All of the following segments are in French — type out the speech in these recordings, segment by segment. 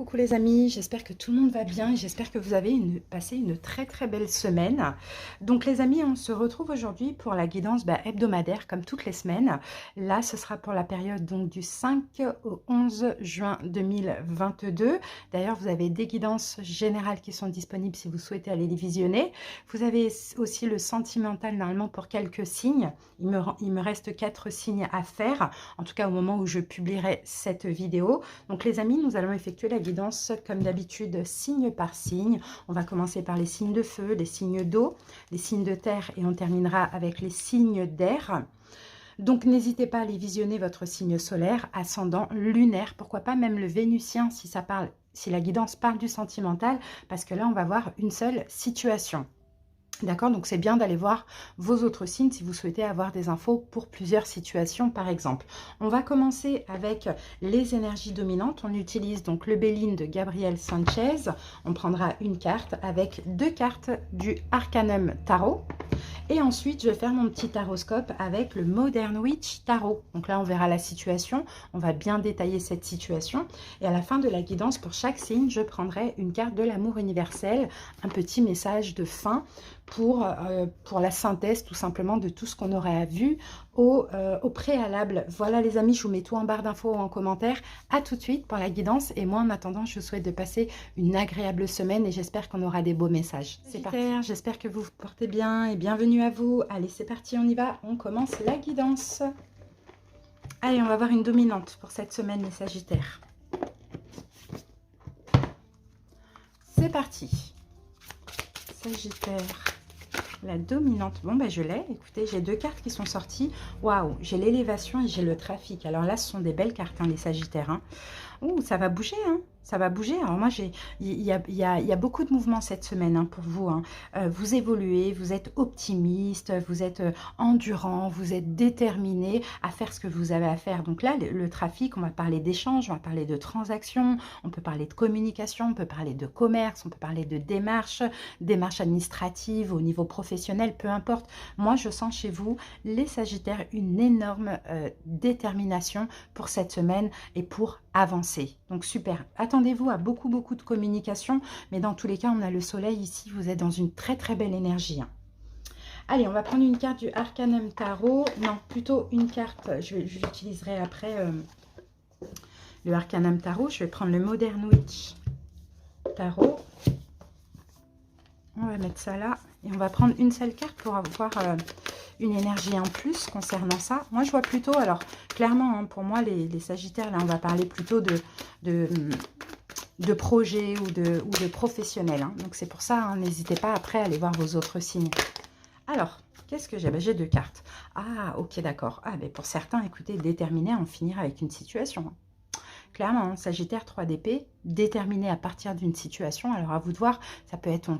coucou les amis, j'espère que tout le monde va bien et j'espère que vous avez passé une très belle semaine. Donc les amis, on se retrouve aujourd'hui pour la guidance hebdomadaire comme toutes les semaines. Là, ce sera pour la période donc du 5 au 11 juin 2022. D'ailleurs, vous avez des guidances générales qui sont disponibles si vous souhaitez aller les visionner. Vous avez aussi le sentimental normalement pour quelques signes. Il me reste 4 signes à faire, en tout cas au moment où je publierai cette vidéo. Donc les amis, nous allons effectuer la guidance comme d'habitude signe par signe. On va commencer par les signes de feu, les signes d'eau, les signes de terre et on terminera avec les signes d'air. Donc n'hésitez pas à aller visionner votre signe solaire, ascendant, lunaire, pourquoi pas même le vénusien si la guidance parle du sentimental, parce que là on va voir une seule situation. D'accord, donc c'est bien d'aller voir vos autres signes si vous souhaitez avoir des infos pour plusieurs situations par exemple. On va commencer avec les énergies dominantes. On utilise donc le Béline de Gabriel Sanchez. On prendra une carte avec 2 cartes du Arcanum Tarot. Et ensuite, je vais faire mon petit taroscope avec le Modern Witch Tarot. Donc là, on verra la situation. On va bien détailler cette situation. Et à la fin de la guidance, pour chaque signe, je prendrai une carte de l'amour universel, un petit message de fin pour la synthèse tout simplement de tout ce qu'on aurait vu au préalable. Voilà les amis, je vous mets tout en barre d'infos ou en commentaire. À tout de suite pour la guidance. Et moi, en attendant, je vous souhaite de passer une agréable semaine et j'espère qu'on aura des beaux messages. C'est parti. J'espère que vous vous portez bien et bienvenue à vous. Allez, c'est parti, on y va. On commence la guidance. Allez, on va voir une dominante pour cette semaine, les Sagittaires. C'est parti. Sagittaire. La dominante, bon je l'ai, écoutez, j'ai 2 cartes qui sont sorties. Waouh, j'ai l'élévation et j'ai le trafic. Alors là, ce sont des belles cartes, hein, les Sagittaires. Hein. Ouh, ça va bouger, hein. Ça va bouger. Alors moi, il y a beaucoup de mouvements cette semaine hein, pour vous. Hein. Vous évoluez, vous êtes optimiste, vous êtes endurant, vous êtes déterminé à faire ce que vous avez à faire. Donc là, le trafic, on va parler d'échanges, on va parler de transactions, on peut parler de communication, on peut parler de commerce, on peut parler de démarches administratives au niveau professionnel, peu importe. Moi, je sens chez vous, les Sagittaires, une énorme détermination pour cette semaine et pour avancer. Donc super. Attendez-vous à beaucoup de communication, mais dans tous les cas, on a le soleil ici, vous êtes dans une très belle énergie. Hein. Allez, on va prendre une carte du Arcanum Tarot. Non, plutôt une carte, j'utiliserai après le Arcanum Tarot. Je vais prendre le Modern Witch Tarot. On va mettre ça là. Et on va prendre une seule carte pour avoir une énergie en plus concernant ça. Moi, je vois plutôt, alors clairement, hein, pour moi, les Sagittaires, là, on va parler plutôt de projet ou de professionnel. Hein. Donc, c'est pour ça, hein, n'hésitez pas après à aller voir vos autres signes. Alors, qu'est-ce que j'ai? J'ai 2 cartes. Ah, ok, d'accord. Ah, ben pour certains, écoutez, déterminés à en finir avec une situation. Clairement, hein, Sagittaire 3 d'épée, déterminé à partir d'une situation. Alors à vous de voir, ça peut être on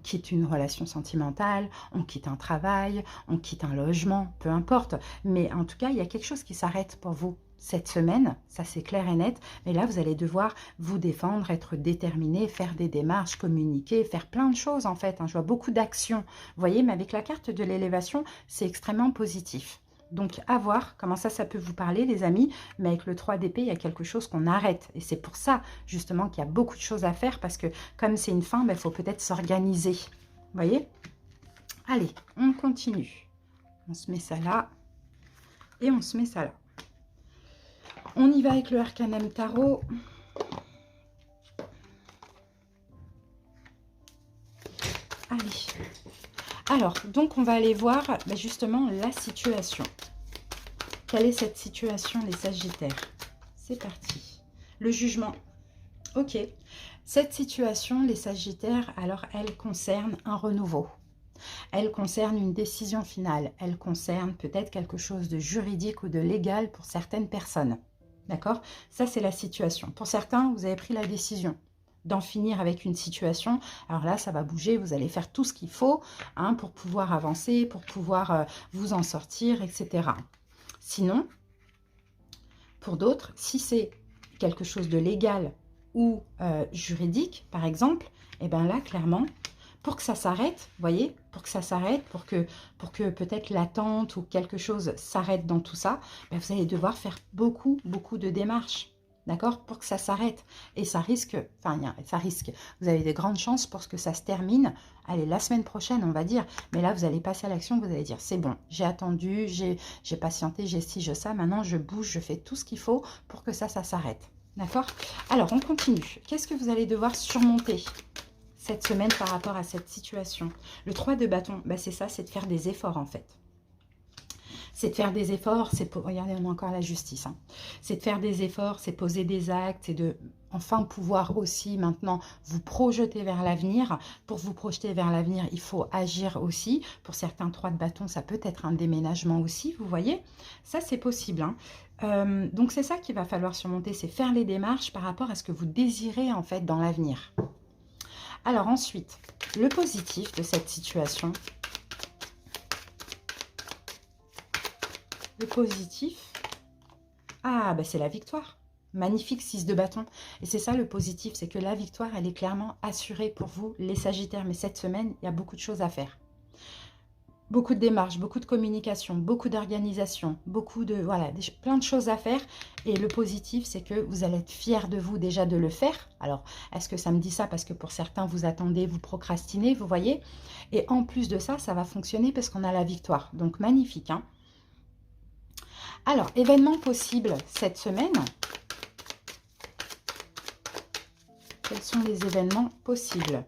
quitte une relation sentimentale, on quitte un travail, on quitte un logement, peu importe. Mais en tout cas, il y a quelque chose qui s'arrête pour vous cette semaine, ça c'est clair et net. Mais là, vous allez devoir vous défendre, être déterminé, faire des démarches, communiquer, faire plein de choses en fait. Hein. Je vois beaucoup d'actions, vous voyez, mais avec la carte de l'élévation, c'est extrêmement positif. Donc, à voir comment ça peut vous parler, les amis. Mais avec le 3 d'épée, il y a quelque chose qu'on arrête. Et c'est pour ça, justement, qu'il y a beaucoup de choses à faire. Parce que, comme c'est une fin, il faut peut-être s'organiser. Vous voyez? Allez, on continue. On se met ça là. Et on se met ça là. On y va avec le Arcanum Tarot. Allez. Alors, donc, on va aller voir justement la situation. Quelle est cette situation, les Sagittaires? C'est parti. Le jugement. Ok. Cette situation, les Sagittaires, alors, elle concerne un renouveau. Elle concerne une décision finale. Elle concerne peut-être quelque chose de juridique ou de légal pour certaines personnes. D'accord? Ça, c'est la situation. Pour certains, vous avez pris la décision d'en finir avec une situation. Alors là, ça va bouger, vous allez faire tout ce qu'il faut hein, pour pouvoir avancer, pour pouvoir vous en sortir, etc. Sinon, pour d'autres, si c'est quelque chose de légal ou juridique, par exemple, et bien là, clairement, pour que ça s'arrête, vous voyez, pour que ça s'arrête, pour que peut-être l'attente ou quelque chose s'arrête dans tout ça, ben vous allez devoir faire beaucoup de démarches. d'accord, pour que ça s'arrête. Et ça risque, enfin, ça risque, vous avez de grandes chances pour que ça se termine, allez, la semaine prochaine, on va dire. Mais là, vous allez passer à l'action, vous allez dire, c'est bon, j'ai attendu, j'ai patienté, j'ai ci, j'ai ça, maintenant je bouge, je fais tout ce qu'il faut pour que ça s'arrête. D'accord? Alors, on continue. Qu'est-ce que vous allez devoir surmonter cette semaine par rapport à cette situation? Le 3 de bâton, bah, c'est ça, c'est de faire des efforts en fait. C'est de faire des efforts, c'est pour... Regardez, on a encore la justice. Hein. C'est de faire des efforts, c'est poser des actes, c'est de enfin pouvoir aussi maintenant vous projeter vers l'avenir. Pour vous projeter vers l'avenir, il faut agir aussi. Pour certains 3 de bâton, ça peut être un déménagement aussi, vous voyez. Ça, c'est possible. Hein. Donc, c'est ça qu'il va falloir surmonter, c'est faire les démarches par rapport à ce que vous désirez en fait dans l'avenir. Alors ensuite, le positif de cette situation... Le positif, ah, bah c'est la victoire. Magnifique 6 de bâton. Et c'est ça le positif, c'est que la victoire, elle est clairement assurée pour vous, les Sagittaires. Mais cette semaine, il y a beaucoup de choses à faire. Beaucoup de démarches, beaucoup de communication, beaucoup d'organisation, beaucoup de... Voilà, plein de choses à faire. Et le positif, c'est que vous allez être fiers de vous déjà de le faire. Alors, est-ce que ça me dit ça parce que pour certains, vous attendez, vous procrastinez, vous voyez? Et en plus de ça, ça va fonctionner parce qu'on a la victoire. Donc, magnifique, hein? Alors, événements possibles cette semaine. Quels sont les événements possibles?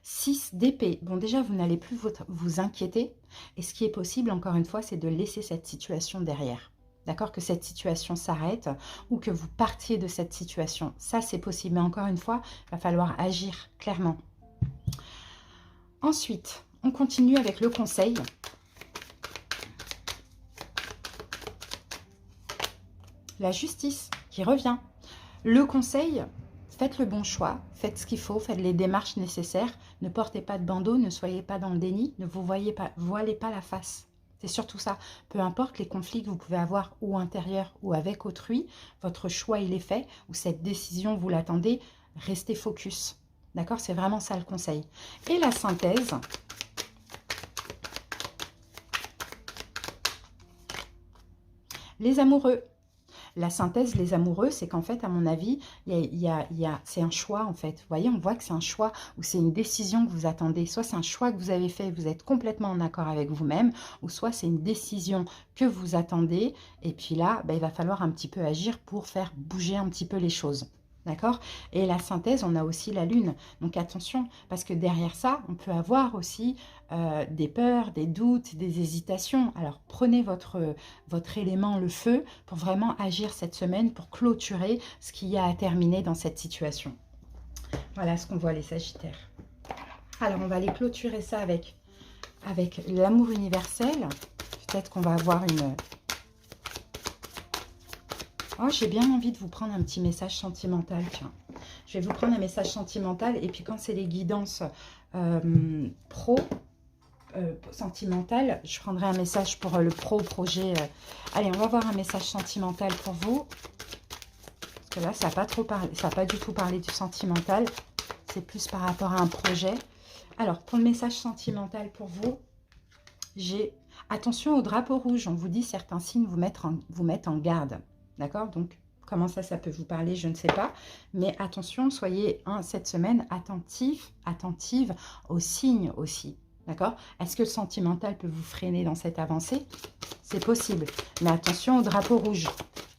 6 d'épée. Bon, déjà, vous n'allez plus vous inquiéter. Et ce qui est possible, encore une fois, c'est de laisser cette situation derrière. D'accord? Que cette situation s'arrête ou que vous partiez de cette situation. Ça, c'est possible. Mais encore une fois, il va falloir agir clairement. Ensuite, on continue avec le conseil. La justice qui revient. Le conseil, faites le bon choix, faites ce qu'il faut, faites les démarches nécessaires, ne portez pas de bandeau, ne soyez pas dans le déni, ne vous voilez pas la face. C'est surtout ça. Peu importe les conflits que vous pouvez avoir ou intérieurs ou avec autrui, votre choix il est fait ou cette décision vous l'attendez, restez focus. D'accord? C'est vraiment ça le conseil. Et la synthèse. Les amoureux. La synthèse, les amoureux, c'est qu'en fait, à mon avis, c'est un choix, en fait. Vous voyez, on voit que c'est un choix ou c'est une décision que vous attendez. Soit c'est un choix que vous avez fait, vous êtes complètement en accord avec vous-même, ou soit c'est une décision que vous attendez. Et puis là, il va falloir un petit peu agir pour faire bouger un petit peu les choses. D'accord? Et la synthèse, on a aussi la lune. Donc attention, parce que derrière ça, on peut avoir aussi des peurs, des doutes, des hésitations. Alors prenez votre élément, le feu, pour vraiment agir cette semaine, pour clôturer ce qu'il y a à terminer dans cette situation. Voilà ce qu'on voit les Sagittaires. Alors on va aller clôturer ça avec l'amour universel. Peut-être qu'on va avoir une... Oh, j'ai bien envie de vous prendre un petit message sentimental, tiens. Je vais vous prendre un message sentimental et puis quand c'est les guidances sentimentales, je prendrai un message pour le projet. Allez, on va voir un message sentimental pour vous. Parce que là, ça n'a pas trop parlé, ça n'a pas du tout parlé du sentimental. C'est plus par rapport à un projet. Alors, pour le message sentimental pour vous, j'ai attention au drapeau rouge. On vous dit certains signes vous mettent en garde. D'accord? Donc, comment ça peut vous parler, je ne sais pas. Mais attention, soyez cette semaine attentive aux signes aussi. D'accord? Est-ce que le sentimental peut vous freiner dans cette avancée? C'est possible. Mais attention au drapeau rouge.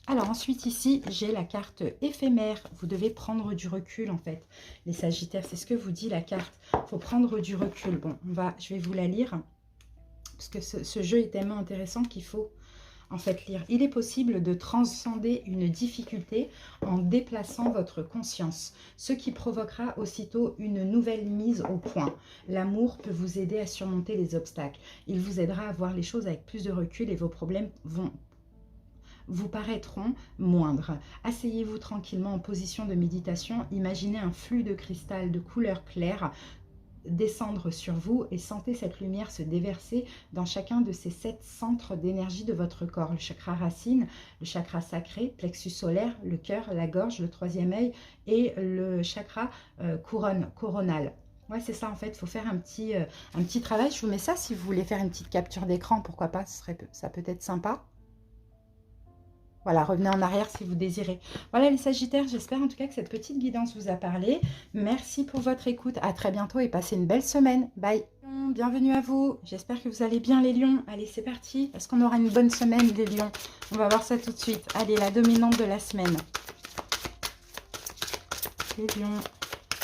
Alors ensuite ici, j'ai la carte éphémère. Vous devez prendre du recul en fait. Les Sagittaires, c'est ce que vous dit la carte. Il faut prendre du recul. Bon, je vais vous la lire. Parce que ce jeu est tellement intéressant qu'il faut... en fait lire. Il est possible de transcender une difficulté en déplaçant votre conscience, ce qui provoquera aussitôt une nouvelle mise au point. L'amour peut vous aider à surmonter les obstacles. Il vous aidera à voir les choses avec plus de recul et vos problèmes vous paraîtront moindres. Asseyez-vous tranquillement en position de méditation. Imaginez un flux de cristal de couleur claire descendre sur vous et sentez cette lumière se déverser dans chacun de ces 7 centres d'énergie de votre corps. Le chakra racine, le chakra sacré, plexus solaire, le cœur, la gorge, le 3e œil et le chakra coronal. Ouais, c'est ça en fait, il faut faire un petit travail. Je vous mets ça si vous voulez faire une petite capture d'écran, pourquoi pas, ça peut être sympa. Voilà, revenez en arrière si vous désirez. Voilà les Sagittaires, j'espère en tout cas que cette petite guidance vous a parlé. Merci pour votre écoute. À très bientôt et passez une belle semaine. Bye. Bienvenue à vous. J'espère que vous allez bien les lions. Allez, c'est parti. Est-ce qu'on aura une bonne semaine les lions? On va voir ça tout de suite. Allez, la dominante de la semaine. Les lions.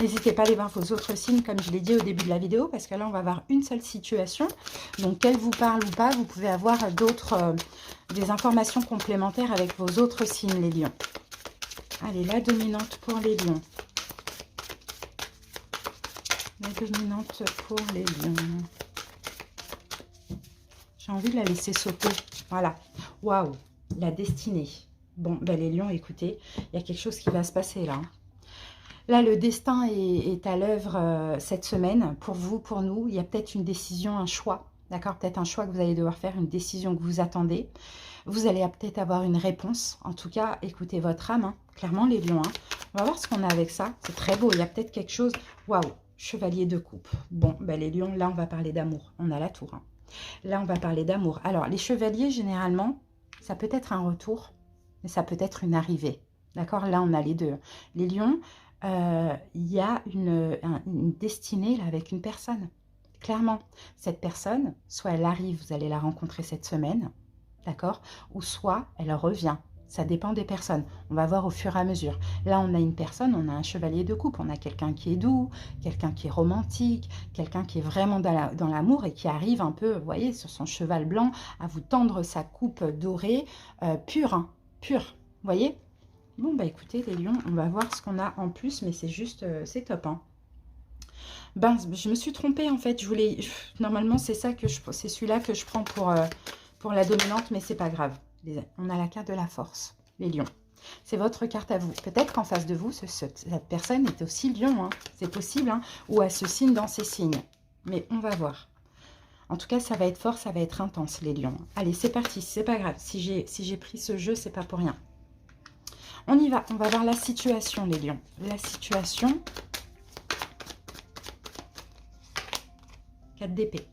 N'hésitez pas à aller voir vos autres signes, comme je l'ai dit au début de la vidéo, parce que là, on va avoir une seule situation. Donc, qu'elle vous parle ou pas, vous pouvez avoir d'autres, des informations complémentaires avec vos autres signes, les lions. Allez, la dominante pour les lions. La dominante pour les lions. J'ai envie de la laisser sauter. Voilà. Waouh, la destinée. Bon, ben les lions, écoutez, il y a quelque chose qui va se passer là. Là, le destin est à l'œuvre cette semaine. Pour vous, pour nous, il y a peut-être une décision, un choix. D'accord? Peut-être un choix que vous allez devoir faire, une décision que vous attendez. Vous allez peut-être avoir une réponse. En tout cas, écoutez votre âme. Hein. Clairement, les lions. Hein. On va voir ce qu'on a avec ça. C'est très beau. Il y a peut-être quelque chose. Waouh! Chevalier de coupe. Bon, ben les lions, là, on va parler d'amour. On a la tour. Hein. Là, on va parler d'amour. Alors, les chevaliers, généralement, ça peut être un retour, mais ça peut être une arrivée. D'accord? Là, on a les deux. Les lions, il y a une destinée là, avec une personne. Clairement, cette personne, soit elle arrive, vous allez la rencontrer cette semaine, d'accord? Ou soit elle revient. Ça dépend des personnes. On va voir au fur et à mesure. Là, on a une personne, on a un chevalier de coupe. On a quelqu'un qui est doux, quelqu'un qui est romantique, quelqu'un qui est vraiment dans l'amour et qui arrive un peu, vous voyez, sur son cheval blanc, à vous tendre sa coupe dorée, pure, hein, pure. Vous voyez? Bon, bah écoutez, les lions, on va voir ce qu'on a en plus, mais c'est juste, c'est top, hein. Ben, je me suis trompée, en fait. Normalement, c'est c'est celui-là que je prends pour la dominante, mais c'est pas grave. On a la carte de la force, les lions. C'est votre carte à vous. Peut-être qu'en face de vous, cette personne est aussi lion, hein. C'est possible, hein, ou elle se signe dans ses signes. Mais on va voir. En tout cas, ça va être fort, ça va être intense, les lions. Allez, c'est parti, c'est pas grave. Si j'ai pris ce jeu, c'est pas pour rien. On y va, on va voir la situation, les lions. La situation. 4 d'épée.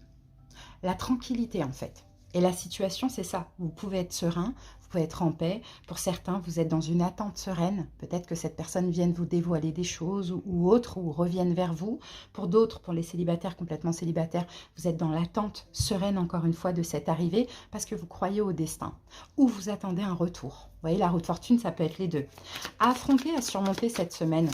La tranquillité, en fait. Et la situation, c'est ça. Vous pouvez être serein, vous pouvez être en paix. Pour certains, vous êtes dans une attente sereine. Peut-être que cette personne vienne vous dévoiler des choses ou autre, ou revienne vers vous. Pour d'autres, pour les célibataires, complètement célibataires, vous êtes dans l'attente sereine, encore une fois, de cette arrivée, parce que vous croyez au destin. Ou vous attendez un retour. Vous voyez, la roue de fortune, ça peut être les deux. À affronter, à surmonter cette semaine.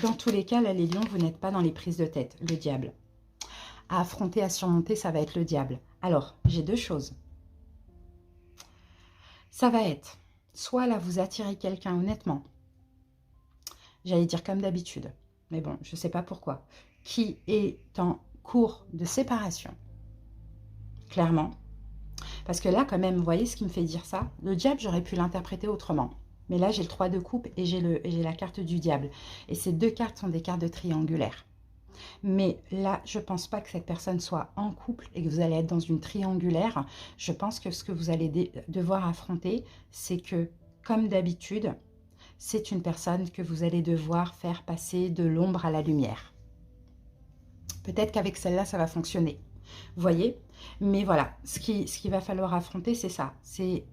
Dans tous les cas, là, les lions, vous n'êtes pas dans les prises de tête. Le diable. À affronter, à surmonter, ça va être le diable. Alors, j'ai deux choses. Ça va être, soit là, vous attirez quelqu'un honnêtement, j'allais dire comme d'habitude, mais bon, je ne sais pas pourquoi, qui est en cours de séparation, clairement. Parce que là, quand même, vous voyez ce qui me fait dire ça? Le diable, j'aurais pu l'interpréter autrement. Mais là, j'ai le 3 de coupe et j'ai la carte du diable. Et ces deux cartes sont des cartes de triangulaire. Mais là, je ne pense pas que cette personne soit en couple et que vous allez être dans une triangulaire. Je pense que ce que vous allez devoir affronter, c'est que, comme d'habitude, c'est une personne que vous allez devoir faire passer de l'ombre à la lumière. Peut-être qu'avec celle-là, ça va fonctionner. Vous voyez? Mais voilà, ce qu'il va falloir affronter, c'est ça.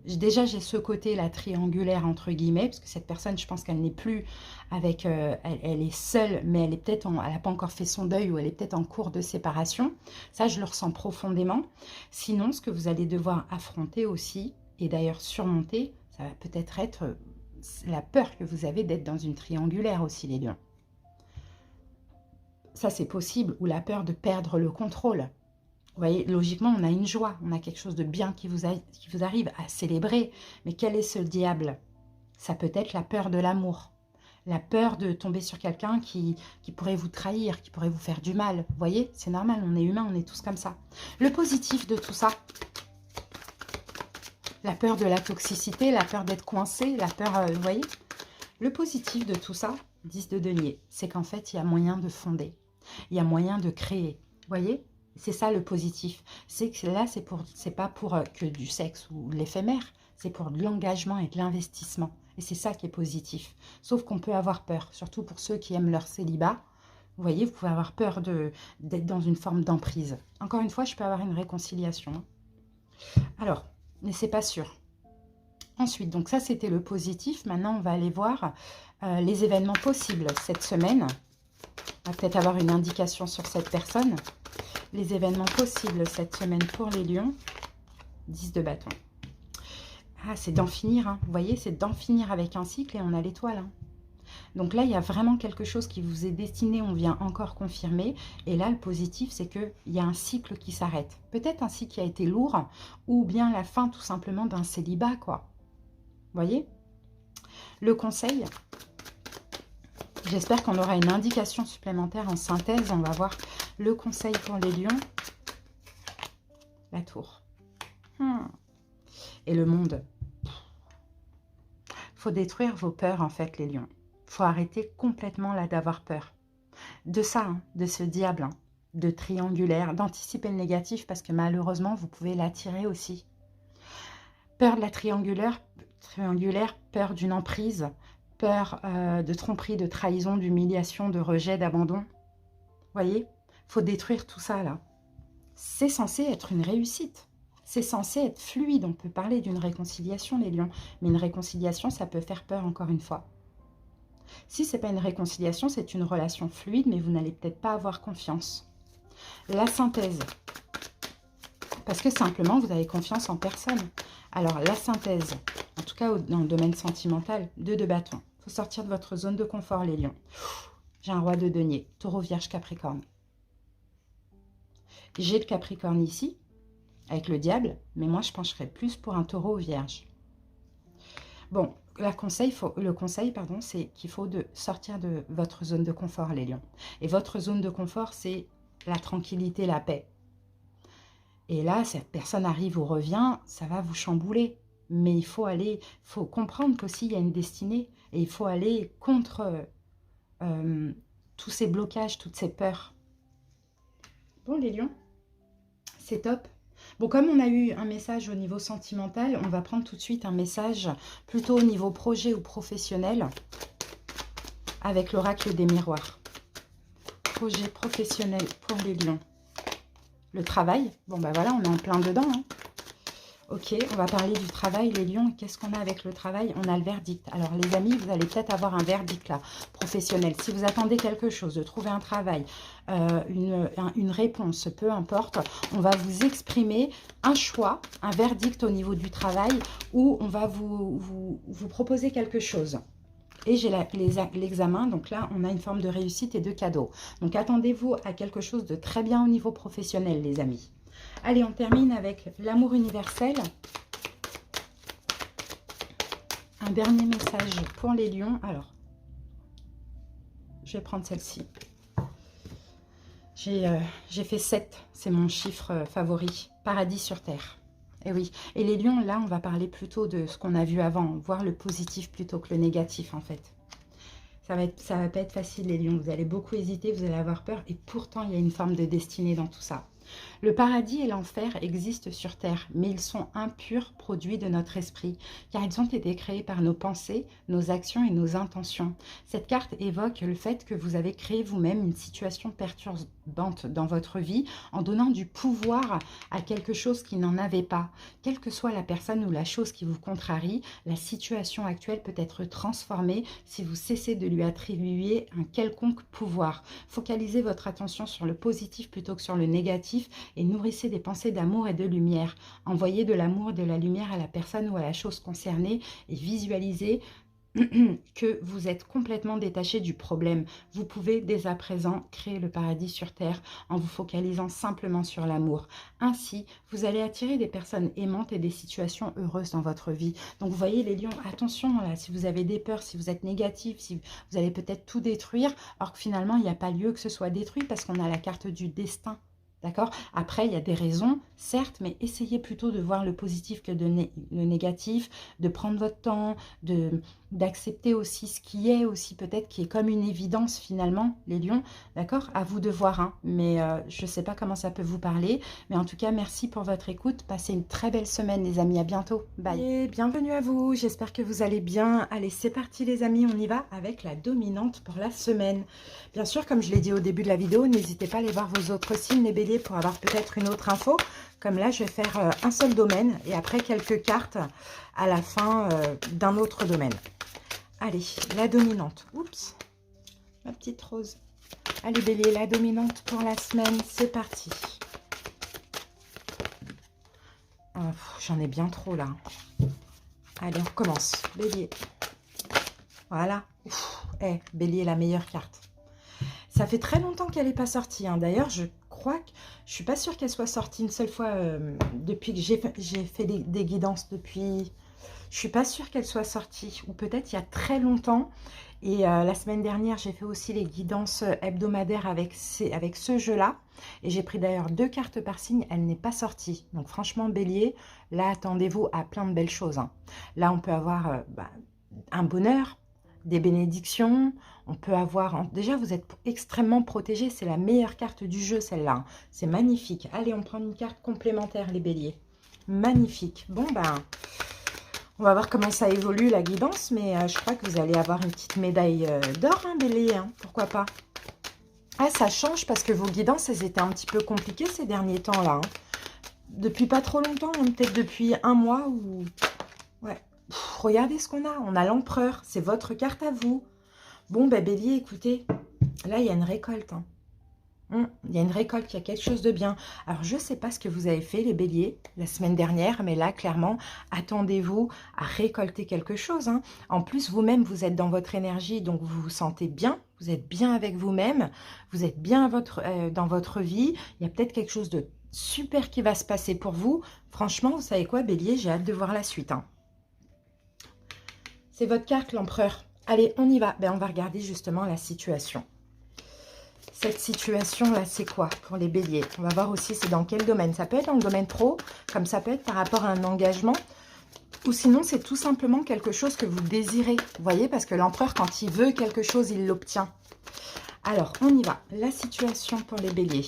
Déjà, j'ai ce côté, la triangulaire, entre guillemets, parce que cette personne, je pense qu'elle n'est plus avec... elle est seule, mais elle est peut-être elle n'a pas encore fait son deuil, ou elle est peut-être en cours de séparation. Ça, je le ressens profondément. Sinon, ce que vous allez devoir affronter aussi, et d'ailleurs surmonter, ça va peut-être être la peur que vous avez d'être dans une triangulaire aussi, les lions. Ça, c'est possible, ou la peur de perdre le contrôle. Vous voyez, logiquement, on a une joie, on a quelque chose de bien qui vous arrive à célébrer. Mais quel est ce diable? Ça peut être la peur de l'amour. La peur de tomber sur quelqu'un qui pourrait vous trahir, qui pourrait vous faire du mal. Vous voyez, c'est normal, on est humain, on est tous comme ça. Le positif de tout ça, la peur de la toxicité, la peur d'être coincé, la peur, vous voyez. Le positif de tout ça, 10 de denier, c'est qu'en fait, il y a moyen de fonder. Il y a moyen de créer. Vous voyez? C'est ça le positif. C'est que là, c'est pas pour que du sexe ou l'éphémère, c'est pour de l'engagement et de l'investissement. Et c'est ça qui est positif. Sauf qu'on peut avoir peur, surtout pour ceux qui aiment leur célibat. Vous voyez, vous pouvez avoir peur d'être dans une forme d'emprise. Encore une fois, je peux avoir une réconciliation. Alors, mais c'est pas sûr. Ensuite, donc ça c'était le positif. Maintenant, on va aller voir les événements possibles cette semaine. On va peut-être avoir une indication sur cette personne. Les événements possibles cette semaine pour les lions. 10 de bâton. Ah, c'est d'en finir, hein. Vous voyez, c'est d'en finir avec un cycle et on a l'étoile. Hein. Donc là, il y a vraiment quelque chose qui vous est destiné, on vient encore confirmer. Et là, le positif, c'est qu'il y a un cycle qui s'arrête. Peut-être un cycle qui a été lourd ou bien la fin tout simplement d'un célibat, quoi. Vous voyez? Le conseil, j'espère qu'on aura une indication supplémentaire en synthèse. On va voir le conseil pour les lions. La tour. Et le monde. Il faut détruire vos peurs, en fait, les lions. Il faut arrêter complètement là d'avoir peur. De ça, hein, de ce diable, hein, de triangulaire, d'anticiper le négatif parce que malheureusement, vous pouvez l'attirer aussi. Peur de la triangulaire, peur d'une emprise, peur de tromperie, de trahison, d'humiliation, de rejet, d'abandon. Vous voyez, il faut détruire tout ça là. C'est censé être une réussite. C'est censé être fluide. On peut parler d'une réconciliation, les lions. Mais une réconciliation, ça peut faire peur encore une fois. Si ce n'est pas une réconciliation, c'est une relation fluide, mais vous n'allez peut-être pas avoir confiance. La synthèse. Parce que simplement, vous avez confiance en personne. Alors, la synthèse, en tout cas dans le domaine sentimental, 2 de bâton. Il faut sortir de votre zone de confort, les lions. J'ai un roi de denier, taureau, vierge, capricorne. J'ai le capricorne ici, avec le diable, mais moi, je pencherais plus pour un taureau vierge. Bon, le conseil, c'est qu'il faut sortir de votre zone de confort, les lions. Et votre zone de confort, c'est la tranquillité, la paix. Et là, cette personne arrive ou revient, ça va vous chambouler. Mais il faut comprendre qu'aussi, il y a une destinée. Et il faut aller contre tous ces blocages, toutes ces peurs. Bon, les lions, c'est top. Bon, comme on a eu un message au niveau sentimental, on va prendre tout de suite un message plutôt au niveau projet ou professionnel avec l'oracle des miroirs. Projet professionnel pour les lions. Le travail, bon ben voilà, on est en plein dedans. Hein. Ok, on va parler du travail, les lions. Qu'est-ce qu'on a avec le travail? On a le verdict. Alors les amis, vous allez peut-être avoir un verdict là, professionnel. Si vous attendez quelque chose, de trouver un travail, une réponse, peu importe, on va vous exprimer un choix, un verdict au niveau du travail où on va vous proposer quelque chose. Et j'ai l'examen, donc là, on a une forme de réussite et de cadeau. Donc, attendez-vous à quelque chose de très bien au niveau professionnel, les amis. Allez, on termine avec l'amour universel. Un dernier message pour les lions. Alors, je vais prendre celle-ci. J'ai fait 7, c'est mon chiffre favori. Paradis sur terre. Et oui, et les lions, là, on va parler plutôt de ce qu'on a vu avant, voir le positif plutôt que le négatif, en fait. Ça va pas être facile, les lions. Vous allez beaucoup hésiter, vous allez avoir peur, et pourtant, il y a une forme de destinée dans tout ça. Le paradis et l'enfer existent sur terre, mais ils sont impurs produits de notre esprit, car ils ont été créés par nos pensées, nos actions et nos intentions. Cette carte évoque le fait que vous avez créé vous-même une situation perturbante dans votre vie en donnant du pouvoir à quelque chose qui n'en avait pas. Quelle que soit la personne ou la chose qui vous contrarie, la situation actuelle peut être transformée si vous cessez de lui attribuer un quelconque pouvoir. Focalisez votre attention sur le positif plutôt que sur le négatif et nourrissez des pensées d'amour et de lumière. Envoyez de l'amour et de la lumière à la personne ou à la chose concernée et visualisez que vous êtes complètement détaché du problème. Vous pouvez dès à présent créer le paradis sur terre en vous focalisant simplement sur l'amour. Ainsi, vous allez attirer des personnes aimantes et des situations heureuses dans votre vie. Donc vous voyez les lions, attention là, si vous avez des peurs, si vous êtes négatif, si vous allez peut-être tout détruire, alors que finalement il n'y a pas lieu que ce soit détruit parce qu'on a la carte du destin. D'accord? Après, il y a des raisons, certes, mais essayez plutôt de voir le positif que le négatif, de prendre votre temps, d'accepter aussi ce qui est aussi peut-être, qui est comme une évidence finalement, les lions, d'accord? À vous de voir, hein. Mais je ne sais pas comment ça peut vous parler, mais en tout cas, merci pour votre écoute. Passez une très belle semaine, les amis. À bientôt. Bye. Et bienvenue à vous. J'espère que vous allez bien. Allez, c'est parti, les amis. On y va avec la dominante pour la semaine. Bien sûr, comme je l'ai dit au début de la vidéo, n'hésitez pas à aller voir vos autres signes, les béliers, bélier, pour avoir peut-être une autre info. Comme là, je vais faire un seul domaine et après quelques cartes à la fin d'un autre domaine. Allez, la dominante. Oups, ma petite rose. Allez, bélier, la dominante pour la semaine, c'est parti. Oh, j'en ai bien trop là. Allez, on recommence. Bélier. Voilà. Bélier, la meilleure carte. Ça fait très longtemps qu'elle n'est pas sortie. Hein. D'ailleurs, je crois que je suis pas sûre qu'elle soit sortie une seule fois depuis que j'ai fait des guidances. Depuis, je suis pas sûre qu'elle soit sortie. Ou peut-être il y a très longtemps. Et la semaine dernière, j'ai fait aussi les guidances hebdomadaires avec ce jeu-là. Et j'ai pris d'ailleurs 2 cartes par signe. Elle n'est pas sortie. Donc franchement, bélier, là, attendez-vous à plein de belles choses. Hein. Là, on peut avoir un bonheur, des bénédictions. On peut avoir... Déjà, vous êtes extrêmement protégé. C'est la meilleure carte du jeu, celle-là. Hein. C'est magnifique. Allez, on prend une carte complémentaire, les béliers. Magnifique. Bon, on va voir comment ça évolue, la guidance. Mais je crois que vous allez avoir une petite médaille d'or, hein, bélier. Hein, pourquoi pas. Ah, ça change parce que vos guidances, elles étaient un petit peu compliquées ces derniers temps-là. Hein. Depuis pas trop longtemps, hein, peut-être depuis un mois ou... Ouais. Regardez ce qu'on a. On a l'empereur. C'est votre carte à vous. Bon, bélier, écoutez. Là, il y a une récolte. Hein. Il y a une récolte, il y a quelque chose de bien. Alors, je ne sais pas ce que vous avez fait, les béliers, la semaine dernière. Mais là, clairement, attendez-vous à récolter quelque chose. Hein. En plus, vous-même, vous êtes dans votre énergie. Donc, vous vous sentez bien. Vous êtes bien avec vous-même. Vous êtes bien dans votre vie. Il y a peut-être quelque chose de super qui va se passer pour vous. Franchement, vous savez quoi, bélier, j'ai hâte de voir la suite. Hein. C'est votre carte, l'empereur. Allez, on y va. On va regarder justement la situation. Cette situation-là, c'est quoi pour les béliers? On va voir aussi c'est dans quel domaine. Ça peut être dans le domaine pro, comme ça peut être par rapport à un engagement. Ou sinon, c'est tout simplement quelque chose que vous désirez. Vous voyez, parce que l'empereur, quand il veut quelque chose, il l'obtient. Alors, on y va. La situation pour les béliers.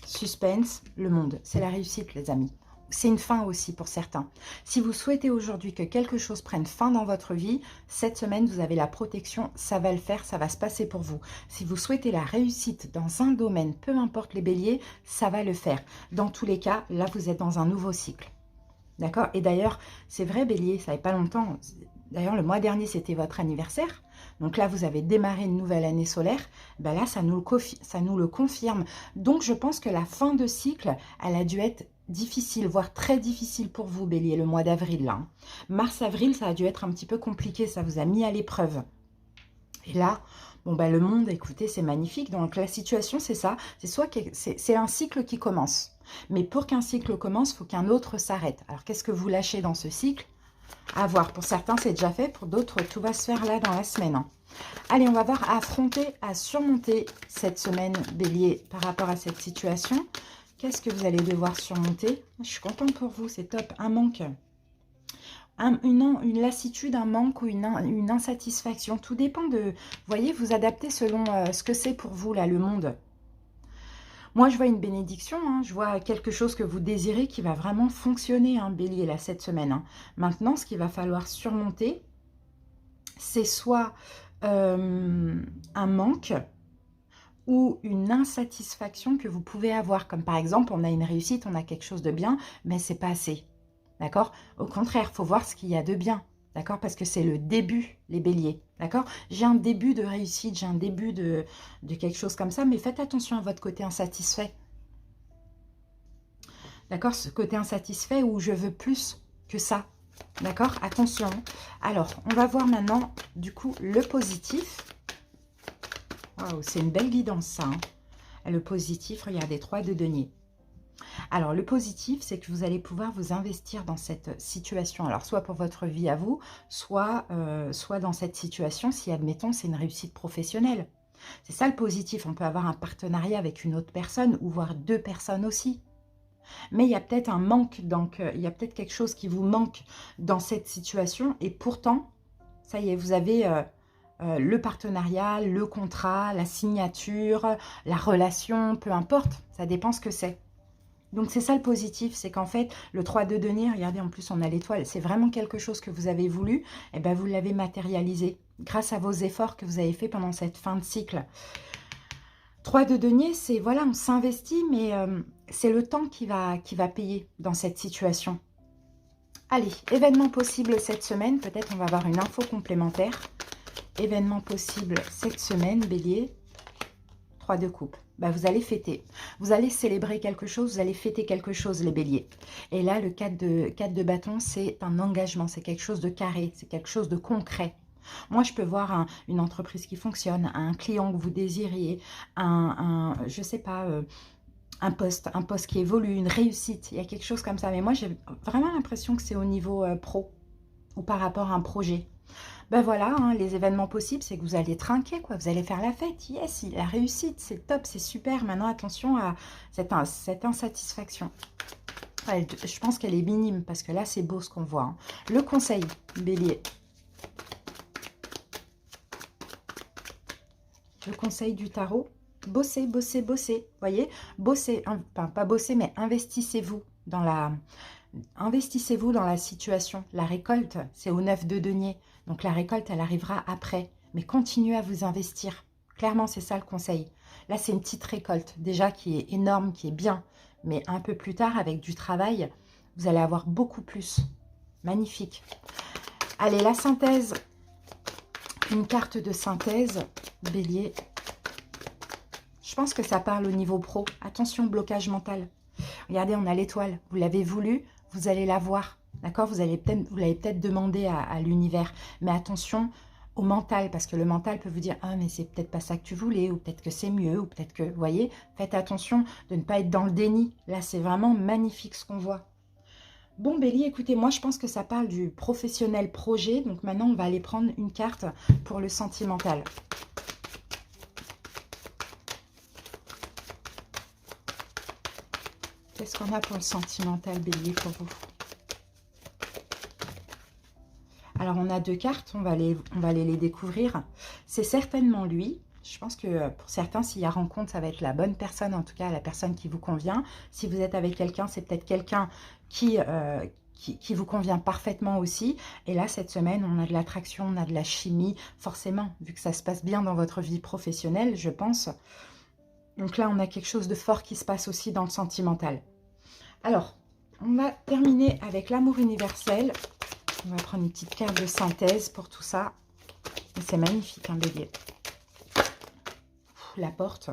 Suspense, le monde. C'est la réussite, les amis. C'est une fin aussi pour certains. Si vous souhaitez aujourd'hui que quelque chose prenne fin dans votre vie, cette semaine, vous avez la protection, ça va le faire, ça va se passer pour vous. Si vous souhaitez la réussite dans un domaine, peu importe les béliers, ça va le faire. Dans tous les cas, là, vous êtes dans un nouveau cycle. D'accord? Et d'ailleurs, c'est vrai, bélier, ça fait pas longtemps. D'ailleurs, le mois dernier, c'était votre anniversaire. Donc là, vous avez démarré une nouvelle année solaire. Là, ça nous le confirme. Donc, je pense que la fin de cycle, elle a dû être difficile, voire très difficile pour vous, bélier, le mois d'avril. Mars-avril, ça a dû être un petit peu compliqué. Ça vous a mis à l'épreuve. Et là, le monde, écoutez, c'est magnifique. Donc, la situation, c'est ça. C'est un cycle qui commence. Mais pour qu'un cycle commence, il faut qu'un autre s'arrête. Alors, qu'est-ce que vous lâchez dans ce cycle? À voir. Pour certains, c'est déjà fait. Pour d'autres, tout va se faire là dans la semaine. Hein. Allez, on va voir à affronter, à surmonter cette semaine, bélier, par rapport à cette situation. Qu'est-ce que vous allez devoir surmonter? Je suis contente pour vous, c'est top. Un manque. Une lassitude, un manque ou une insatisfaction. Tout dépend de... Vous voyez, vous adaptez selon ce que c'est pour vous, là, le monde. Moi, je vois une bénédiction, hein, je vois quelque chose que vous désirez qui va vraiment fonctionner, hein, bélier, là, cette semaine. Hein. Maintenant, ce qu'il va falloir surmonter, c'est soit un manque ou une insatisfaction que vous pouvez avoir. Comme par exemple, on a une réussite, on a quelque chose de bien, mais c'est pas assez. D'accord? Au contraire, il faut voir ce qu'il y a de bien. D'accord? Parce que c'est le début, les béliers. D'accord? J'ai un début de réussite, j'ai un début de quelque chose comme ça, mais faites attention à votre côté insatisfait. D'accord? Ce côté insatisfait où je veux plus que ça. D'accord? Attention. Alors, on va voir maintenant, du coup, le positif. Waouh, c'est une belle guidance, ça. Hein. Et le positif, regardez, 3 de denier. Alors, le positif, c'est que vous allez pouvoir vous investir dans cette situation. Alors, soit pour votre vie à vous, soit dans cette situation, si, admettons, c'est une réussite professionnelle. C'est ça le positif. On peut avoir un partenariat avec une autre personne ou voire 2 personnes aussi. Mais il y a peut-être un manque, donc il y a peut-être quelque chose qui vous manque dans cette situation. Et pourtant, ça y est, vous avez... le partenariat, le contrat, la signature, la relation, peu importe, ça dépend ce que c'est. Donc c'est ça le positif, c'est qu'en fait, le 3 de denier, regardez, en plus on a l'étoile, c'est vraiment quelque chose que vous avez voulu, et bien vous l'avez matérialisé grâce à vos efforts que vous avez fait pendant cette fin de cycle. 3 de denier, c'est voilà, on s'investit, mais c'est le temps qui va payer dans cette situation. Allez, événement possible cette semaine, peut-être on va avoir une info complémentaire. Événement possible cette semaine, Bélier. 3 de coupe. Bah, vous allez fêter. Vous allez célébrer quelque chose, vous allez fêter quelque chose, les béliers. Et là, le 4 de bâton, c'est un engagement, c'est quelque chose de carré, c'est quelque chose de concret. Moi, je peux voir une entreprise qui fonctionne, un client que vous désiriez, je sais pas, un poste qui évolue, une réussite. Il y a quelque chose comme ça. Mais moi, j'ai vraiment l'impression que c'est au niveau pro ou par rapport à un projet. Ben voilà, hein, les événements possibles, c'est que vous allez trinquer, quoi. Vous allez faire la fête. Yes, la réussite, c'est top, c'est super. Maintenant, attention à cette insatisfaction. Je pense qu'elle est minime, parce que là, c'est beau ce qu'on voit. Hein. Le conseil, Bélier. Le conseil du tarot. Bossez, bossez, bossez. Vous voyez, bossez, enfin, pas bosser, mais investissez-vous dans la situation. La récolte, c'est au 9 de denier. Donc la récolte, elle arrivera après. Mais continuez à vous investir. Clairement, c'est ça le conseil. Là, c'est une petite récolte, déjà qui est énorme, qui est bien. Mais un peu plus tard, avec du travail, vous allez avoir beaucoup plus. Magnifique. Allez, la synthèse. Une carte de synthèse, Bélier. Je pense que ça parle au niveau pro. Attention, blocage mental. Regardez, on a l'étoile. Vous l'avez voulu, vous allez l'avoir. D'accord? Vous l'avez peut-être demandé à l'univers. Mais attention au mental, parce que le mental peut vous dire « Ah, mais c'est peut-être pas ça que tu voulais, ou peut-être que c'est mieux, ou peut-être que... » Vous voyez? Faites attention de ne pas être dans le déni. Là, c'est vraiment magnifique ce qu'on voit. Bon, Bélier, écoutez, moi, je pense que ça parle du professionnel projet. Donc maintenant, on va aller prendre une carte pour le sentimental. Qu'est-ce qu'on a pour le sentimental, Bélier, pour vous? Alors, on a 2 cartes, on va aller les découvrir. C'est certainement lui. Je pense que pour certains, s'il y a rencontre, ça va être la bonne personne, en tout cas la personne qui vous convient. Si vous êtes avec quelqu'un, c'est peut-être quelqu'un qui vous convient parfaitement aussi. Et là, cette semaine, on a de l'attraction, on a de la chimie, forcément, vu que ça se passe bien dans votre vie professionnelle, je pense. Donc là, on a quelque chose de fort qui se passe aussi dans le sentimental. Alors, on va terminer avec l'amour universel. On va prendre une petite carte de synthèse pour tout ça. C'est magnifique, un Bélier. La porte.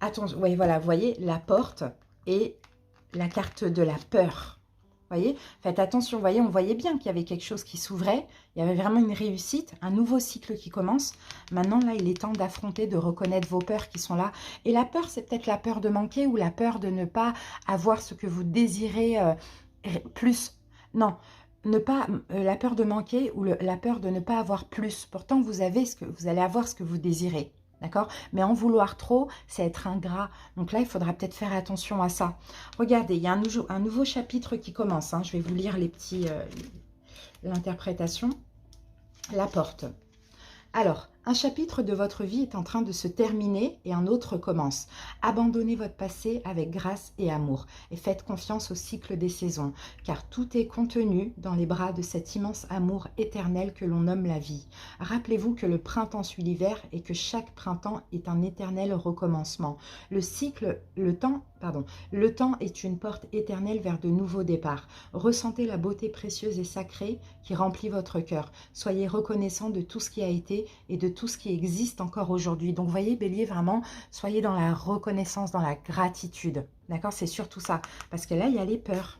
Attention, oui, voilà, vous voyez, la porte et la carte de la peur. Vous voyez, faites attention, vous voyez, on voyait bien qu'il y avait quelque chose qui s'ouvrait. Il y avait vraiment une réussite, un nouveau cycle qui commence. Maintenant, là, il est temps d'affronter, de reconnaître vos peurs qui sont là. Et la peur, c'est peut-être la peur de manquer ou la peur de ne pas avoir ce que vous désirez plus. Non, la peur de manquer ou la peur de ne pas avoir plus. Pourtant, vous allez avoir ce que vous désirez. D'accord? Mais en vouloir trop, c'est être ingrat. Donc là, il faudra peut-être faire attention à ça. Regardez, il y a un nouveau chapitre qui commence. Hein. Je vais vous lire l'interprétation. La porte. Alors, un chapitre de votre vie est en train de se terminer et un autre commence. Abandonnez votre passé avec grâce et amour et faites confiance au cycle des saisons, car tout est contenu dans les bras de cet immense amour éternel que l'on nomme la vie. Rappelez-vous que le printemps suit l'hiver et que chaque printemps est un éternel recommencement. Le temps est une porte éternelle vers de nouveaux départs. Ressentez la beauté précieuse et sacrée qui remplit votre cœur. Soyez reconnaissant de tout ce qui a été et de tout ce qui existe encore aujourd'hui. Donc, vous voyez, Bélier, vraiment, soyez dans la reconnaissance, dans la gratitude. D'accord? C'est surtout ça. Parce que là, il y a les peurs.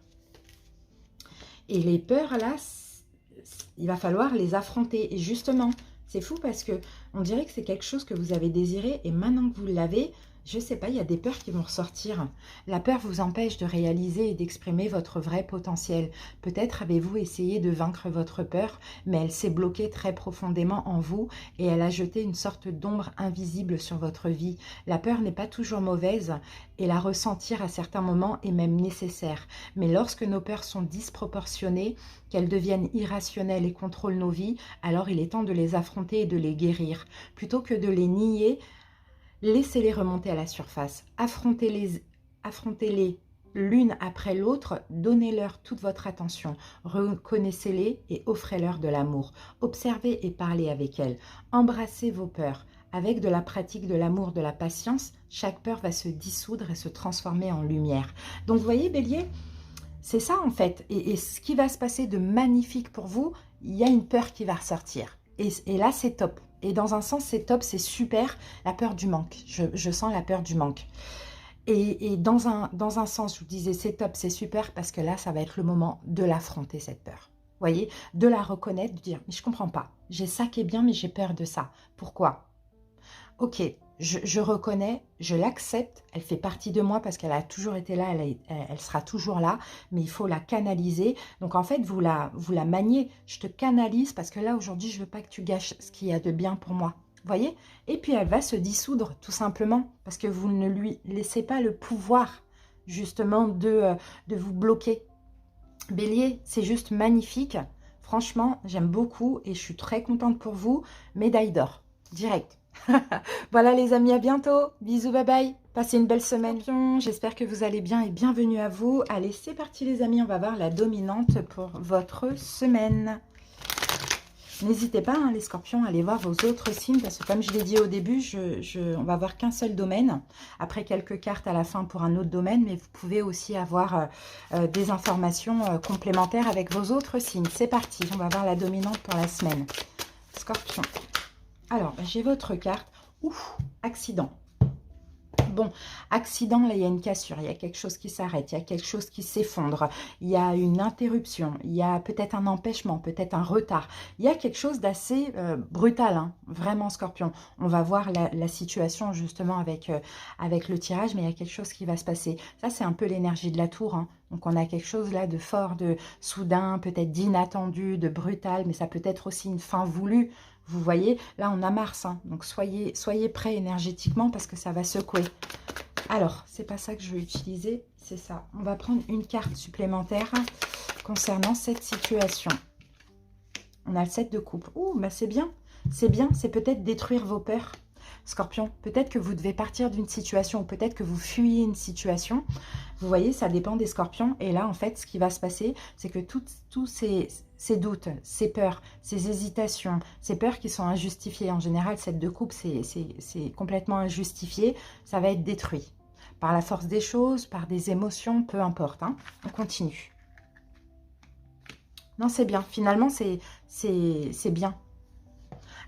Et les peurs, là, il va falloir les affronter. Et justement, c'est fou parce que on dirait que c'est quelque chose que vous avez désiré et maintenant que vous l'avez, je ne sais pas, il y a des peurs qui vont ressortir. La peur vous empêche de réaliser et d'exprimer votre vrai potentiel. Peut-être avez-vous essayé de vaincre votre peur, mais elle s'est bloquée très profondément en vous et elle a jeté une sorte d'ombre invisible sur votre vie. La peur n'est pas toujours mauvaise et la ressentir à certains moments est même nécessaire. Mais lorsque nos peurs sont disproportionnées, qu'elles deviennent irrationnelles et contrôlent nos vies, alors il est temps de les affronter et de les guérir. Plutôt que de les nier, laissez-les remonter à la surface, affrontez-les l'une après l'autre, donnez-leur toute votre attention, reconnaissez-les et offrez-leur de l'amour. Observez et parlez avec elles, embrassez vos peurs, avec de la pratique, de l'amour, de la patience, chaque peur va se dissoudre et se transformer en lumière. Donc, vous voyez, Bélier, c'est ça en fait. Et ce qui va se passer de magnifique pour vous, il y a une peur qui va ressortir. Et là, c'est top. Et dans un sens, c'est top, c'est super. La peur du manque. Je sens la peur du manque. Et dans un sens, je vous disais, c'est top, c'est super, parce que là, ça va être le moment de l'affronter, cette peur. Vous voyez, de la reconnaître, de dire, mais je ne comprends pas. J'ai ça qui est bien, mais j'ai peur de ça. Pourquoi? Ok, je reconnais, je l'accepte, elle fait partie de moi parce qu'elle a toujours été là, elle sera toujours là, mais il faut la canaliser. Donc en fait, vous la maniez, je te canalise parce que là, aujourd'hui, je ne veux pas que tu gâches ce qu'il y a de bien pour moi. Vous voyez? Et puis elle va se dissoudre, tout simplement, parce que vous ne lui laissez pas le pouvoir, justement, de vous bloquer. Bélier, c'est juste magnifique. Franchement, j'aime beaucoup et je suis très contente pour vous. Médaille d'or, direct. Voilà les amis, à bientôt. Bisous, bye bye. Passez une belle semaine. J'espère que vous allez bien et bienvenue à vous. Allez, c'est parti les amis, on va voir la dominante pour votre semaine. N'hésitez pas, hein, les scorpions, à aller voir vos autres signes, parce que comme je l'ai dit au début, on va voir qu'un seul domaine. Après, quelques cartes à la fin pour un autre domaine, mais vous pouvez aussi avoir des informations complémentaires avec vos autres signes. C'est parti, on va voir la dominante pour la semaine. Scorpion. Alors, j'ai votre carte. Ouf, accident. Bon, accident, là, il y a une cassure, il y a quelque chose qui s'arrête, il y a quelque chose qui s'effondre, il y a une interruption, il y a peut-être un empêchement, peut-être un retard. Il y a quelque chose d'assez brutal, hein, vraiment, Scorpion. On va voir la situation, justement, avec le tirage, mais il y a quelque chose qui va se passer. Ça, c'est un peu l'énergie de la tour, hein. Donc, on a quelque chose là de fort, de soudain, peut-être d'inattendu, de brutal, mais ça peut être aussi une fin voulue. Vous voyez, là on a Mars, hein, donc soyez prêts énergétiquement parce que ça va secouer. Alors, c'est pas ça que je vais utiliser, c'est ça. On va prendre une carte supplémentaire concernant cette situation. On a le 7 de coupe. Ouh, bah c'est bien, c'est peut-être détruire vos peurs. Scorpion, peut-être que vous devez partir d'une situation, ou peut-être que vous fuyez une situation. Vous voyez, ça dépend des scorpions. Et là, en fait, ce qui va se passer, c'est que tous ces doutes, ces peurs, ces hésitations, ces peurs qui sont injustifiées, en général, cette de coupe, c'est complètement injustifié, ça va être détruit. Par la force des choses, par des émotions, peu importe. Hein. On continue. Non, c'est bien. Finalement, c'est bien.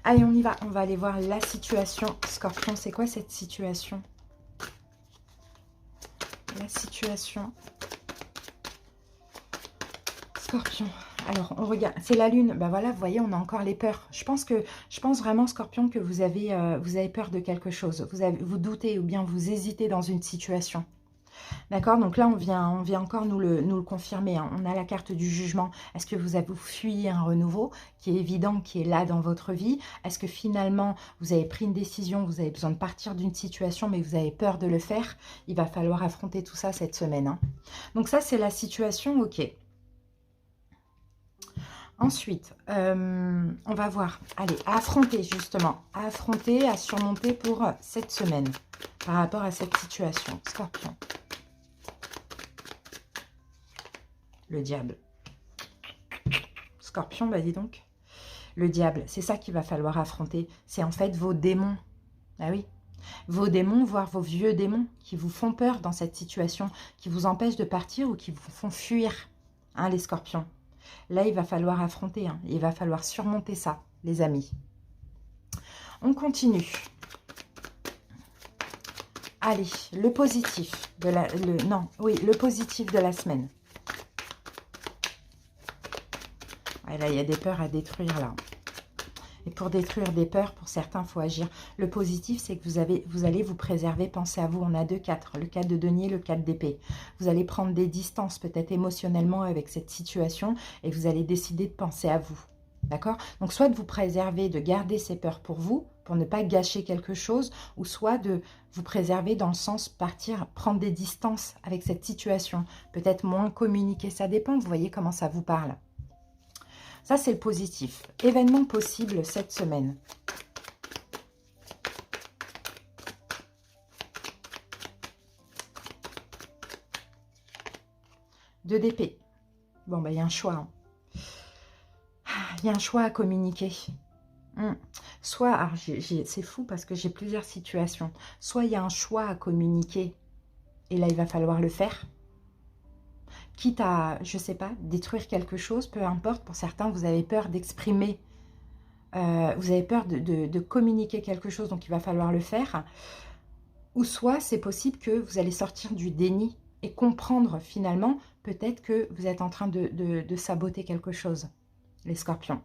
Allez, on y va. On va aller voir la situation. Scorpion, c'est quoi cette situation? La situation. Scorpion. Alors, on regarde. C'est la lune. Ben voilà, vous voyez, on a encore les peurs. Je pense vraiment, Scorpion, que vous avez peur de quelque chose. Vous doutez ou bien vous hésitez dans une situation. D'accord, donc là, on vient encore nous le confirmer. Hein. On a la carte du jugement. Est-ce que vous avez fui un renouveau qui est évident, qui est là dans votre vie? Est-ce que finalement, vous avez pris une décision, vous avez besoin de partir d'une situation, mais vous avez peur de le faire? Il va falloir affronter tout ça cette semaine. Hein. Donc ça, c'est la situation, ok. Ensuite, on va voir. Allez, à affronter justement. À affronter, à surmonter pour cette semaine par rapport à cette situation. Scorpion. Le diable. Scorpion, bah dis donc. Le diable, c'est ça qu'il va falloir affronter. C'est en fait vos démons. Ah oui. Vos démons, voire vos vieux démons qui vous font peur dans cette situation, qui vous empêchent de partir ou qui vous font fuir, hein, les scorpions. Là, il va falloir affronter. Hein. Il va falloir surmonter ça, les amis. On continue. Allez, le positif de le positif de la semaine. Et là, il y a des peurs à détruire, là. Et pour détruire des peurs, pour certains, il faut agir. Le positif, c'est que vous allez vous préserver. Pensez à vous, on a 2-4. Le 4 de denier, le 4 d'épée. Vous allez prendre des distances, peut-être émotionnellement, avec cette situation. Et vous allez décider de penser à vous. D'accord? Donc, soit de vous préserver, de garder ces peurs pour vous, pour ne pas gâcher quelque chose. Ou soit de vous préserver dans le sens partir, prendre des distances avec cette situation. Peut-être moins communiquer, ça dépend. Vous voyez comment ça vous parle. Ça, c'est le positif. Événement possible cette semaine. Deux d'épée. Bon, il y a un choix. Hein. Il y a un choix à communiquer. soit, alors c'est fou parce que j'ai plusieurs situations. Soit il y a un choix à communiquer et là, il va falloir le faire. Quitte à, je sais pas, détruire quelque chose, peu importe. Pour certains, vous avez peur d'exprimer, vous avez peur de communiquer quelque chose, donc il va falloir le faire. Ou soit, c'est possible que vous allez sortir du déni et comprendre finalement, peut-être que vous êtes en train de saboter quelque chose, les scorpions.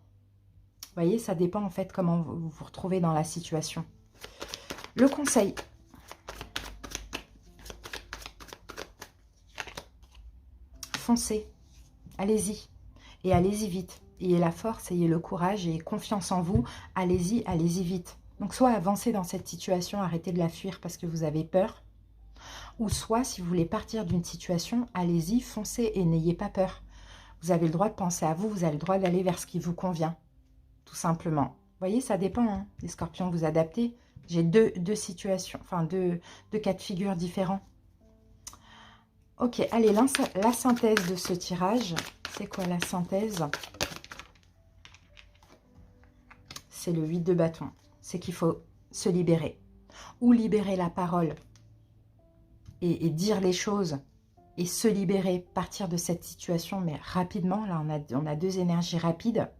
Vous voyez, ça dépend en fait comment vous vous retrouvez dans la situation. Le conseil. Foncez, allez-y. Et allez-y vite. Ayez la force, ayez le courage et confiance en vous. Allez-y, allez-y vite. Donc soit avancez dans cette situation, arrêtez de la fuir parce que vous avez peur. Ou soit, si vous voulez partir d'une situation, allez-y, foncez et n'ayez pas peur. Vous avez le droit de penser à vous, vous avez le droit d'aller vers ce qui vous convient. Tout simplement. Vous voyez, ça dépend, hein, les scorpions, vous adaptez. J'ai deux situations, enfin deux cas de figure différents. Ok, allez, la synthèse de ce tirage, c'est quoi la synthèse? C'est le 8 de bâton. C'est qu'il faut se libérer. Ou libérer la parole et dire les choses et se libérer, partir de cette situation, mais rapidement. Là, on a deux énergies rapides.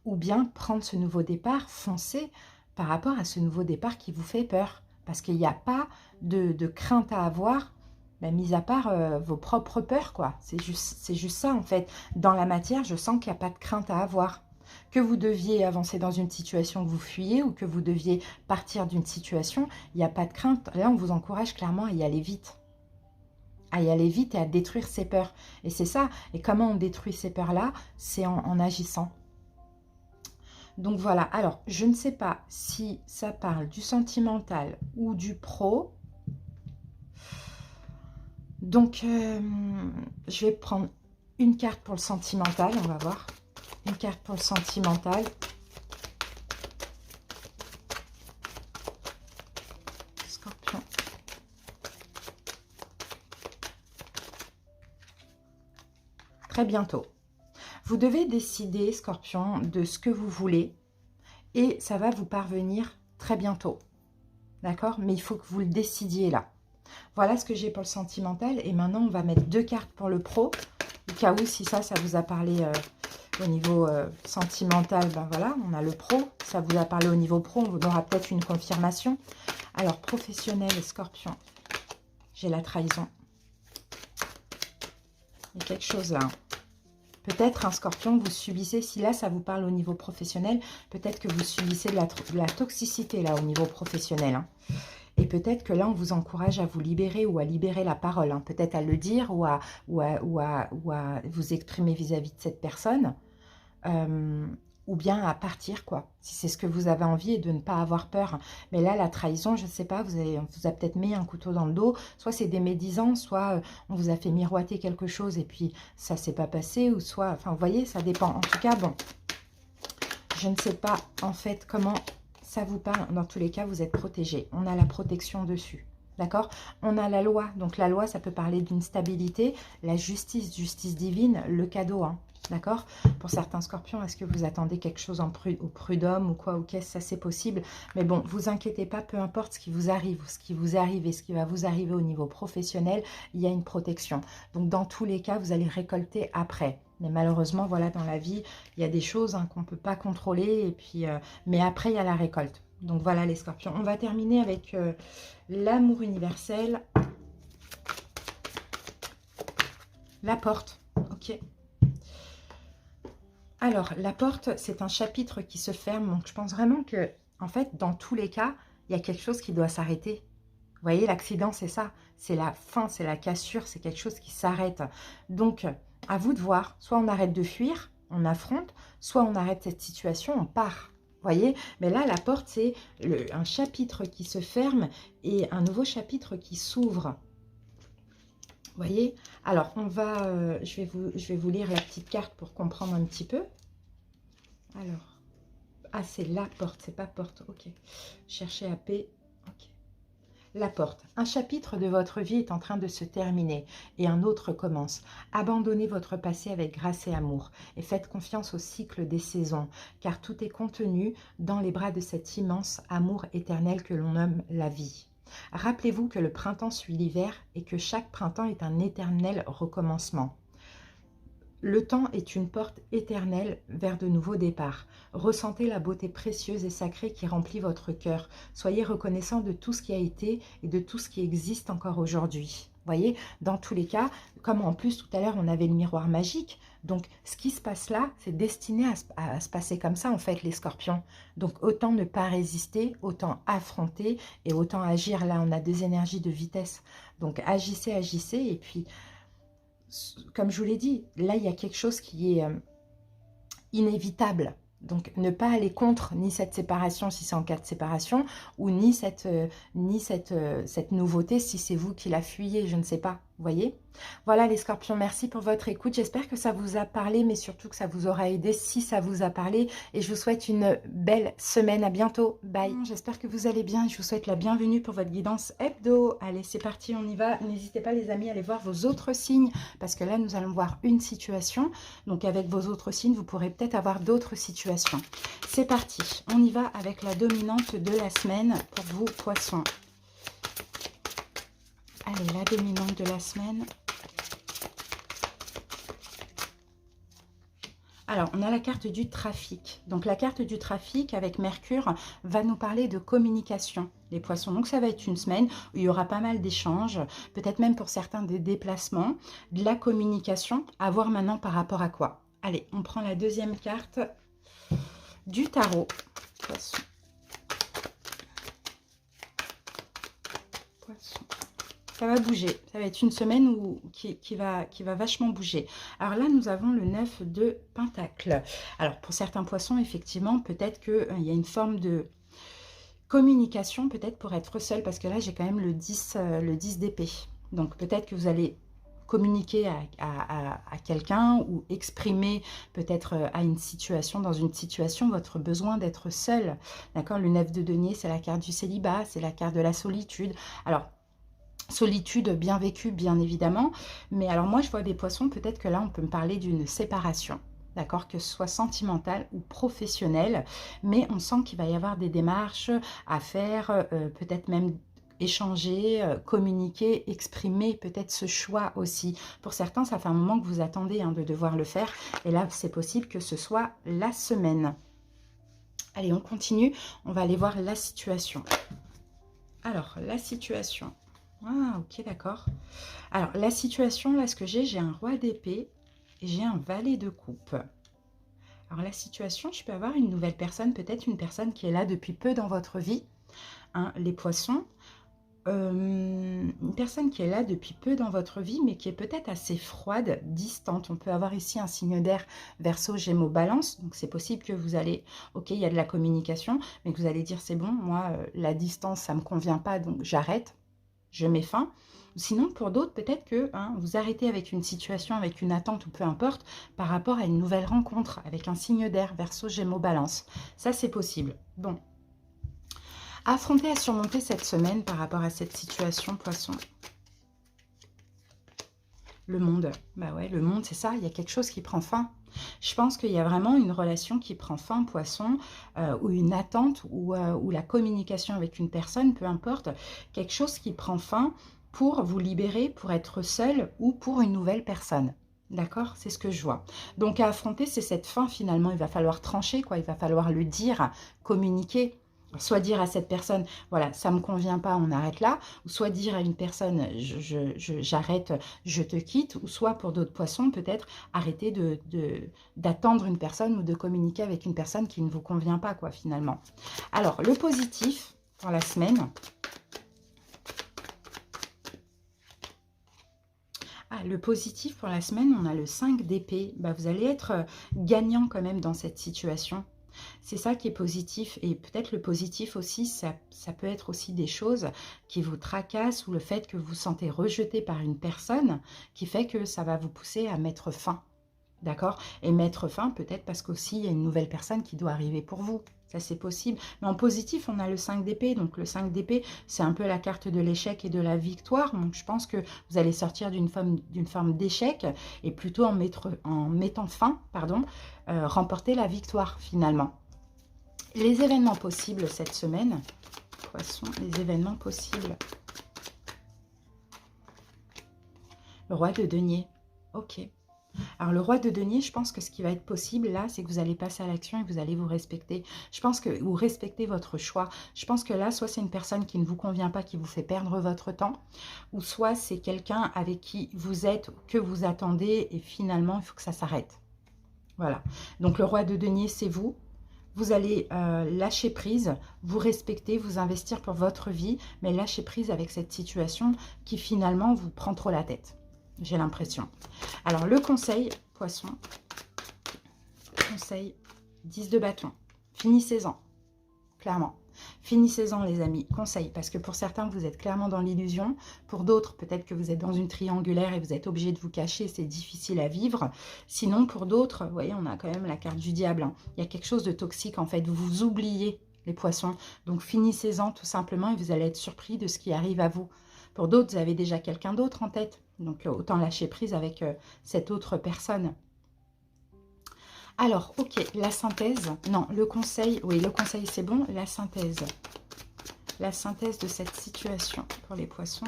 Ou bien prendre ce nouveau départ, foncer par rapport à ce nouveau départ qui vous fait peur. Parce qu'il n'y a pas de crainte à avoir, ben, mis à part vos propres peurs, quoi. C'est juste ça, en fait. Dans la matière, je sens qu'il n'y a pas de crainte à avoir. Que vous deviez avancer dans une situation que vous fuyez ou que vous deviez partir d'une situation, il n'y a pas de crainte. Là, on vous encourage clairement à y aller vite. À y aller vite et à détruire ces peurs. Et c'est ça. Et comment on détruit ces peurs-là? C'est en agissant. Donc voilà, alors je ne sais pas si ça parle du sentimental ou du pro. Donc je vais prendre une carte pour le sentimental, on va voir. Une carte pour le sentimental. Scorpion. Très bientôt. Vous devez décider, Scorpion, de ce que vous voulez et ça va vous parvenir très bientôt. D'accord? Mais il faut que vous le décidiez là. Voilà ce que j'ai pour le sentimental. Et maintenant, on va mettre deux cartes pour le pro. Au cas où, si ça vous a parlé au niveau sentimental, ben voilà, on a le pro. Ça vous a parlé au niveau pro, on aura peut-être une confirmation. Alors, professionnel, Scorpion. J'ai la trahison. Il y a quelque chose là. Peut-être un scorpion, vous subissez, si là ça vous parle au niveau professionnel, peut-être que vous subissez de la toxicité là au niveau professionnel. Hein. Et peut-être que là on vous encourage à vous libérer ou à libérer la parole. Hein. Peut-être à le dire ou à vous exprimer vis-à-vis de cette personne. Ou bien à partir, quoi. Si c'est ce que vous avez envie et de ne pas avoir peur. Mais là, la trahison, je ne sais pas, on vous a peut-être mis un couteau dans le dos. Soit c'est des médisances, soit on vous a fait miroiter quelque chose et puis ça ne s'est pas passé. Ou soit, enfin, vous voyez, ça dépend. En tout cas, bon, je ne sais pas, en fait, comment ça vous parle. Dans tous les cas, vous êtes protégé. On a la protection dessus. D'accord? On a la loi. Donc, la loi, ça peut parler d'une stabilité. La justice, justice divine, le cadeau, hein. D'accord? Pour certains scorpions, est-ce que vous attendez quelque chose au prud'homme ou quoi ou qu'est-ce? Ça, c'est possible. Mais bon, vous inquiétez pas, peu importe ce qui vous arrive, ce qui vous arrive et ce qui va vous arriver au niveau professionnel, il y a une protection. Donc, dans tous les cas, vous allez récolter après. Mais malheureusement, voilà, dans la vie, il y a des choses qu'on ne peut pas contrôler. Et puis, mais après, il y a la récolte. Donc, voilà les scorpions. On va terminer avec l'amour universel. La porte. Ok. Alors, la porte, c'est un chapitre qui se ferme. Donc, je pense vraiment que, en fait, dans tous les cas, il y a quelque chose qui doit s'arrêter. Vous voyez, l'accident, c'est ça. C'est la fin, c'est la cassure, c'est quelque chose qui s'arrête. Donc, à vous de voir. Soit on arrête de fuir, on affronte, soit on arrête cette situation, on part. Vous voyez? Mais là, la porte, c'est un chapitre qui se ferme et un nouveau chapitre qui s'ouvre. Vous voyez? Alors, on va, je vais vous lire la petite carte pour comprendre un petit peu. Alors, ah, c'est la porte, c'est pas porte, ok. Cherchez à P, ok. La porte. Un chapitre de votre vie est en train de se terminer et un autre commence. Abandonnez votre passé avec grâce et amour et faites confiance au cycle des saisons, car tout est contenu dans les bras de cet immense amour éternel que l'on nomme la vie. Rappelez-vous que le printemps suit l'hiver et que chaque printemps est un éternel recommencement. Le temps est une porte éternelle vers de nouveaux départs. Ressentez la beauté précieuse et sacrée qui remplit votre cœur. Soyez reconnaissant de tout ce qui a été et de tout ce qui existe encore aujourd'hui. Voyez, dans tous les cas, comme en plus tout à l'heure on avait le miroir magique, donc ce qui se passe là, c'est destiné à se passer comme ça en fait les scorpions. Donc autant ne pas résister, autant affronter et autant agir. Là on a deux énergies de vitesse. Donc agissez, agissez et puis comme je vous l'ai dit, là il y a quelque chose qui est inévitable. Donc ne pas aller contre ni cette séparation si c'est en cas de séparation, ou ni cette nouveauté si c'est vous qui la fuyez, je ne sais pas. Vous voyez? Voilà les scorpions, merci pour votre écoute. J'espère que ça vous a parlé, mais surtout que ça vous aura aidé si ça vous a parlé. Et je vous souhaite une belle semaine. À bientôt. Bye. J'espère que vous allez bien. Je vous souhaite la bienvenue pour votre guidance hebdo. Allez, c'est parti, on y va. N'hésitez pas les amis à aller voir vos autres signes, parce que là, nous allons voir une situation. Donc avec vos autres signes, vous pourrez peut-être avoir d'autres situations. C'est parti. On y va avec la dominante de la semaine pour vous, poissons. Allez, la dominante de la semaine. Alors, on a la carte du trafic. Donc, la carte du trafic avec Mercure va nous parler de communication, les poissons. Donc, ça va être une semaine où il y aura pas mal d'échanges, peut-être même pour certains des déplacements, de la communication, à voir maintenant par rapport à quoi. Allez, on prend la deuxième carte du tarot. Poisson. Poisson. Ça va bouger, ça va être une semaine qui va vachement bouger. Alors là, nous avons le 9 de Pentacle. Alors pour certains poissons, effectivement, peut-être qu'il y a une forme de communication, peut-être pour être seul, parce que là, j'ai quand même le 10 d'épée. Donc peut-être que vous allez communiquer à quelqu'un ou exprimer peut-être à une situation, dans une situation, votre besoin d'être seul. D'accord? Le 9 de denier, c'est la carte du célibat, c'est la carte de la solitude. Alors, solitude bien vécue, bien évidemment. Mais alors moi, je vois des poissons, peut-être que là, on peut me parler d'une séparation. D'accord, que ce soit sentimentale ou professionnelle. Mais on sent qu'il va y avoir des démarches à faire, peut-être même échanger, communiquer, exprimer peut-être ce choix aussi. Pour certains, ça fait un moment que vous attendez de devoir le faire. Et là, c'est possible que ce soit la semaine. Allez, on continue. On va aller voir la situation. Alors, la situation... Ah, ok, d'accord. Alors, la situation, là, ce que j'ai un roi d'épée et j'ai un valet de coupe. Alors, la situation, je peux avoir une nouvelle personne, peut-être une personne qui est là depuis peu dans votre vie, les poissons. Une personne qui est là depuis peu dans votre vie, mais qui est peut-être assez froide, distante. On peut avoir ici un signe d'air, Verseau, Gémeaux, Balance. Donc, c'est possible que vous allez... Ok, il y a de la communication, mais que vous allez dire, c'est bon, moi, la distance, ça ne me convient pas, donc j'arrête. Je mets fin. Sinon, pour d'autres, peut-être que vous arrêtez avec une situation, avec une attente ou peu importe, par rapport à une nouvelle rencontre, avec un signe d'air, Verseau, Gémeaux, Balance. Ça, c'est possible. Bon. Affronter à surmonter cette semaine par rapport à cette situation, poisson. Le monde. Bah ouais, le monde, c'est ça. Il y a quelque chose qui prend fin. Je pense qu'il y a vraiment une relation qui prend fin, poisson, ou une attente, ou la communication avec une personne, peu importe, quelque chose qui prend fin pour vous libérer, pour être seul ou pour une nouvelle personne. D'accord? C'est ce que je vois. Donc à affronter, c'est cette fin finalement. Il va falloir trancher, quoi. Il va falloir le dire, communiquer. Soit dire à cette personne, voilà, ça ne me convient pas, on arrête là. Ou soit dire à une personne, j'arrête, je te quitte. Ou soit pour d'autres poissons, peut-être arrêter d'attendre une personne ou de communiquer avec une personne qui ne vous convient pas, quoi, finalement. Alors, le positif pour la semaine. Ah, le positif pour la semaine, on a le 5 d'épée. Bah, vous allez être gagnant quand même dans cette situation. C'est ça qui est positif. Et peut-être le positif aussi, ça peut être aussi des choses qui vous tracassent ou le fait que vous vous sentez rejeté par une personne qui fait que ça va vous pousser à mettre fin. D'accord? Et mettre fin peut-être parce qu'aussi il y a une nouvelle personne qui doit arriver pour vous. Ça, c'est possible. Mais en positif, on a le 5 d'épée. Donc, le 5 d'épée, c'est un peu la carte de l'échec et de la victoire. Donc, je pense que vous allez sortir d'une forme d'échec et plutôt en mettant fin, remporter la victoire, finalement. Les événements possibles cette semaine. Poisson, les événements possibles. Le roi de denier. Ok. Alors, le roi de denier, je pense que ce qui va être possible là, c'est que vous allez passer à l'action et vous allez vous respecter. Je pense que vous respectez votre choix. Je pense que là, soit c'est une personne qui ne vous convient pas, qui vous fait perdre votre temps, ou soit c'est quelqu'un avec qui vous êtes, que vous attendez, et finalement, il faut que ça s'arrête. Voilà. Donc, le roi de denier, c'est vous. Vous allez lâcher prise, vous respecter, vous investir pour votre vie, mais lâcher prise avec cette situation qui finalement vous prend trop la tête. J'ai l'impression. Alors, le conseil, poisson, conseil, 10 de bâton. Finissez-en, clairement. Finissez-en, les amis. Conseil, parce que pour certains, vous êtes clairement dans l'illusion. Pour d'autres, peut-être que vous êtes dans une triangulaire et vous êtes obligé de vous cacher. C'est difficile à vivre. Sinon, pour d'autres, vous voyez, on a quand même la carte du diable. Hein. Il y a quelque chose de toxique, en fait. Vous vous oubliez, les poissons. Donc, finissez-en, tout simplement, et vous allez être surpris de ce qui arrive à vous. Pour d'autres, vous avez déjà quelqu'un d'autre en tête. Donc, autant lâcher prise avec cette autre personne. Alors, ok, la synthèse. Non, le conseil, oui, le conseil, c'est bon. La synthèse. La synthèse de cette situation pour les poissons,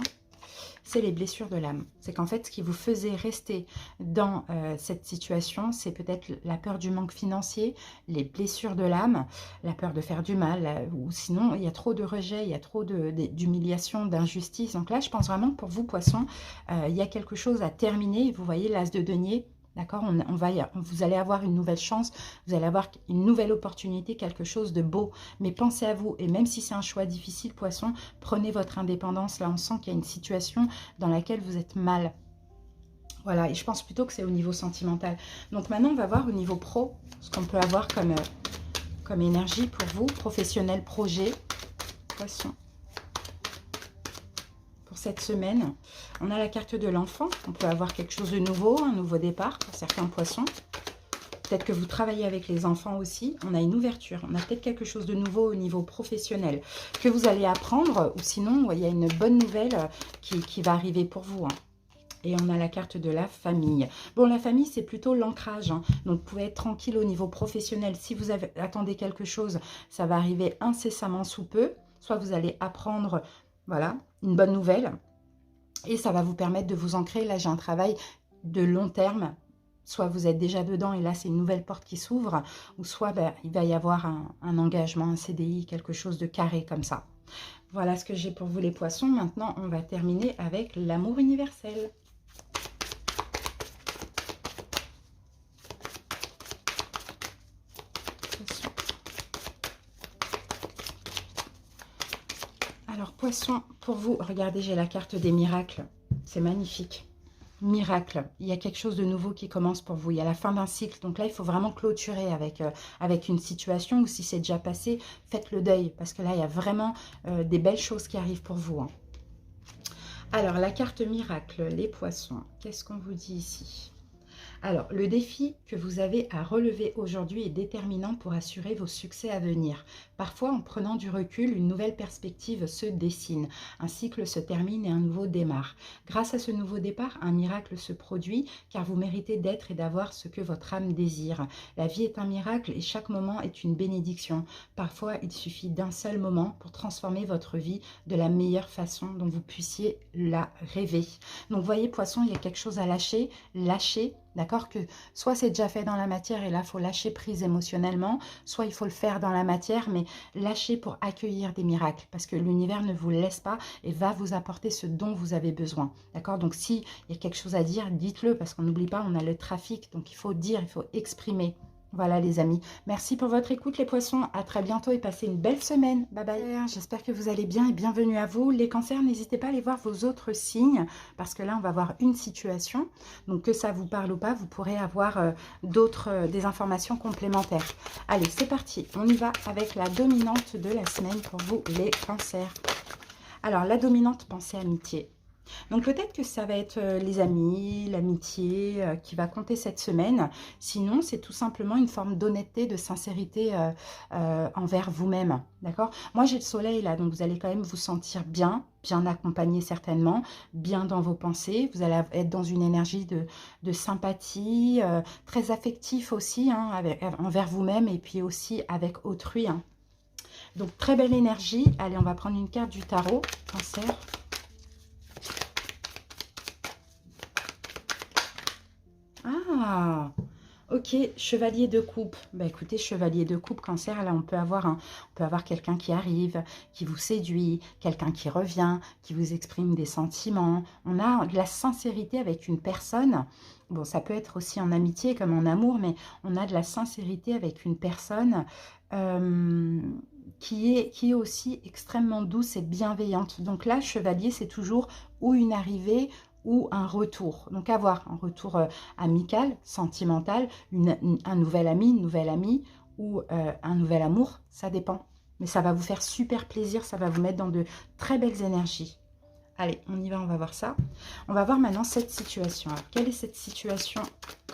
c'est les blessures de l'âme. C'est qu'en fait, ce qui vous faisait rester dans cette situation, c'est peut-être la peur du manque financier, les blessures de l'âme, la peur de faire du mal, ou sinon, il y a trop de rejet, il y a trop d'humiliation, d'injustice. Donc là, je pense vraiment que pour vous, poissons, il y a quelque chose à terminer. Vous voyez l'as de denier. D'accord, vous allez avoir une nouvelle chance, vous allez avoir une nouvelle opportunité, quelque chose de beau. Mais pensez à vous, et même si c'est un choix difficile, poisson, prenez votre indépendance. Là, on sent qu'il y a une situation dans laquelle vous êtes mal. Voilà, et je pense plutôt que c'est au niveau sentimental. Donc maintenant, on va voir au niveau pro, ce qu'on peut avoir comme énergie pour vous, professionnel, projet, poisson. Cette semaine, on a la carte de l'enfant. On peut avoir quelque chose de nouveau, un nouveau départ pour certains poissons. Peut-être que vous travaillez avec les enfants aussi. On a une ouverture. On a peut-être quelque chose de nouveau au niveau professionnel que vous allez apprendre. Ou sinon, il y a une bonne nouvelle qui va arriver pour vous. Hein. Et on a la carte de la famille. Bon, la famille, c'est plutôt l'ancrage. Hein. Donc, vous pouvez être tranquille au niveau professionnel. Si vous attendez quelque chose, ça va arriver incessamment sous peu. Soit vous allez apprendre... Voilà, une bonne nouvelle. Et ça va vous permettre de vous ancrer. Là, j'ai un travail de long terme. Soit vous êtes déjà dedans et là, c'est une nouvelle porte qui s'ouvre. Ou soit il va y avoir un engagement, un CDI, quelque chose de carré comme ça. Voilà ce que j'ai pour vous les poissons. Maintenant, on va terminer avec l'amour universel. Alors, poisson, pour vous, regardez, j'ai la carte des miracles. C'est magnifique. Miracle. Il y a quelque chose de nouveau qui commence pour vous. Il y a la fin d'un cycle. Donc là, il faut vraiment clôturer avec une situation. Ou si c'est déjà passé, faites le deuil. Parce que là, il y a vraiment des belles choses qui arrivent pour vous. Hein. Alors, la carte miracle, les poissons. Qu'est-ce qu'on vous dit ici ? Alors, le défi que vous avez à relever aujourd'hui est déterminant pour assurer vos succès à venir. Parfois, en prenant du recul, une nouvelle perspective se dessine. Un cycle se termine et un nouveau démarre. Grâce à ce nouveau départ, un miracle se produit car vous méritez d'être et d'avoir ce que votre âme désire. La vie est un miracle et chaque moment est une bénédiction. Parfois, il suffit d'un seul moment pour transformer votre vie de la meilleure façon dont vous puissiez la rêver. Donc, vous voyez, poisson, il y a quelque chose à lâcher. Lâcher. D'accord, que soit c'est déjà fait dans la matière et là, il faut lâcher prise émotionnellement, soit il faut le faire dans la matière, mais lâcher pour accueillir des miracles, parce que l'univers ne vous laisse pas et va vous apporter ce dont vous avez besoin. D'accord, donc s'il y a quelque chose à dire, dites-le, parce qu'on n'oublie pas, on a le trafic, donc il faut dire, il faut exprimer. Voilà les amis, merci pour votre écoute les poissons, à très bientôt et passez une belle semaine, bye bye. J'espère que vous allez bien et bienvenue à vous. Les cancers, n'hésitez pas à aller voir vos autres signes, parce que là on va voir une situation, donc que ça vous parle ou pas, vous pourrez avoir des informations complémentaires. Allez, c'est parti, on y va avec la dominante de la semaine pour vous les cancers. Alors la dominante, pensée amitié. Donc peut-être que ça va être les amis, l'amitié qui va compter cette semaine. Sinon, c'est tout simplement une forme d'honnêteté, de sincérité envers vous-même. D'accord? Moi, j'ai le soleil là, donc vous allez quand même vous sentir bien, bien accompagné certainement, bien dans vos pensées. Vous allez être dans une énergie de sympathie, très affectif aussi, hein, envers vous-même et puis aussi avec autrui, hein. Donc très belle énergie. Allez, on va prendre une carte du tarot, Cancer. Ah, ok, chevalier de coupe. Bah écoutez, chevalier de coupe, Cancer, là on peut avoir quelqu'un qui arrive, qui vous séduit, quelqu'un qui revient, qui vous exprime des sentiments. On a de la sincérité avec une personne. Bon, ça peut être aussi en amitié comme en amour, mais on a de la sincérité avec une personne euh, qui est aussi extrêmement douce et bienveillante. Donc là, chevalier, c'est toujours ou une arrivée ou un retour. Donc avoir un retour amical, sentimental, un nouvel ami, une nouvelle amie ou un nouvel amour, ça dépend. Mais ça va vous faire super plaisir, ça va vous mettre dans de très belles énergies. Allez, on y va, on va voir ça. On va voir maintenant cette situation. Alors, quelle est cette situation,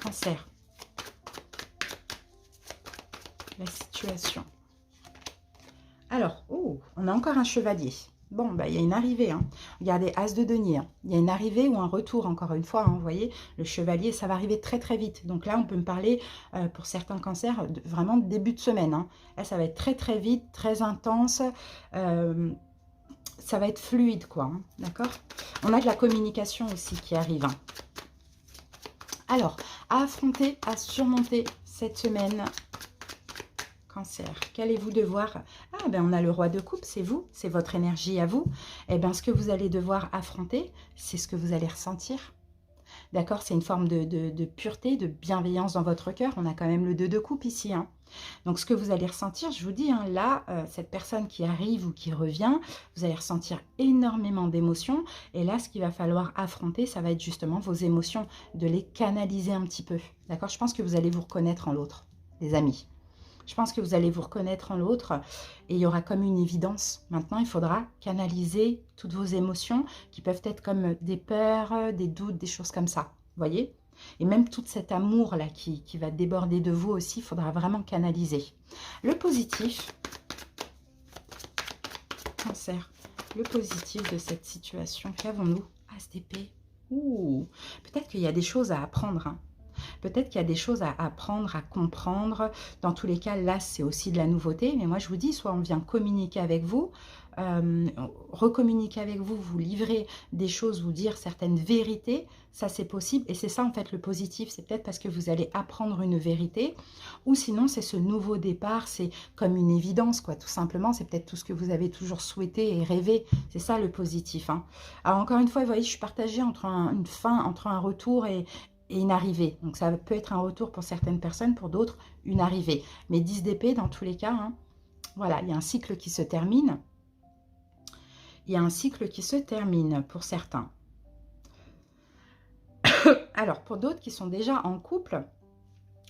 Cancer? La situation. Alors, oh, on a encore un chevalier. Bon, bah, il y a une arrivée. Hein. Regardez, As de denier. Hein. Il y a une arrivée ou un retour, encore une fois. Hein, vous voyez, le chevalier, ça va arriver très, très vite. Donc là, on peut me parler, pour certains cancers, vraiment de début de semaine. Hein. Là, ça va être très, très vite, très intense. Ça va être fluide, quoi. Hein, d'accord? On a de la communication aussi qui arrive. Hein. Alors, à affronter, à surmonter cette semaine... Cancer, qu'allez-vous devoir... Ah, ben on a le roi de coupe, c'est vous, c'est votre énergie à vous. Eh bien, ce que vous allez devoir affronter, c'est ce que vous allez ressentir. D'accord? C'est une forme de pureté, de bienveillance dans votre cœur. On a quand même le 2 de coupe ici. Hein. Donc, ce que vous allez ressentir, je vous dis, hein, là, cette personne qui arrive ou qui revient, vous allez ressentir énormément d'émotions. Et là, ce qu'il va falloir affronter, ça va être justement vos émotions, de les canaliser un petit peu. D'accord? Je pense que vous allez vous reconnaître en l'autre, les amis. Je pense que vous allez vous reconnaître en l'autre et il y aura comme une évidence. Maintenant, il faudra canaliser toutes vos émotions qui peuvent être comme des peurs, des doutes, des choses comme ça. Vous voyez? Et même tout cet amour-là qui va déborder de vous aussi, il faudra vraiment canaliser. Le positif, Cancer, le positif de cette situation, qu'avons-nous? As d'épée. Ouh, peut-être qu'il y a des choses à apprendre, hein. Peut-être qu'il y a des choses à apprendre, à comprendre. Dans tous les cas, là, c'est aussi de la nouveauté. Mais moi, je vous dis, soit on vient communiquer avec vous, recommuniquer avec vous, vous livrer des choses, vous dire certaines vérités. Ça, c'est possible. Et c'est ça, en fait, le positif. C'est peut-être parce que vous allez apprendre une vérité. Ou sinon, c'est ce nouveau départ. C'est comme une évidence, quoi. Tout simplement, c'est peut-être tout ce que vous avez toujours souhaité et rêvé. C'est ça, le positif. Hein. Alors, encore une fois, vous voyez, je suis partagée entre une fin, entre un retour et une arrivée. Donc ça peut être un retour pour certaines personnes, pour d'autres, une arrivée. Mais 10 d'épée, dans tous les cas, hein, voilà, il y a un cycle qui se termine. Il y a un cycle qui se termine pour certains. Alors, pour d'autres qui sont déjà en couple,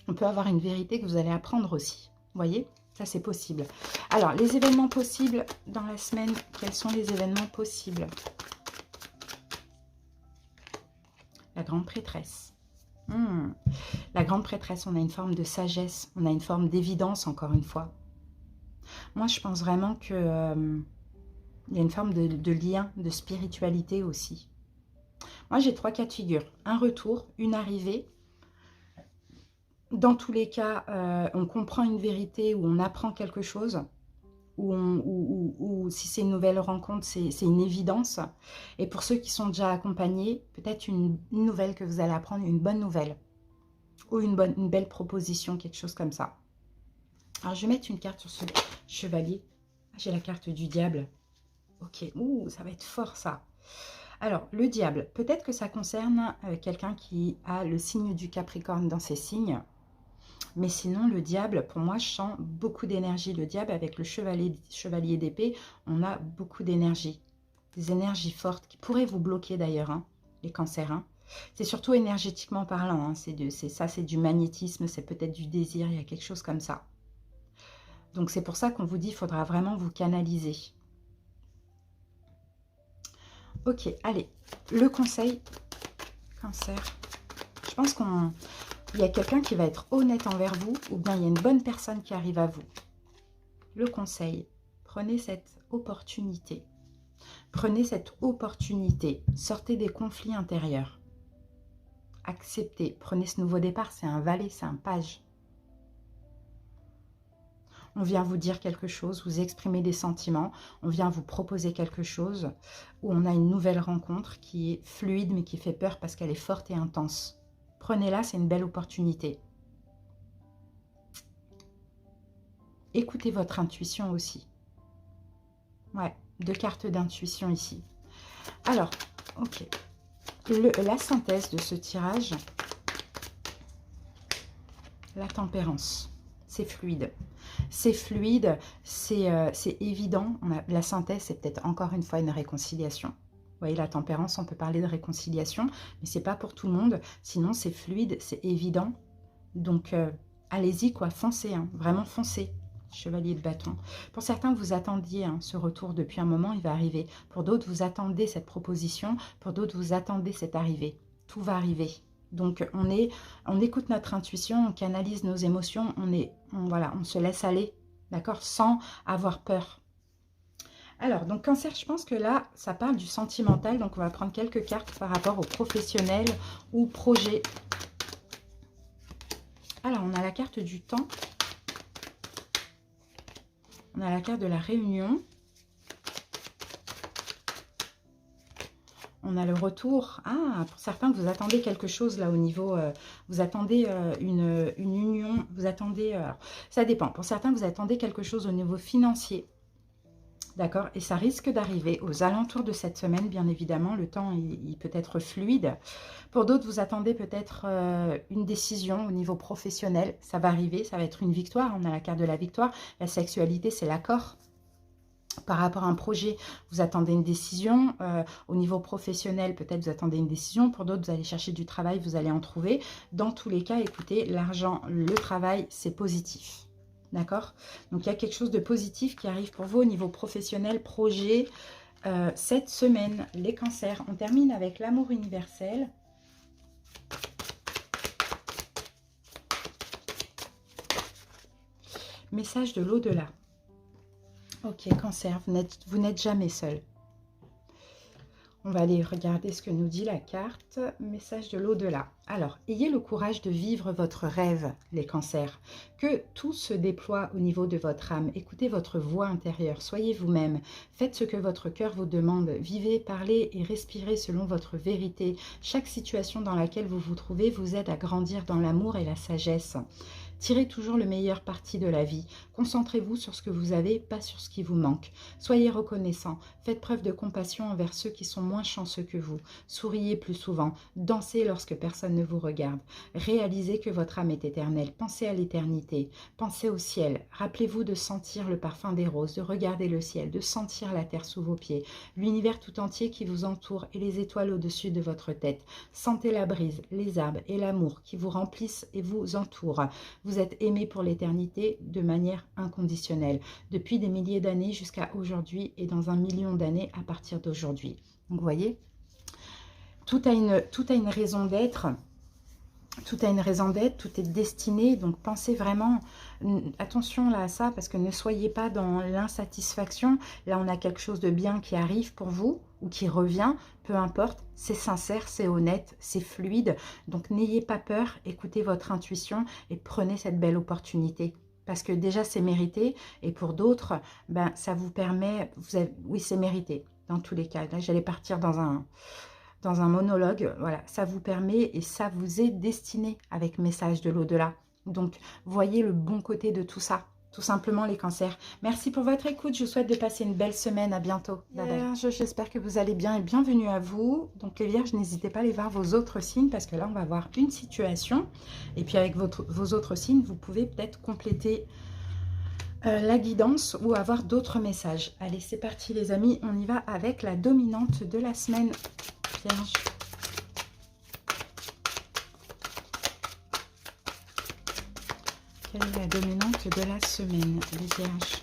on peut avoir une vérité que vous allez apprendre aussi. Vous voyez? Ça, c'est possible. Alors, les événements possibles dans la semaine, quels sont les événements possibles? La grande prêtresse. La grande prêtresse, on a une forme de sagesse, on a une forme d'évidence, encore une fois. Moi, je pense vraiment que il y a une forme de lien, de spiritualité aussi. Moi, j'ai 3 cas de figure. Un retour, une arrivée. Dans tous les cas, on comprend une vérité ou on apprend quelque chose. Ou si c'est une nouvelle rencontre, c'est une évidence. Et pour ceux qui sont déjà accompagnés, peut-être une nouvelle que vous allez apprendre, une bonne nouvelle. Ou une belle proposition, quelque chose comme ça. Alors, je vais mettre une carte sur ce chevalier. J'ai la carte du diable. Ok, ouh, ça va être fort, ça. Alors, le diable, peut-être que ça concerne quelqu'un qui a le signe du Capricorne dans ses signes. Mais sinon, le diable, pour moi, je sens beaucoup d'énergie. Le diable, avec le chevalier d'épée, on a beaucoup d'énergie. Des énergies fortes qui pourraient vous bloquer d'ailleurs, hein, les cancers. Hein. C'est surtout énergétiquement parlant. Hein. C'est du magnétisme, c'est peut-être du désir, il y a quelque chose comme ça. Donc, c'est pour ça qu'on vous dit qu'il faudra vraiment vous canaliser. Ok, allez, le conseil, Cancer. Je pense qu'il y a quelqu'un qui va être honnête envers vous, ou bien il y a une bonne personne qui arrive à vous. Le conseil, prenez cette opportunité. Prenez cette opportunité. Sortez des conflits intérieurs. Acceptez. Prenez ce nouveau départ. C'est un valet, c'est un page. On vient vous dire quelque chose, vous exprimer des sentiments. On vient vous proposer quelque chose où on a une nouvelle rencontre qui est fluide mais qui fait peur parce qu'elle est forte et intense. Prenez-la, c'est une belle opportunité. Écoutez votre intuition aussi. Ouais, 2 cartes d'intuition ici. Alors, ok. La synthèse de ce tirage, la tempérance. C'est fluide. C'est fluide, c'est évident. La synthèse, c'est peut-être encore une fois une réconciliation. Vous voyez, la tempérance, on peut parler de réconciliation, mais c'est pas pour tout le monde. Sinon, c'est fluide, c'est évident. Donc, allez-y, quoi, foncez, hein, vraiment foncez. Chevalier de bâton. Pour certains, vous attendiez ce retour depuis un moment, il va arriver. Pour d'autres, vous attendez cette proposition. Pour d'autres, vous attendez cette arrivée. Tout va arriver. Donc, on écoute notre intuition, on canalise nos émotions, voilà, on se laisse aller, d'accord, sans avoir peur. Alors, donc Cancer, je pense que là, ça parle du sentimental. Donc, on va prendre quelques cartes par rapport au professionnel ou projet. Alors, on a la carte du temps. On a la carte de la réunion. On a le retour. Ah, pour certains, vous attendez quelque chose là au niveau... vous attendez une union. Vous attendez... ça dépend. Pour certains, vous attendez quelque chose au niveau financier. D'accord? Et ça risque d'arriver aux alentours de cette semaine, bien évidemment. Le temps, il peut être fluide. Pour d'autres, vous attendez peut-être une décision au niveau professionnel. Ça va arriver, ça va être une victoire. On a la carte de la victoire. La sexualité, c'est l'accord. Par rapport à un projet, vous attendez une décision. Au niveau professionnel, peut-être vous attendez une décision. Pour d'autres, vous allez chercher du travail, vous allez en trouver. Dans tous les cas, écoutez, l'argent, le travail, c'est positif. D'accord? Donc, il y a quelque chose de positif qui arrive pour vous au niveau professionnel, projet. Cette semaine, les cancers, on termine avec l'amour universel. Message de l'au-delà. Ok, Cancer, vous n'êtes jamais seul. On va aller regarder ce que nous dit la carte. Message de l'au-delà. Alors, ayez le courage de vivre votre rêve, les cancers. Que tout se déploie au niveau de votre âme. Écoutez votre voix intérieure. Soyez vous-même. Faites ce que votre cœur vous demande. Vivez, parlez et respirez selon votre vérité. Chaque situation dans laquelle vous vous trouvez vous aide à grandir dans l'amour et la sagesse. Tirez toujours le meilleur parti de la vie. Concentrez-vous sur ce que vous avez, pas sur ce qui vous manque. Soyez reconnaissant. Faites preuve de compassion envers ceux qui sont moins chanceux que vous. Souriez plus souvent. Dansez lorsque personne ne vous regarde. Réalisez que votre âme est éternelle. Pensez à l'éternité. Pensez au ciel. Rappelez-vous de sentir le parfum des roses, de regarder le ciel, de sentir la terre sous vos pieds, l'univers tout entier qui vous entoure et les étoiles au-dessus de votre tête. Sentez la brise, les arbres et l'amour qui vous remplissent et vous entourent. Vous êtes aimé pour l'éternité de manière inconditionnelle, depuis des milliers d'années jusqu'à aujourd'hui et dans 1 million d'années à partir d'aujourd'hui. Donc vous voyez, tout a une raison d'être, tout est destiné, donc pensez vraiment, attention là à ça, parce que ne soyez pas dans l'insatisfaction. Là on a quelque chose de bien qui arrive pour vous, ou qui revient, peu importe, c'est sincère, c'est honnête, c'est fluide, donc n'ayez pas peur, écoutez votre intuition et prenez cette belle opportunité. Parce que déjà c'est mérité, et pour d'autres, ben, ça vous permet, oui c'est mérité, dans tous les cas. Là j'allais partir dans un monologue, voilà, ça vous permet et ça vous est destiné avec message de l'au-delà. Donc, voyez le bon côté de tout ça, tout simplement les cancers. Merci pour votre écoute, je vous souhaite de passer une belle semaine, à bientôt. Bye bye. J'espère que vous allez bien et bienvenue à vous. Donc les vierges, n'hésitez pas à aller voir vos autres signes parce que là, on va voir une situation. Et puis avec vos autres signes, vous pouvez peut-être compléter la guidance ou avoir d'autres messages. Allez, c'est parti les amis, on y va avec la dominante de la semaine. Vierge. Quelle est la dominante de la semaine, les vierges?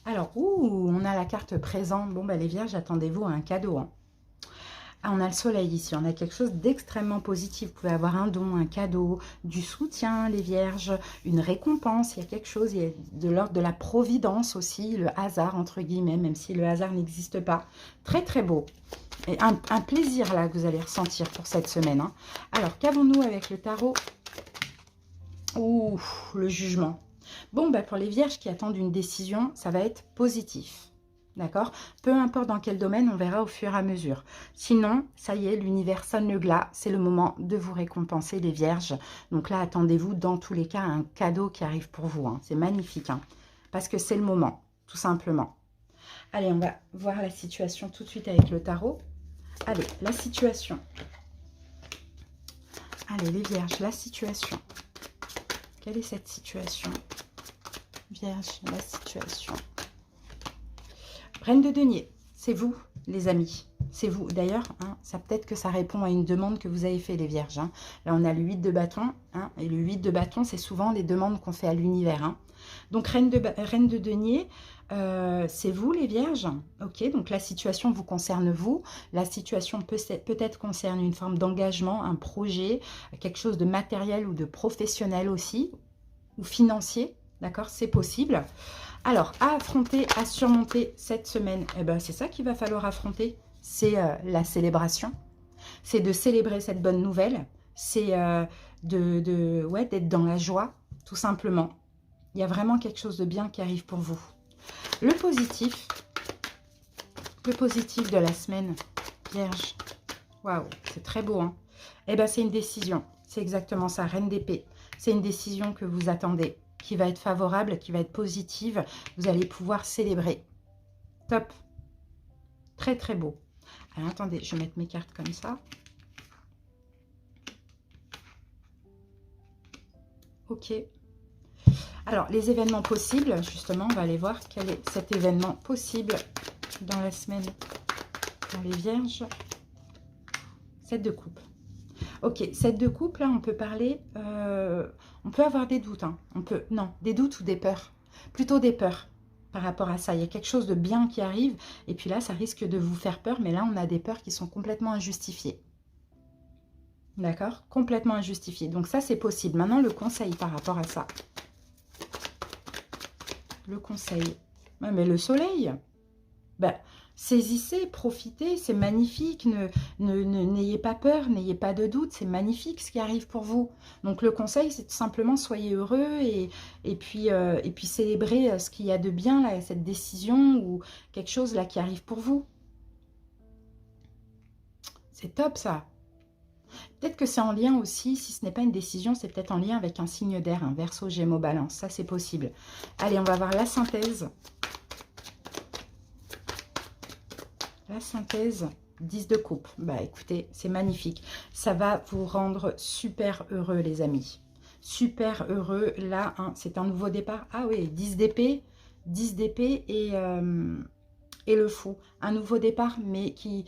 Alors, ouh, on a la carte présent. Bon, bah, les vierges, attendez-vous à un cadeau, hein. Ah, on a le soleil ici, on a quelque chose d'extrêmement positif. Vous pouvez avoir un don, un cadeau, du soutien, les vierges, une récompense, il y a quelque chose, il y a de l'ordre de la providence aussi, le hasard, entre guillemets, même si le hasard n'existe pas. Très, très beau. Et un plaisir, là, que vous allez ressentir pour cette semaine, hein. Alors, qu'avons-nous avec le tarot? Ouh, le jugement. Bon, bah, pour les vierges qui attendent une décision, ça va être positif. D'accord? Peu importe dans quel domaine, on verra au fur et à mesure. Sinon, ça y est, l'univers sonne le glas. C'est le moment de vous récompenser, les vierges. Donc là, attendez-vous dans tous les cas à un cadeau qui arrive pour vous, hein. C'est magnifique, hein, parce que c'est le moment, tout simplement. Allez, on va voir la situation tout de suite avec le tarot. Allez, la situation. Allez, les vierges, la situation. Quelle est cette situation? Vierge, la situation. Reine de denier, c'est vous, les amis. C'est vous. D'ailleurs, hein, ça peut-être que ça répond à une demande que vous avez fait, les vierges, hein. Là, on a le 8 de bâton. Hein, et le 8 de bâton, c'est souvent les demandes qu'on fait à l'univers, hein. Donc, reine de denier, c'est vous, les vierges. Ok, donc la situation vous concerne vous. La situation peut-être concerne une forme d'engagement, un projet, quelque chose de matériel ou de professionnel aussi, ou financier. D'accord, c'est possible. Alors, à affronter, à surmonter cette semaine, eh ben, c'est ça qu'il va falloir affronter. C'est la célébration. C'est de célébrer cette bonne nouvelle. C'est ouais, d'être dans la joie, tout simplement. Il y a vraiment quelque chose de bien qui arrive pour vous. Le positif de la semaine, Vierge. Waouh, c'est très beau, hein. Eh ben, c'est une décision. C'est exactement ça, Reine d'épée. C'est une décision que vous attendez, qui va être favorable, qui va être positive. Vous allez pouvoir célébrer. Top. Très, très beau. Alors, attendez, je vais mettre mes cartes comme ça. Ok. Alors, les événements possibles, justement, on va aller voir quel est cet événement possible dans la semaine pour les vierges. 7 de coupe. Ok, 7 de coupe, là, on peut parler... on peut avoir des doutes, hein. Non, des doutes ou des peurs. Plutôt des peurs par rapport à ça. Il y a quelque chose de bien qui arrive. Et puis là, ça risque de vous faire peur. Mais là, on a des peurs qui sont complètement injustifiées. D'accord? Complètement injustifiées. Donc ça, c'est possible. Maintenant, le conseil par rapport à ça. Le conseil. Ouais, mais le soleil, ben, saisissez, profitez, c'est magnifique. N'ayez pas peur, n'ayez pas de doute, c'est magnifique ce qui arrive pour vous. Donc le conseil, c'est tout simplement soyez heureux et puis célébrez ce qu'il y a de bien, là, cette décision ou quelque chose là qui arrive pour vous. C'est top ça. Peut-être que c'est en lien aussi, si ce n'est pas une décision, c'est peut-être en lien avec un signe d'air, un Verseau, Gémeaux, Balance. Ça, c'est possible. Allez, on va voir la synthèse. La synthèse, 10 de coupe. Bah écoutez, c'est magnifique. Ça va vous rendre super heureux, les amis. Super heureux. Là, hein, c'est un nouveau départ. Ah oui, 10 d'épée. 10 d'épée et le fou. Un nouveau départ, mais qui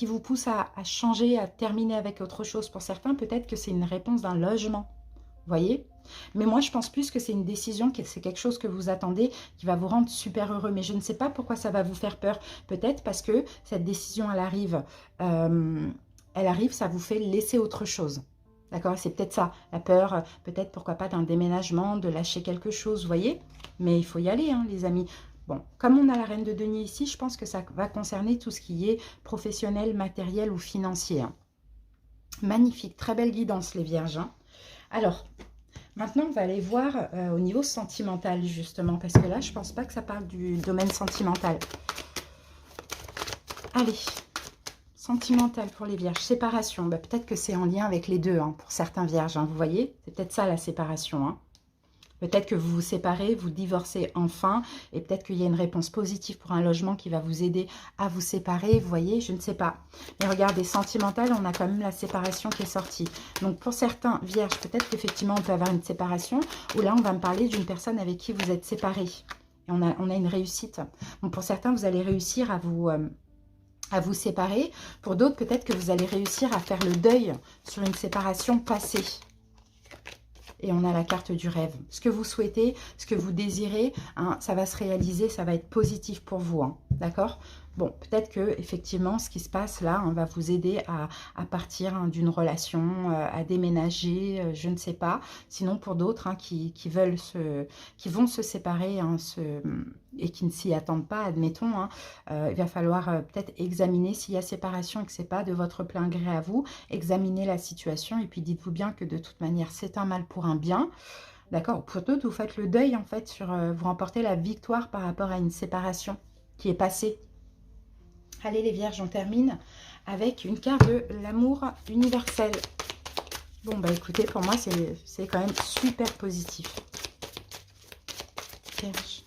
vous pousse à changer, à terminer avec autre chose. Pour certains, peut-être que c'est une réponse d'un logement. Vous voyez? Mais moi, je pense plus que c'est une décision, que c'est quelque chose que vous attendez, qui va vous rendre super heureux. Mais je ne sais pas pourquoi ça va vous faire peur. Peut-être parce que cette décision, elle arrive, ça vous fait laisser autre chose. D'accord? C'est peut-être ça, la peur, peut-être, pourquoi pas, d'un déménagement, de lâcher quelque chose, vous voyez? Mais il faut y aller, hein, les amis. Bon, comme on a la reine de denier ici, je pense que ça va concerner tout ce qui est professionnel, matériel ou financier, hein. Magnifique, très belle guidance, les vierges, hein. Alors, maintenant, on va aller voir au niveau sentimental, justement, parce que là, je ne pense pas que ça parle du domaine sentimental. Allez, sentimental pour les vierges. Séparation, bah, peut-être que c'est en lien avec les deux, hein, pour certains vierges, hein, vous voyez? C'est peut-être ça, la séparation, hein. Peut-être que vous vous séparez, vous divorcez enfin, et peut-être qu'il y a une réponse positive pour un logement qui va vous aider à vous séparer, vous voyez, je ne sais pas. Mais regardez, sentimental, on a quand même la séparation qui est sortie. Donc pour certains vierges, peut-être qu'effectivement on peut avoir une séparation, ou là on va me parler d'une personne avec qui vous êtes séparés. Et on a une réussite. Donc pour certains, vous allez réussir à vous séparer. Pour d'autres, peut-être que vous allez réussir à faire le deuil sur une séparation passée. Et on a la carte du rêve. Ce que vous souhaitez, ce que vous désirez, hein, ça va se réaliser, ça va être positif pour vous. Hein, d'accord? Bon, peut-être que effectivement, ce qui se passe là, va vous aider à partir, hein, d'une relation, à déménager, je ne sais pas. Sinon, pour d'autres, hein, qui vont se séparer, hein, et qui ne s'y attendent pas, admettons, hein, il va falloir peut-être examiner s'il y a séparation et que ce n'est pas de votre plein gré à vous. Examinez la situation et puis dites-vous bien que de toute manière, c'est un mal pour un bien. D'accord? Pour d'autres, vous faites le deuil en fait, vous remportez la victoire par rapport à une séparation qui est passée. Allez les vierges, on termine avec une carte de l'amour universel. Bon bah écoutez, pour moi c'est quand même super positif. Vierge.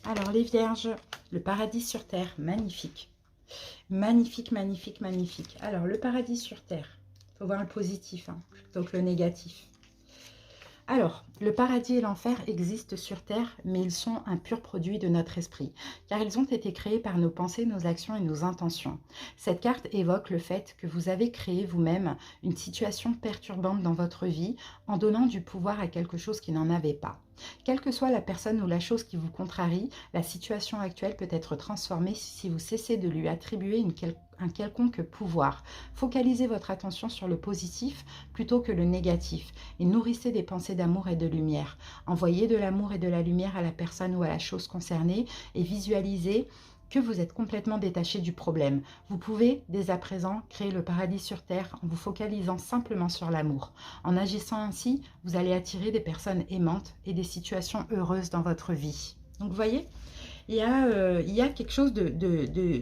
Alors les vierges, le paradis sur terre, magnifique. Magnifique, magnifique, magnifique. Alors le paradis sur terre, il faut voir le positif, hein, plutôt que le négatif. Alors, le paradis et l'enfer existent sur Terre, mais ils sont un pur produit de notre esprit, car ils ont été créés par nos pensées, nos actions et nos intentions. Cette carte évoque le fait que vous avez créé vous-même une situation perturbante dans votre vie en donnant du pouvoir à quelque chose qui n'en avait pas. Quelle que soit la personne ou la chose qui vous contrarie, la situation actuelle peut être transformée si vous cessez de lui attribuer un quelconque pouvoir. Focalisez votre attention sur le positif plutôt que le négatif et nourrissez des pensées d'amour et de lumière. Envoyez de l'amour et de la lumière à la personne ou à la chose concernée et visualisez que vous êtes complètement détaché du problème. Vous pouvez, dès à présent, créer le paradis sur Terre en vous focalisant simplement sur l'amour. En agissant ainsi, vous allez attirer des personnes aimantes et des situations heureuses dans votre vie. Donc, vous voyez, il y a quelque chose de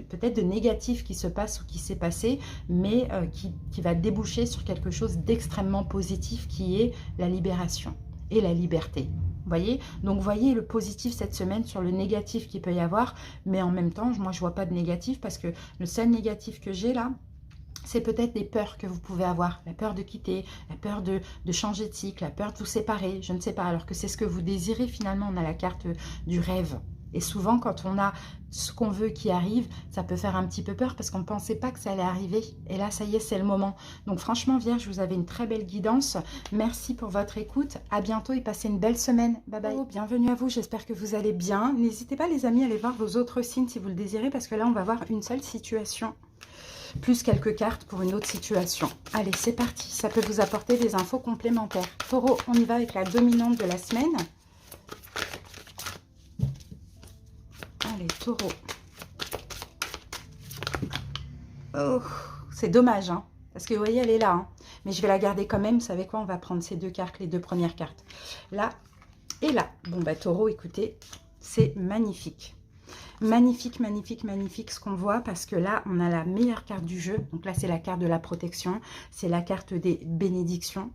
peut-être de négatif qui se passe ou qui s'est passé, mais qui va déboucher sur quelque chose d'extrêmement positif qui est la libération et la liberté. Vous voyez? Donc, voyez le positif cette semaine sur le négatif qu'il peut y avoir, mais en même temps, moi, je ne vois pas de négatif parce que le seul négatif que j'ai là, c'est peut-être des peurs que vous pouvez avoir, la peur de quitter, la peur de changer de cycle, la peur de vous séparer, je ne sais pas, alors que c'est ce que vous désirez finalement, on a la carte du rêve. Et souvent, quand on a ce qu'on veut qui arrive, ça peut faire un petit peu peur parce qu'on ne pensait pas que ça allait arriver. Et là, ça y est, c'est le moment. Donc franchement, Vierge, vous avez une très belle guidance. Merci pour votre écoute. À bientôt et passez une belle semaine. Bye bye. Bienvenue à vous, j'espère que vous allez bien. N'hésitez pas, les amis, à aller voir vos autres signes si vous le désirez parce que là, on va voir une seule situation, plus quelques cartes pour une autre situation. Allez, c'est parti. Ça peut vous apporter des infos complémentaires. Taureau, on y va avec la dominante de la semaine. Allez, Taureau. Oh, c'est dommage, hein, parce que vous voyez, elle est là. Hein, mais je vais la garder quand même. Vous savez quoi? On va prendre ces deux cartes, les deux premières cartes. Là et là. Bon, bah, Taureau, écoutez, c'est magnifique. Magnifique, magnifique, magnifique ce qu'on voit parce que là, on a la meilleure carte du jeu. Donc là, c'est la carte de la protection. C'est la carte des bénédictions.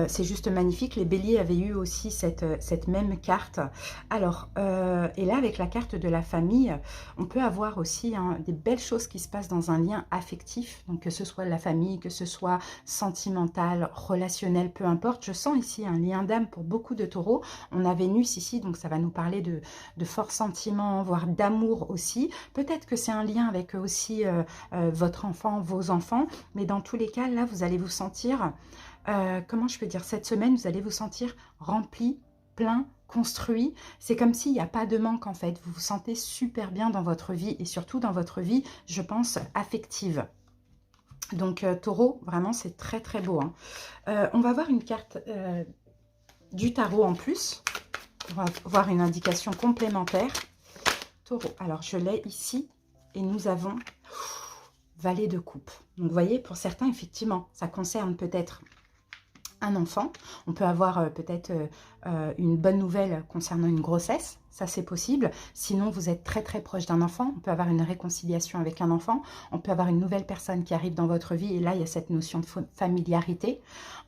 C'est juste magnifique. Les béliers avaient eu aussi cette même carte. Alors, et là, avec la carte de la famille, on peut avoir aussi des belles choses qui se passent dans un lien affectif. Donc, que ce soit la famille, que ce soit sentimental, relationnel, peu importe. Je sens ici un lien d'âme pour beaucoup de taureaux. On a Vénus ici, donc ça va nous parler de forts sentiments, voire d'amour aussi. Peut-être que c'est un lien avec aussi votre enfant, vos enfants. Mais dans tous les cas, là, vous allez vous sentir... comment je peux dire, cette semaine, vous allez vous sentir rempli, plein, construit. C'est comme s'il n'y a pas de manque en fait. Vous vous sentez super bien dans votre vie et surtout dans votre vie, je pense, affective. Donc, Taureau, vraiment, c'est très, très beau. Hein. On va voir une carte du tarot en plus. On va voir une indication complémentaire. Taureau, alors je l'ai ici et nous avons Valet de coupe. Donc, vous voyez, pour certains, effectivement, ça concerne peut-être un enfant. On peut avoir peut-être une bonne nouvelle concernant une grossesse, ça c'est possible. Sinon, vous êtes très très proche d'un enfant, on peut avoir une réconciliation avec un enfant, on peut avoir une nouvelle personne qui arrive dans votre vie et là, il y a cette notion de familiarité.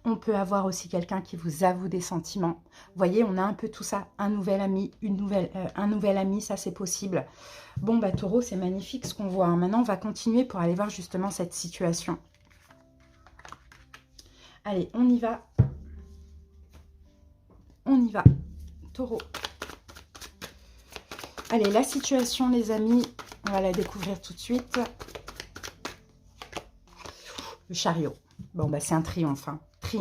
On peut avoir aussi quelqu'un qui vous avoue des sentiments. Vous voyez, on a un peu tout ça, un nouvel ami, un nouvel ami, ça c'est possible. Bon, bah Taureau, c'est magnifique ce qu'on voit. Hein. Maintenant, on va continuer pour aller voir justement cette situation. Allez, on y va. On y va. Taureau. Allez, la situation, les amis, on va la découvrir tout de suite. Le chariot. Bon, bah, c'est un triomphe. Hein.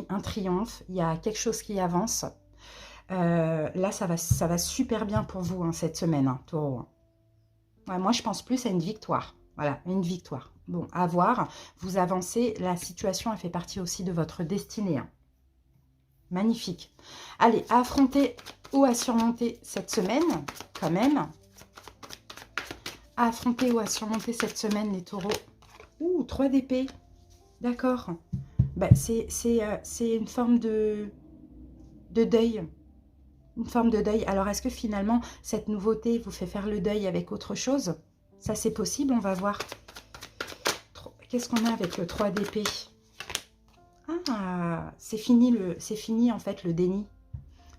Un triomphe. Il y a quelque chose qui avance. Là, ça va super bien pour vous hein, cette semaine, hein, Taureau. Hein. Ouais, moi, je pense plus à une victoire. Voilà, une victoire. Bon, à voir. Vous avancez. La situation, elle fait partie aussi de votre destinée. Hein. Magnifique. Allez, à affronter ou à surmonter cette semaine, quand même. À affronter ou à surmonter cette semaine, les taureaux. Ouh, 3 d'épée. D'accord. Bah, c'est une forme de deuil. Une forme de deuil. Alors, est-ce que finalement, cette nouveauté vous fait faire le deuil avec autre chose? Ça, c'est possible, on va voir. Qu'est-ce qu'on a avec le 3 d'épée? Ah, c'est fini en fait le déni.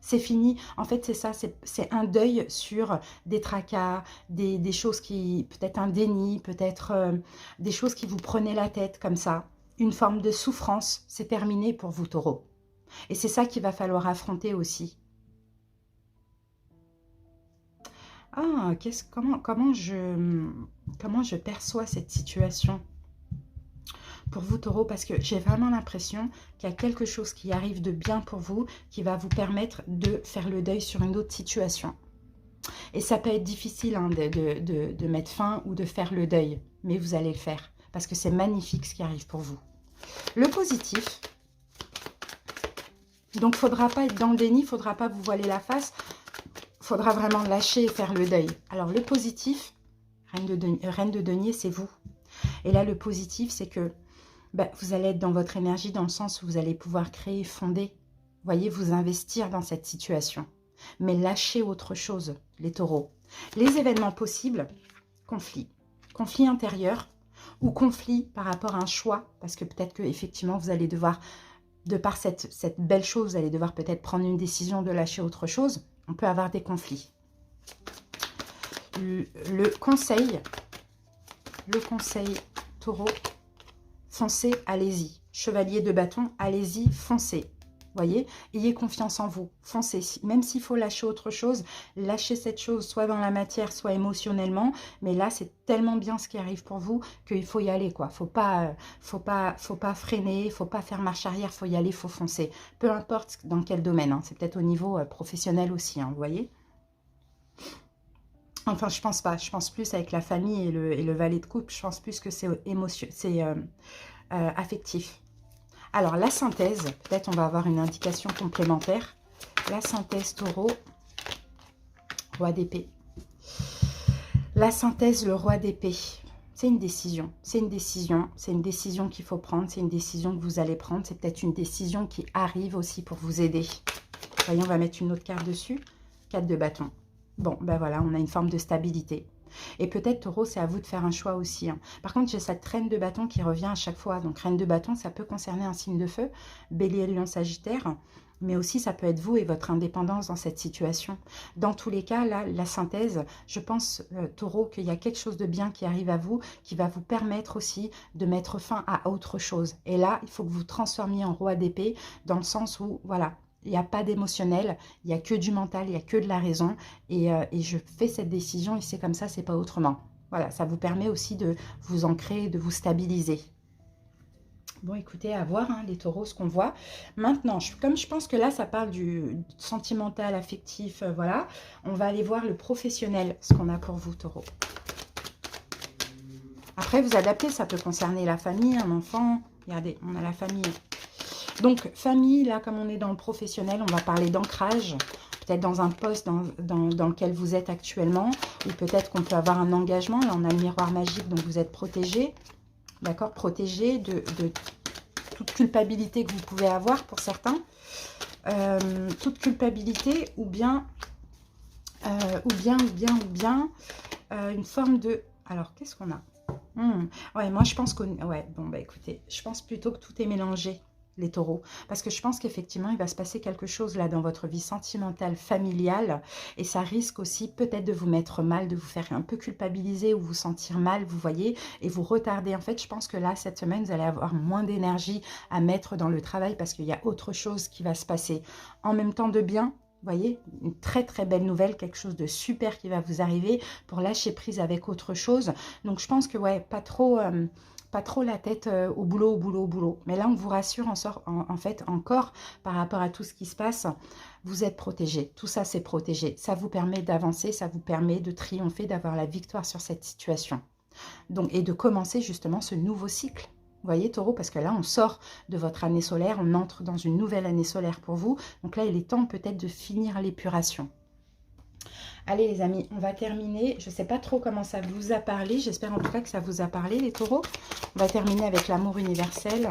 C'est fini. En fait, c'est ça, c'est un deuil sur des tracas, des choses qui, peut-être un déni, peut-être des choses qui vous prenaient la tête comme ça. Une forme de souffrance, c'est terminé pour vous, taureau. Et c'est ça qu'il va falloir affronter aussi. Ah, comment je perçois cette situation pour vous, taureau, parce que j'ai vraiment l'impression qu'il y a quelque chose qui arrive de bien pour vous, qui va vous permettre de faire le deuil sur une autre situation. Et ça peut être difficile hein, de mettre fin ou de faire le deuil, mais vous allez le faire, parce que c'est magnifique ce qui arrive pour vous. Le positif, donc il ne faudra pas être dans le déni, il ne faudra pas vous voiler la face, il faudra vraiment lâcher et faire le deuil. Alors le positif, reine de denier, c'est vous. Et là, le positif, c'est que bah, vous allez être dans votre énergie dans le sens où vous allez pouvoir créer, fonder, voyez, vous investir dans cette situation. Mais lâchez autre chose, les taureaux. Les événements possibles, conflit. Conflit intérieur ou conflit par rapport à un choix, parce que peut-être que effectivement vous allez devoir, de par cette belle chose, vous allez devoir peut-être prendre une décision de lâcher autre chose. On peut avoir des conflits. Le conseil, taureau, foncez, allez-y. Chevalier de bâton, allez-y, foncez. Voyez, ayez confiance en vous, foncez. Même s'il faut lâcher autre chose, lâchez cette chose, soit dans la matière, soit émotionnellement. Mais là, c'est tellement bien ce qui arrive pour vous qu'il faut y aller, quoi. Faut pas freiner, faut pas faire marche arrière, faut y aller, faut foncer. Peu importe dans quel domaine, hein. C'est peut-être au niveau professionnel aussi, hein, vous voyez. Enfin, je pense pas. Je pense plus avec la famille et le valet de coupe. Je pense plus que c'est affectif. Alors, la synthèse, peut-être on va avoir une indication complémentaire. La synthèse, taureau, roi d'épée. La synthèse, le roi d'épée. C'est une décision. C'est une décision. C'est une décision qu'il faut prendre. C'est une décision que vous allez prendre. C'est peut-être une décision qui arrive aussi pour vous aider. Voyez, on va mettre une autre carte dessus. 4 de bâton. Bon, ben voilà, on a une forme de stabilité. Et peut-être, taureau, c'est à vous de faire un choix aussi. Hein. Par contre, j'ai cette reine de bâton qui revient à chaque fois. Donc, reine de bâton, ça peut concerner un signe de feu, bélier, lion, sagittaire. Mais aussi, ça peut être vous et votre indépendance dans cette situation. Dans tous les cas, là, la synthèse, je pense, taureau, qu'il y a quelque chose de bien qui arrive à vous, qui va vous permettre aussi de mettre fin à autre chose. Et là, il faut que vous transformiez en roi d'épée, dans le sens où, voilà, il n'y a pas d'émotionnel, il n'y a que du mental, il n'y a que de la raison. Et je fais cette décision et c'est comme ça, c'est pas autrement. Voilà, ça vous permet aussi de vous ancrer, de vous stabiliser. Bon, écoutez, à voir, hein, les taureaux, ce qu'on voit. Maintenant, comme je pense que là, ça parle du sentimental, affectif, voilà. On va aller voir le professionnel, ce qu'on a pour vous, taureaux. Après, vous adaptez, ça peut concerner la famille, un enfant. Regardez, on a la famille. Donc, famille, là, comme on est dans le professionnel, on va parler d'ancrage, peut-être dans un poste dans lequel vous êtes actuellement, ou peut-être qu'on peut avoir un engagement. Là, on a le miroir magique, donc vous êtes protégé, d'accord, protégé de toute culpabilité que vous pouvez avoir pour certains, toute culpabilité, ou bien, une forme de... Alors, qu'est-ce qu'on a? Ouais, moi, je pense qu'on... Ouais, bon, bah écoutez, je pense plutôt que tout est mélangé, les taureaux. Parce que je pense qu'effectivement, il va se passer quelque chose là dans votre vie sentimentale, familiale. Et ça risque aussi peut-être de vous mettre mal, de vous faire un peu culpabiliser ou vous sentir mal, vous voyez, et vous retarder. En fait, je pense que là, cette semaine, vous allez avoir moins d'énergie à mettre dans le travail parce qu'il y a autre chose qui va se passer. En même temps de bien, voyez, une très très belle nouvelle, quelque chose de super qui va vous arriver pour lâcher prise avec autre chose. Donc je pense que ouais, pas trop la tête au boulot, au boulot, au boulot. Mais là, on vous rassure en fait encore par rapport à tout ce qui se passe. Vous êtes protégé. Tout ça, c'est protégé. Ça vous permet d'avancer, ça vous permet de triompher, d'avoir la victoire sur cette situation. Donc, et de commencer justement ce nouveau cycle. Vous voyez, Taureau, parce que là, on sort de votre année solaire, on entre dans une nouvelle année solaire pour vous. Donc là, il est temps peut-être de finir l'épuration. Allez les amis, on va terminer. Je ne sais pas trop comment ça vous a parlé. J'espère en tout cas que ça vous a parlé, les taureaux. On va terminer avec l'amour universel.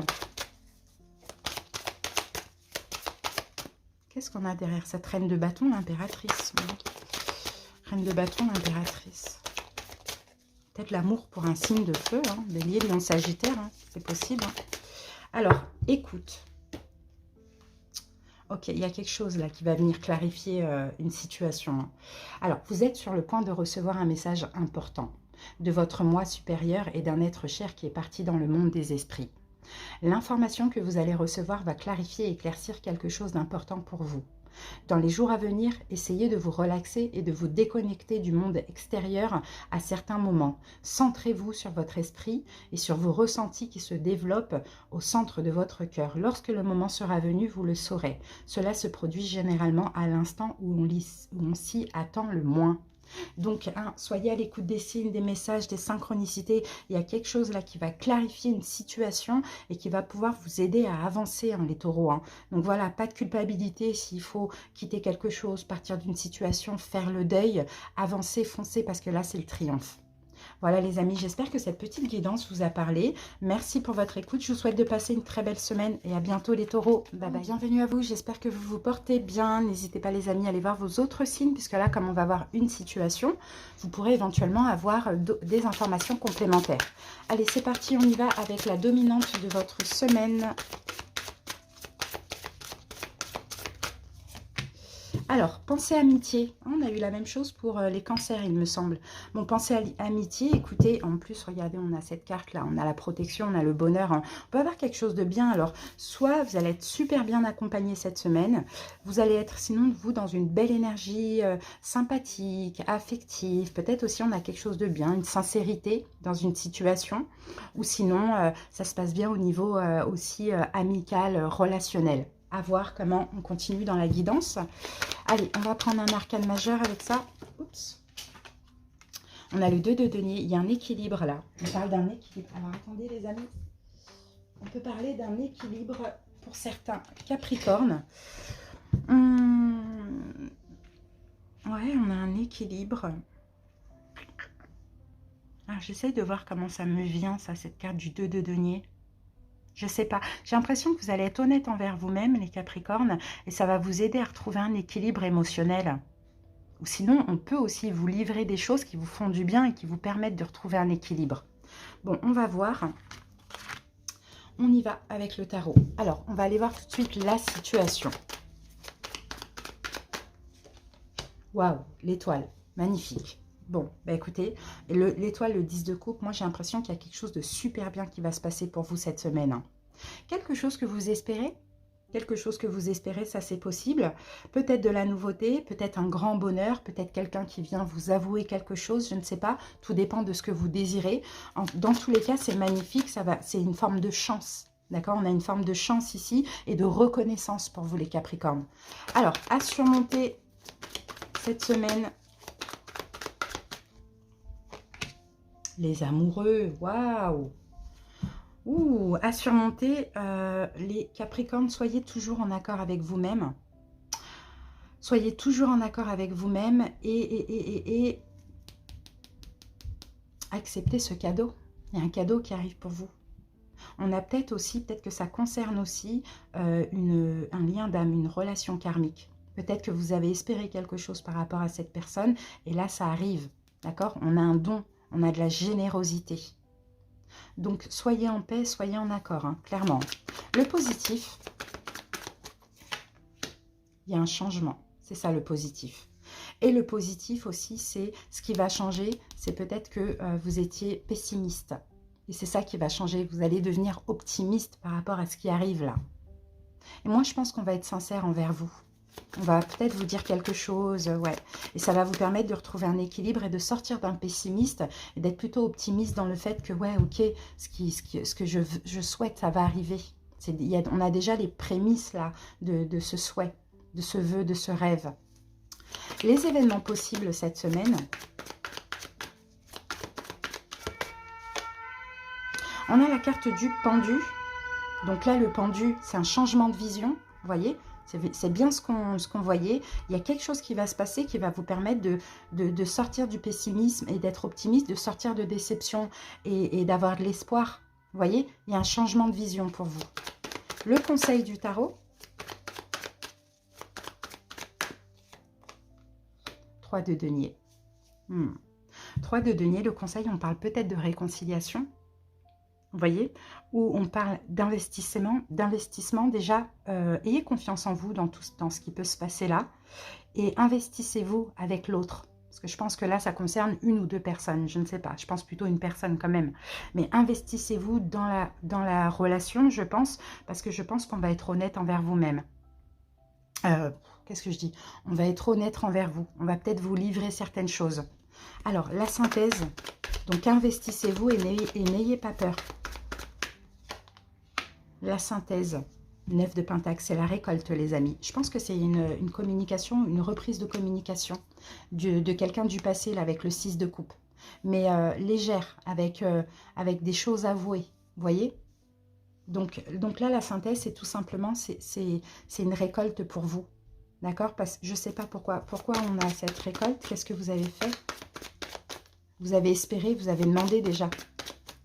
Qu'est-ce qu'on a derrière cette reine de bâton, l'impératrice? Reine de bâton, l'impératrice. Peut-être l'amour pour un signe de feu, hein, Bélier, Lion, Sagittaire, hein, c'est possible. Hein. Alors, écoute. Ok, il y a quelque chose là qui va venir clarifier une situation. Hein. Alors, vous êtes sur le point de recevoir un message important de votre moi supérieur et d'un être cher qui est parti dans le monde des esprits. L'information que vous allez recevoir va clarifier et éclaircir quelque chose d'important pour vous. Dans les jours à venir, essayez de vous relaxer et de vous déconnecter du monde extérieur à certains moments. Centrez-vous sur votre esprit et sur vos ressentis qui se développent au centre de votre cœur. Lorsque le moment sera venu, vous le saurez. Cela se produit généralement à l'instant où on s'y attend le moins. Donc, soyez à l'écoute des signes, des messages, des synchronicités. Il y a quelque chose là qui va clarifier une situation et qui va pouvoir vous aider à avancer, les taureaux. Donc voilà, pas de culpabilité s'il faut quitter quelque chose, partir d'une situation, faire le deuil, avancer, foncer, parce que là, c'est le triomphe. Voilà les amis, j'espère que cette petite guidance vous a parlé. Merci pour votre écoute. Je vous souhaite de passer une très belle semaine et à bientôt les taureaux. Bye bye. Bienvenue à vous, j'espère que vous vous portez bien. N'hésitez pas les amis à aller voir vos autres signes, puisque là, comme on va voir une situation, vous pourrez éventuellement avoir des informations complémentaires. Allez, c'est parti, on y va avec la dominante de votre semaine. Alors, pensée amitié, on a eu la même chose pour les cancers, il me semble. Bon, pensée à amitié, écoutez, en plus, regardez, on a cette carte-là, on a la protection, on a le bonheur. Hein. On peut avoir quelque chose de bien. Alors, soit vous allez être super bien accompagné cette semaine, vous allez être sinon, vous, dans une belle énergie sympathique, affective. Peut-être aussi, on a quelque chose de bien, une sincérité dans une situation. Ou sinon, ça se passe bien au niveau aussi amical, relationnel. À voir comment on continue dans la guidance. Allez, on va prendre un arcane majeur avec ça. Oups. On a le 2 de denier. Il y a un équilibre là. On parle d'un équilibre. Alors, attendez les amis. On peut parler d'un équilibre pour certains Capricornes. Ouais, on a un équilibre. Alors, j'essaie de voir comment ça me vient, ça, cette carte du 2 de denier. Je sais pas. J'ai l'impression que vous allez être honnête envers vous-même, les Capricornes, et ça va vous aider à retrouver un équilibre émotionnel. Ou sinon, on peut aussi vous livrer des choses qui vous font du bien et qui vous permettent de retrouver un équilibre. Bon, on va voir. On y va avec le tarot. Alors, on va aller voir tout de suite la situation. Waouh, l'étoile, magnifique. Bon, bah écoutez, l'étoile, le 10 de coupe, moi j'ai l'impression qu'il y a quelque chose de super bien qui va se passer pour vous cette semaine. Hein. Quelque chose que vous espérez, ça c'est possible. Peut-être de la nouveauté, peut-être un grand bonheur, peut-être quelqu'un qui vient vous avouer quelque chose, je ne sais pas. Tout dépend de ce que vous désirez. Dans tous les cas, c'est magnifique, c'est une forme de chance. D'accord, on a une forme de chance ici et de reconnaissance pour vous les Capricornes. Alors, à surmonter cette semaine... Les amoureux, waouh! Ouh, à surmonter, les Capricornes, soyez toujours en accord avec vous-même. Soyez toujours en accord avec vous-même et acceptez ce cadeau. Il y a un cadeau qui arrive pour vous. On a peut-être que ça concerne aussi un lien d'âme, une relation karmique. Peut-être que vous avez espéré quelque chose par rapport à cette personne et là, ça arrive. D'accord? On a un don. On a de la générosité. Donc, soyez en paix, soyez en accord, hein, clairement. Le positif, il y a un changement. C'est ça le positif. Et le positif aussi, c'est ce qui va changer, c'est peut-être que vous étiez pessimiste. Et c'est ça qui va changer. Vous allez devenir optimiste par rapport à ce qui arrive là. Et moi, je pense qu'on va être sincère envers vous. On va peut-être vous dire quelque chose, ouais. Et ça va vous permettre de retrouver un équilibre et de sortir d'un pessimiste et d'être plutôt optimiste dans le fait que, ouais, ok, ce que je souhaite, ça va arriver. On a déjà les prémices là de ce souhait, de ce vœu, de ce rêve. Les événements possibles cette semaine. On a la carte du pendu. Donc là, le pendu, c'est un changement de vision, vous voyez. C'est bien ce qu'on voyait. Il y a quelque chose qui va se passer qui va vous permettre de sortir du pessimisme et d'être optimiste, de sortir de déception et d'avoir de l'espoir. Vous voyez, il y a un changement de vision pour vous. Le conseil du tarot. 3 de denier. 3 de denier, le conseil, on parle peut-être de réconciliation. Vous voyez, où on parle d'investissement déjà, ayez confiance en vous dans ce qui peut se passer là, et investissez-vous avec l'autre, parce que je pense que là, ça concerne une ou deux personnes, je ne sais pas, je pense plutôt une personne quand même, mais investissez-vous dans la relation, je pense, parce que je pense qu'on va être honnête envers vous-même. Qu'est-ce que je dis? On va être honnête envers vous, on va peut-être vous livrer certaines choses. Alors, la synthèse, donc investissez-vous et n'ayez pas peur. La synthèse, 9 de Pentacle, c'est la récolte, les amis. Je pense que c'est une communication, une reprise de communication de quelqu'un du passé, là, avec le 6 de coupe. Mais légère, avec des choses avouées, vous voyez? Donc là, la synthèse, c'est tout simplement, c'est une récolte pour vous. D'accord? Parce que je ne sais pas pourquoi on a cette récolte. Qu'est-ce que vous avez fait? Vous avez espéré, vous avez demandé déjà.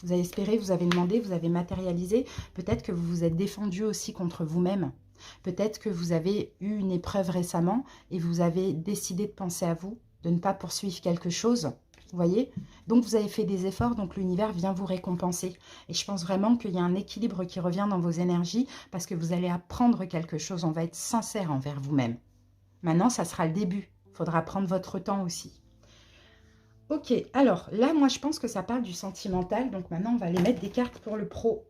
Vous avez espéré, vous avez demandé, vous avez matérialisé. Peut-être que vous vous êtes défendu aussi contre vous-même. Peut-être que vous avez eu une épreuve récemment et vous avez décidé de penser à vous, de ne pas poursuivre quelque chose. Vous voyez? Donc, vous avez fait des efforts, donc l'univers vient vous récompenser. Et je pense vraiment qu'il y a un équilibre qui revient dans vos énergies parce que vous allez apprendre quelque chose. On va être sincère envers vous-même. Maintenant, ça sera le début. Il faudra prendre votre temps aussi. Ok, alors là, moi, je pense que ça parle du sentimental. Donc maintenant, on va aller mettre des cartes pour le pro.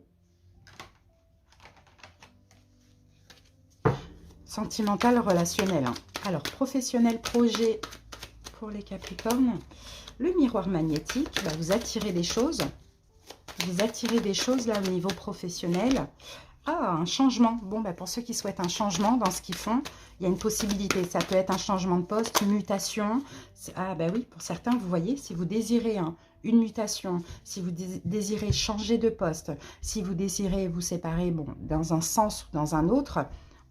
Sentimental, relationnel. Hein. Alors, professionnel, projet pour les Capricornes. Le miroir magnétique, bah, vous attirez des choses. Vous attirez des choses là au niveau professionnel. Ah, un changement. Bon, bah, pour ceux qui souhaitent un changement dans ce qu'ils font, il y a une possibilité. Ça peut être un changement de poste, une mutation. Ah, bah oui, pour certains, vous voyez, si vous désirez une mutation, si vous désirez changer de poste, si vous désirez vous séparer, bon, dans un sens ou dans un autre,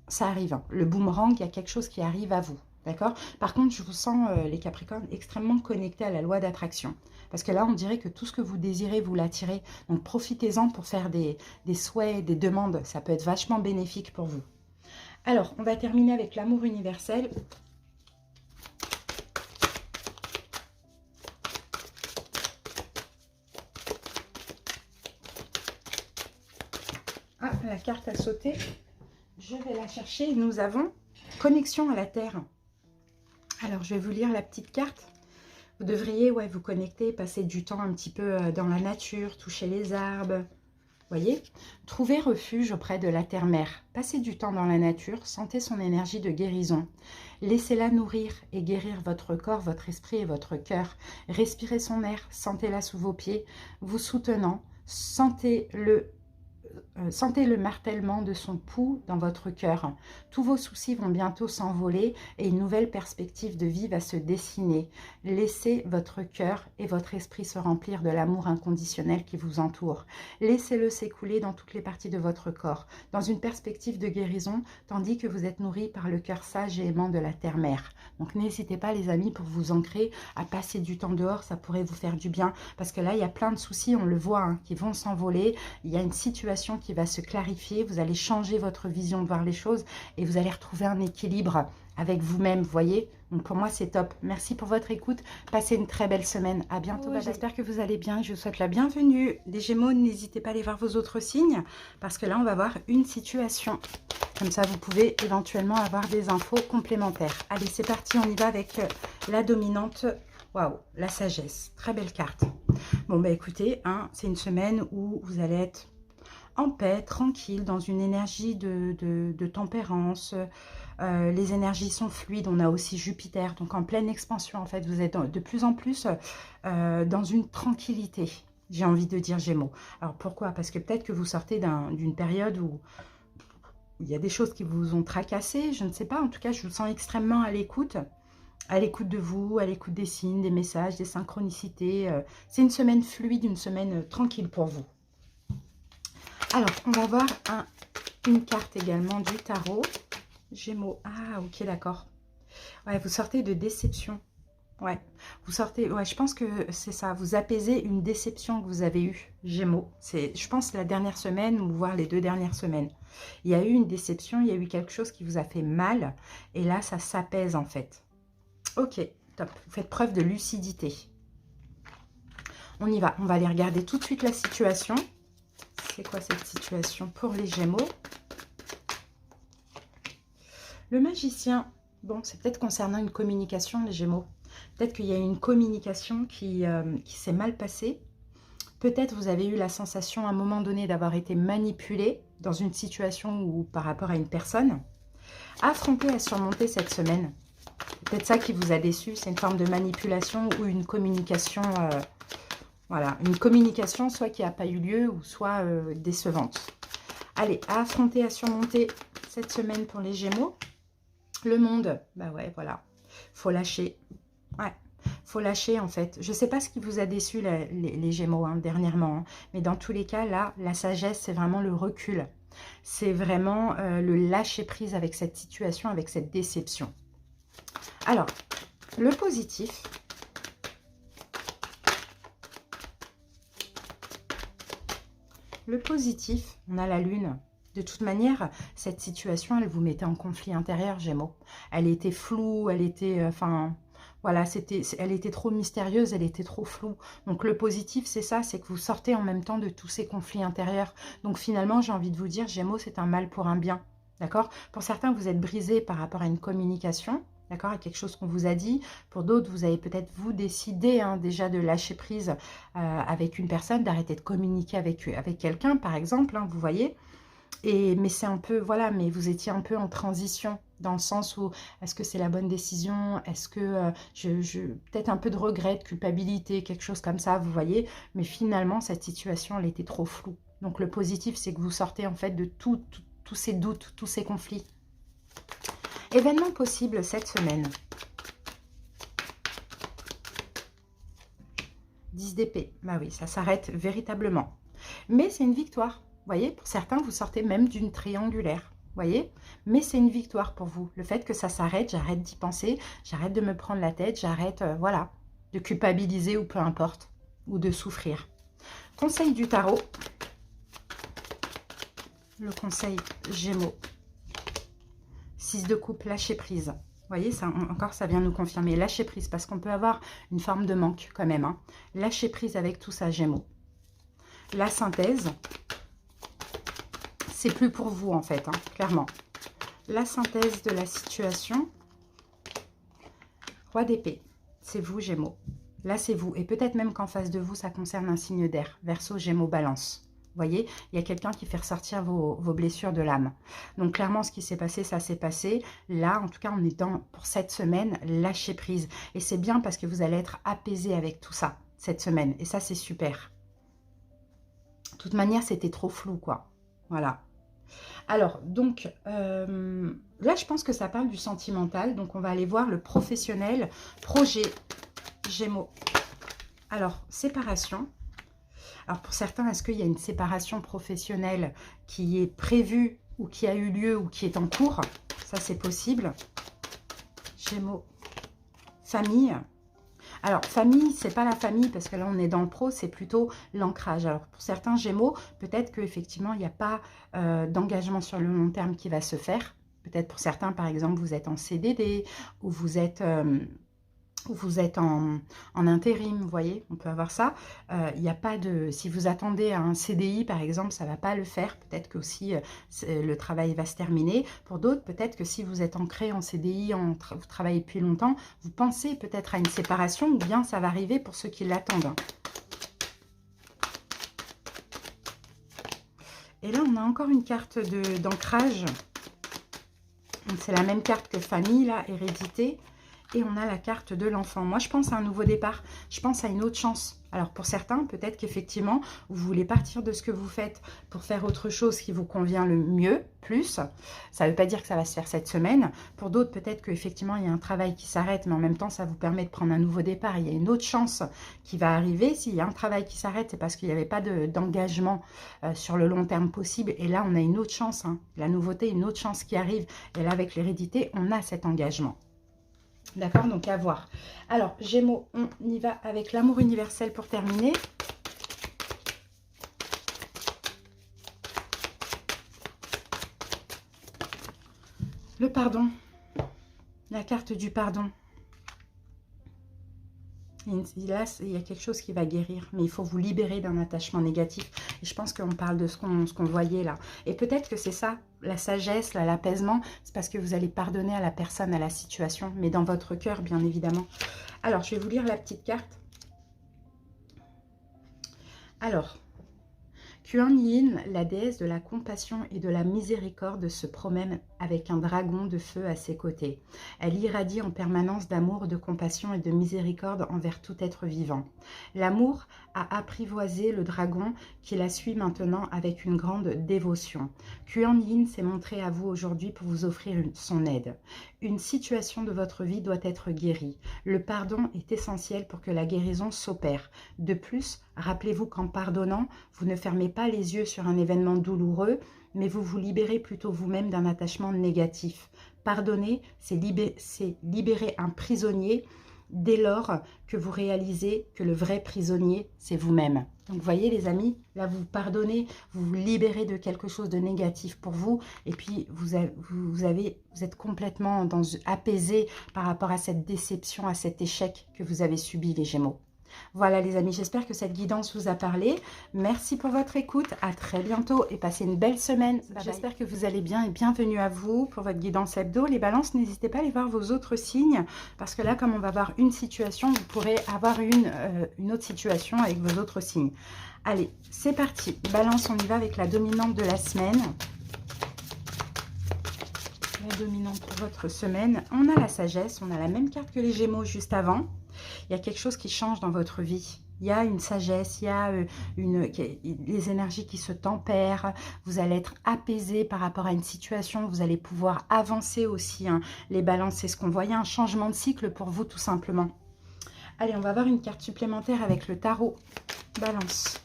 ça arrive. Le boomerang, il y a quelque chose qui arrive à vous. D'accord? Par contre, je vous sens, les Capricornes, extrêmement connectés à la loi d'attraction. Parce que là, on dirait que tout ce que vous désirez, vous l'attirez. Donc, profitez-en pour faire des souhaits, des demandes. Ça peut être vachement bénéfique pour vous. Alors, on va terminer avec l'amour universel. Ah, la carte a sauté. Je vais la chercher. Nous avons connexion à la Terre. Alors, je vais vous lire la petite carte. Vous devriez vous connecter, passer du temps un petit peu dans la nature, toucher les arbres. Voyez, trouvez refuge auprès de la terre-mère. Passez du temps dans la nature, sentez son énergie de guérison. Laissez-la nourrir et guérir votre corps, votre esprit et votre cœur. Respirez son air, sentez-la sous vos pieds, vous soutenant. Sentez le martèlement de son pouls dans votre cœur. Tous vos soucis vont bientôt s'envoler et une nouvelle perspective de vie va se dessiner. Laissez votre cœur et votre esprit se remplir de l'amour inconditionnel qui vous entoure. Laissez-le s'écouler dans toutes les parties de votre corps, dans une perspective de guérison, tandis que vous êtes nourri par le cœur sage et aimant de la terre-mère. Donc n'hésitez pas les amis pour vous ancrer à passer du temps dehors, ça pourrait vous faire du bien, parce que là il y a plein de soucis, on le voit, qui vont s'envoler. Il y a une situation qui va se clarifier, vous allez changer votre vision de voir les choses et vous allez retrouver un équilibre avec vous-même, vous voyez. Donc pour moi c'est top. Merci pour votre écoute, passez une très belle semaine, à bientôt. J'espère que vous allez bien, je vous souhaite la bienvenue. Les Gémeaux, n'hésitez pas à aller voir vos autres signes, parce que là on va voir une situation. Comme ça vous pouvez éventuellement avoir des infos complémentaires. Allez, c'est parti, on y va avec la dominante. Waouh, la sagesse, très belle carte. Bon bah écoutez, c'est une semaine où vous allez être en paix, tranquille, dans une énergie de tempérance. Les énergies sont fluides. On a aussi Jupiter, donc en pleine expansion, en fait. Vous êtes de plus en plus dans une tranquillité, j'ai envie de dire, Gémeaux. Alors, pourquoi? Parce que peut-être que vous sortez d'une période où il y a des choses qui vous ont tracassé, je ne sais pas. En tout cas, je vous sens extrêmement à l'écoute de vous, à l'écoute des signes, des messages, des synchronicités. C'est une semaine fluide, une semaine tranquille pour vous. Alors, on va voir une carte également du tarot. Gémeaux. Ah, ok, d'accord. Ouais, vous sortez de déception. Ouais, vous sortez... Ouais, je pense que c'est ça. Vous apaisez une déception que vous avez eue, Gémeaux. C'est, je pense, la dernière semaine ou voire les 2 dernières semaines. Il y a eu une déception, il y a eu quelque chose qui vous a fait mal. Et là, ça s'apaise en fait. Ok, top. Vous faites preuve de lucidité. On y va. On va aller regarder tout de suite la situation. C'est quoi cette situation pour les Gémeaux? Le magicien, bon, c'est peut-être concernant une communication, les Gémeaux. Peut-être qu'il y a une communication qui s'est mal passée. Peut-être vous avez eu la sensation à un moment donné d'avoir été manipulé dans une situation ou par rapport à une personne. Affrontez à surmonter cette semaine. Peut-être ça qui vous a déçu, c'est une forme de manipulation ou une communication, voilà, une communication soit qui n'a pas eu lieu ou soit décevante. Allez, à affronter, à surmonter cette semaine pour les Gémeaux. Le monde, bah ouais, voilà, faut lâcher. Ouais, faut lâcher en fait. Je ne sais pas ce qui vous a déçu les Gémeaux hein, dernièrement, hein, mais dans tous les cas, là, la sagesse, c'est vraiment le recul. C'est vraiment le lâcher prise avec cette situation, avec cette déception. Alors, le positif. Le positif, on a la lune. De toute manière, cette situation, elle vous mettait en conflit intérieur, Gémeaux. Elle était floue, elle était... enfin, voilà, elle était trop mystérieuse, elle était trop floue. Donc le positif, c'est ça, c'est que vous sortez en même temps de tous ces conflits intérieurs. Donc finalement, j'ai envie de vous dire, Gémeaux, c'est un mal pour un bien. D'accord? Pour certains, vous êtes brisés par rapport à une communication. D'accord, à quelque chose qu'on vous a dit. Pour d'autres, vous avez peut-être, vous, décidé hein, déjà de lâcher prise avec une personne, d'arrêter de communiquer avec quelqu'un, par exemple, hein, vous voyez. Mais c'est un peu, voilà, mais vous étiez un peu en transition, dans le sens où, est-ce que c'est la bonne décision? Est-ce que peut-être un peu de regret, de culpabilité, quelque chose comme ça, vous voyez. Mais finalement, cette situation, elle était trop floue. Donc le positif, c'est que vous sortez en fait de tous ces doutes, tous ces conflits. Événement possible cette semaine. 10 d'épée. Bah oui, ça s'arrête véritablement. Mais c'est une victoire. Vous voyez, pour certains, vous sortez même d'une triangulaire. Vous voyez, mais c'est une victoire pour vous. Le fait que ça s'arrête, j'arrête d'y penser, j'arrête de me prendre la tête, j'arrête, voilà, de culpabiliser ou peu importe, ou de souffrir. Conseil du tarot. Le conseil Gémeaux. 6 de coupe, lâcher prise. Vous voyez, ça, encore, ça vient nous confirmer. Lâcher prise, parce qu'on peut avoir une forme de manque quand même. Hein. Lâcher prise avec tout ça, Gémeaux. La synthèse, c'est plus pour vous, en fait, hein, clairement. La synthèse de la situation. Roi d'épée, c'est vous, Gémeaux. Là, c'est vous. Et peut-être même qu'en face de vous, ça concerne un signe d'air. Verseau, Gémeaux, Balance. Vous voyez, il y a quelqu'un qui fait ressortir vos blessures de l'âme. Donc, clairement, ce qui s'est passé, ça s'est passé. Là, en tout cas, on est pour cette semaine, lâcher prise. Et c'est bien parce que vous allez être apaisé avec tout ça, cette semaine. Et ça, c'est super. De toute manière, c'était trop flou, quoi. Voilà. Alors, donc, là, je pense que ça parle du sentimental. Donc, on va aller voir le professionnel, projet, Gémeaux. Alors, séparation. Alors, pour certains, est-ce qu'il y a une séparation professionnelle qui est prévue ou qui a eu lieu ou qui est en cours? Ça, c'est possible. Gémeaux. Famille. Alors, famille, c'est pas la famille, parce que là, on est dans le pro, c'est plutôt l'ancrage. Alors, pour certains Gémeaux, peut-être qu'effectivement, il n'y a pas d'engagement sur le long terme qui va se faire. Peut-être pour certains, par exemple, vous êtes en CDD, ou vous êtes en intérim, vous voyez, on peut avoir ça. Il n'y a pas de... Si vous attendez à un CDI, par exemple, ça ne va pas le faire. Peut-être que aussi le travail va se terminer. Pour d'autres, peut-être que si vous êtes ancré en CDI, vous travaillez depuis longtemps, vous pensez peut-être à une séparation, ou bien ça va arriver pour ceux qui l'attendent. Et là, on a encore une carte d'ancrage. C'est la même carte que famille, là, hérédité. Et on a la carte de l'enfant. Moi, je pense à un nouveau départ. Je pense à une autre chance. Alors, pour certains, peut-être qu'effectivement, vous voulez partir de ce que vous faites pour faire autre chose qui vous convient le mieux, plus. Ça ne veut pas dire que ça va se faire cette semaine. Pour d'autres, peut-être qu'effectivement, il y a un travail qui s'arrête, mais en même temps, ça vous permet de prendre un nouveau départ. Il y a une autre chance qui va arriver. S'il y a un travail qui s'arrête, c'est parce qu'il n'y avait pas d'engagement sur le long terme possible. Et là, on a une autre chance. La nouveauté, une autre chance qui arrive. Et là, avec l'hérédité, on a cet engagement. D'accord, donc à voir. Alors, Gémeaux, on y va avec l'amour universel pour terminer. Le pardon. La carte du pardon. Là, il y a quelque chose qui va guérir, mais il faut vous libérer d'un attachement négatif. Et je pense qu'on parle de ce qu'on voyait là. Et peut-être que c'est ça, la sagesse, l'apaisement, c'est parce que vous allez pardonner à la personne, à la situation, mais dans votre cœur, bien évidemment. Alors, je vais vous lire la petite carte. Alors, Kuan Yin, la déesse de la compassion et de la miséricorde, se promène avec un dragon de feu à ses côtés. Elle irradie en permanence d'amour, de compassion et de miséricorde envers tout être vivant. L'amour a apprivoisé le dragon qui la suit maintenant avec une grande dévotion. Kuan Yin s'est montré à vous aujourd'hui pour vous offrir son aide. Une situation de votre vie doit être guérie. Le pardon est essentiel pour que la guérison s'opère. De plus, rappelez-vous qu'en pardonnant, vous ne fermez pas les yeux sur un événement douloureux, mais vous vous libérez plutôt vous-même d'un attachement négatif. Pardonner, c'est libérer un prisonnier dès lors que vous réalisez que le vrai prisonnier, c'est vous-même. Donc, vous voyez les amis, là vous pardonnez, vous vous libérez de quelque chose de négatif pour vous, et puis vous êtes complètement apaisé par rapport à cette déception, à cet échec que vous avez subi, les Gémeaux. Voilà les amis, j'espère que cette guidance vous a parlé. Merci pour votre écoute, à très bientôt et passez une belle semaine. J'espère que vous allez bien et bienvenue à vous pour votre guidance hebdo. Les balances, n'hésitez pas à aller voir vos autres signes parce que là, comme on va voir une situation, vous pourrez avoir une autre situation avec vos autres signes. Allez, c'est parti. Balance, on y va avec la dominante de la semaine. La dominante pour votre semaine. On a la sagesse, on a la même carte que les Gémeaux juste avant. Il y a quelque chose qui change dans votre vie. Il y a une sagesse, il y a les énergies qui se tempèrent. Vous allez être apaisé par rapport à une situation. Vous allez pouvoir avancer aussi. Les balances, c'est ce qu'on voyait, un changement de cycle pour vous tout simplement. Allez, on va voir une carte supplémentaire avec le tarot. Balance.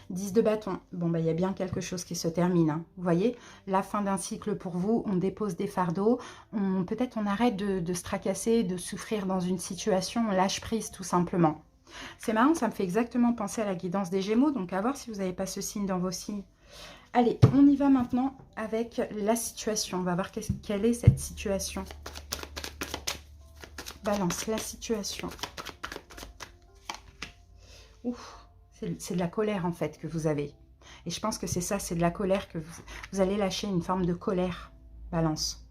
10 de bâton. Bon, bah, il y a bien quelque chose qui se termine. Vous voyez, la fin d'un cycle pour vous. On dépose des fardeaux. Peut-être on arrête de se tracasser, de souffrir dans une situation. On lâche prise tout simplement. C'est marrant, ça me fait exactement penser à la guidance des Gémeaux. Donc, à voir si vous n'avez pas ce signe dans vos signes. Allez, on y va maintenant avec la situation. On va voir quelle est cette situation. Balance, la situation. Ouf. C'est de la colère en fait que vous avez. Et je pense que c'est ça, c'est de la colère que vous allez lâcher, une forme de colère. Balance.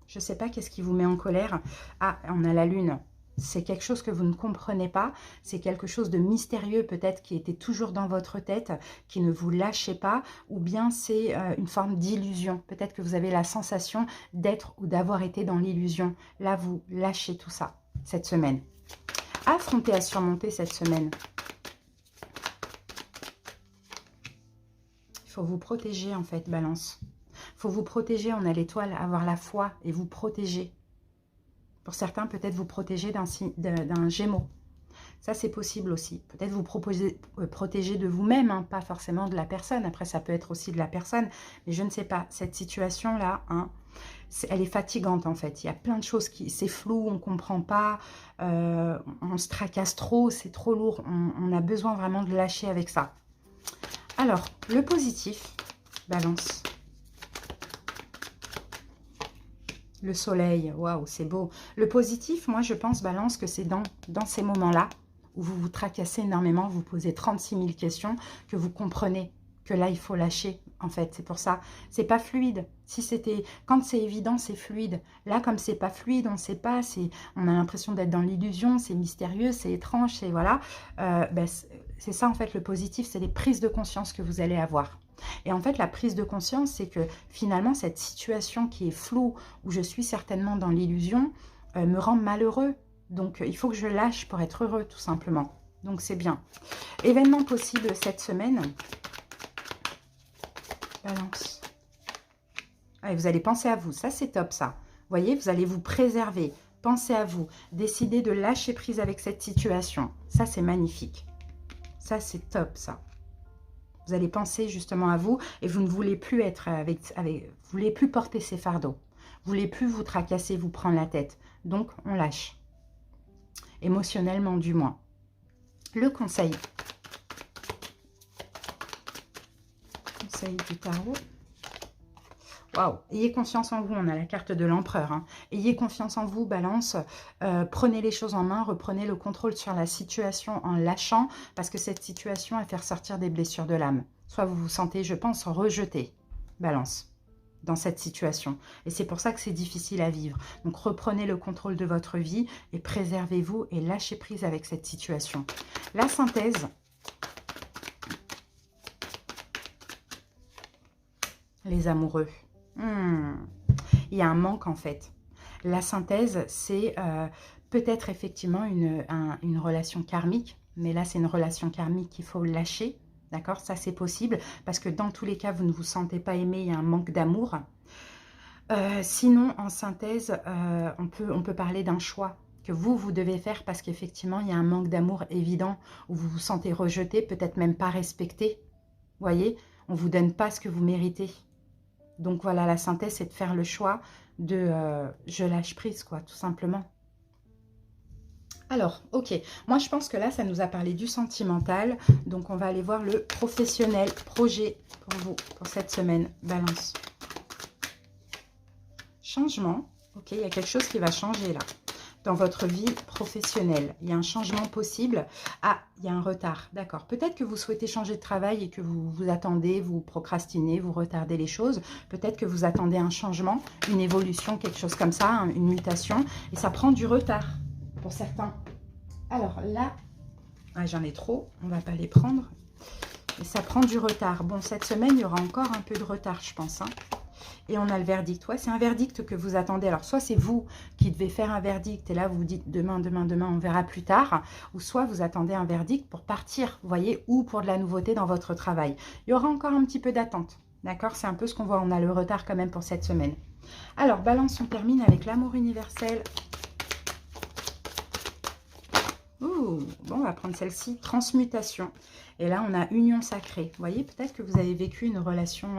Je ne sais pas qu'est-ce qui vous met en colère. Ah, on a la lune. C'est quelque chose que vous ne comprenez pas. C'est quelque chose de mystérieux peut-être qui était toujours dans votre tête, qui ne vous lâchez pas. Ou bien c'est une forme d'illusion. Peut-être que vous avez la sensation d'être ou d'avoir été dans l'illusion. Là, vous lâchez tout ça cette semaine. Affrontez à surmonter cette semaine. Il faut vous protéger en fait, balance. Il faut vous protéger, on a l'étoile, avoir la foi et vous protéger. Pour certains, peut-être vous protéger d'un Gémeaux. Ça, c'est possible aussi. Peut-être vous protéger de vous-même, pas forcément de la personne. Après, ça peut être aussi de la personne. Mais je ne sais pas, cette situation-là, elle est fatigante en fait. Il y a plein de choses c'est flou, on ne comprend pas, on se tracasse trop, c'est trop lourd. On a besoin vraiment de lâcher avec ça. Alors, le positif, balance. Le soleil, waouh, c'est beau. Le positif, moi, je pense, balance, que c'est dans ces moments-là où vous vous tracassez énormément, vous posez 36 000 questions, que vous comprenez que là, il faut lâcher, en fait. C'est pour ça. C'est pas fluide. Quand c'est évident, c'est fluide. Là, comme c'est pas fluide, on ne sait pas, on a l'impression d'être dans l'illusion, c'est mystérieux, c'est étrange, c'est voilà. C'est ça, en fait, le positif, c'est les prises de conscience que vous allez avoir. Et en fait, la prise de conscience, c'est que finalement, cette situation qui est floue, où je suis certainement dans l'illusion, me rend malheureux. Donc, il faut que je lâche pour être heureux, tout simplement. Donc, c'est bien. Événement possible cette semaine. Balance. Allez, vous allez penser à vous. Ça, c'est top, ça. Vous voyez, vous allez vous préserver. Pensez à vous. Décidez de lâcher prise avec cette situation. Ça, c'est magnifique. Ça, c'est top, ça. Vous allez penser justement à vous et vous ne voulez plus être vous voulez plus porter ces fardeaux. Vous voulez plus vous tracasser, vous prendre la tête. Donc, on lâche. Émotionnellement, du moins. Le conseil. Conseil du tarot. Waouh, ayez confiance en vous, on a la carte de l'empereur. Hein. Ayez confiance en vous, balance. Prenez les choses en main, reprenez le contrôle sur la situation en lâchant, parce que cette situation va faire sortir des blessures de l'âme. Soit vous vous sentez, je pense, rejeté, balance, dans cette situation. Et c'est pour ça que c'est difficile à vivre. Donc reprenez le contrôle de votre vie et préservez-vous et lâchez prise avec cette situation. La synthèse. Les amoureux. Il y a un manque en fait. La synthèse, c'est peut-être effectivement une relation karmique, mais là c'est une relation karmique qu'il faut lâcher, d'accord? Ça c'est possible, parce que dans tous les cas, vous ne vous sentez pas aimé, il y a un manque d'amour. Sinon, en synthèse, on peut parler d'un choix que vous devez faire, parce qu'effectivement, il y a un manque d'amour évident, où vous vous sentez rejeté, peut-être même pas respecté. Vous voyez, on ne vous donne pas ce que vous méritez. Donc voilà, la synthèse, c'est de faire le choix de je lâche prise, quoi, tout simplement. Alors, ok, moi je pense que là, ça nous a parlé du sentimental. Donc on va aller voir le professionnel, projet pour vous, pour cette semaine. Balance. Changement. Ok, il y a quelque chose qui va changer là. Dans votre vie professionnelle, il y a un changement possible. Ah, il y a un retard, d'accord. Peut-être que vous souhaitez changer de travail et que vous attendez, vous procrastinez, vous retardez les choses. Peut-être que vous attendez un changement, une évolution, quelque chose comme ça, hein, une mutation. Et ça prend du retard pour certains. Alors là, ah, j'en ai trop, on ne va pas les prendre. Et ça prend du retard. Bon, cette semaine, il y aura encore un peu de retard, je pense, hein. Et on a le verdict. Ouais, c'est un verdict que vous attendez. Alors, soit c'est vous qui devez faire un verdict et là, vous vous dites demain, demain, demain, on verra plus tard. Ou soit vous attendez un verdict pour partir, vous voyez, ou pour de la nouveauté dans votre travail. Il y aura encore un petit peu d'attente. D'accord? C'est un peu ce qu'on voit. On a le retard quand même pour cette semaine. Alors, balance, on termine avec l'amour universel. Ouh, bon, on va prendre celle-ci. Transmutation. Et là, on a union sacrée. Vous voyez, peut-être que vous avez vécu une relation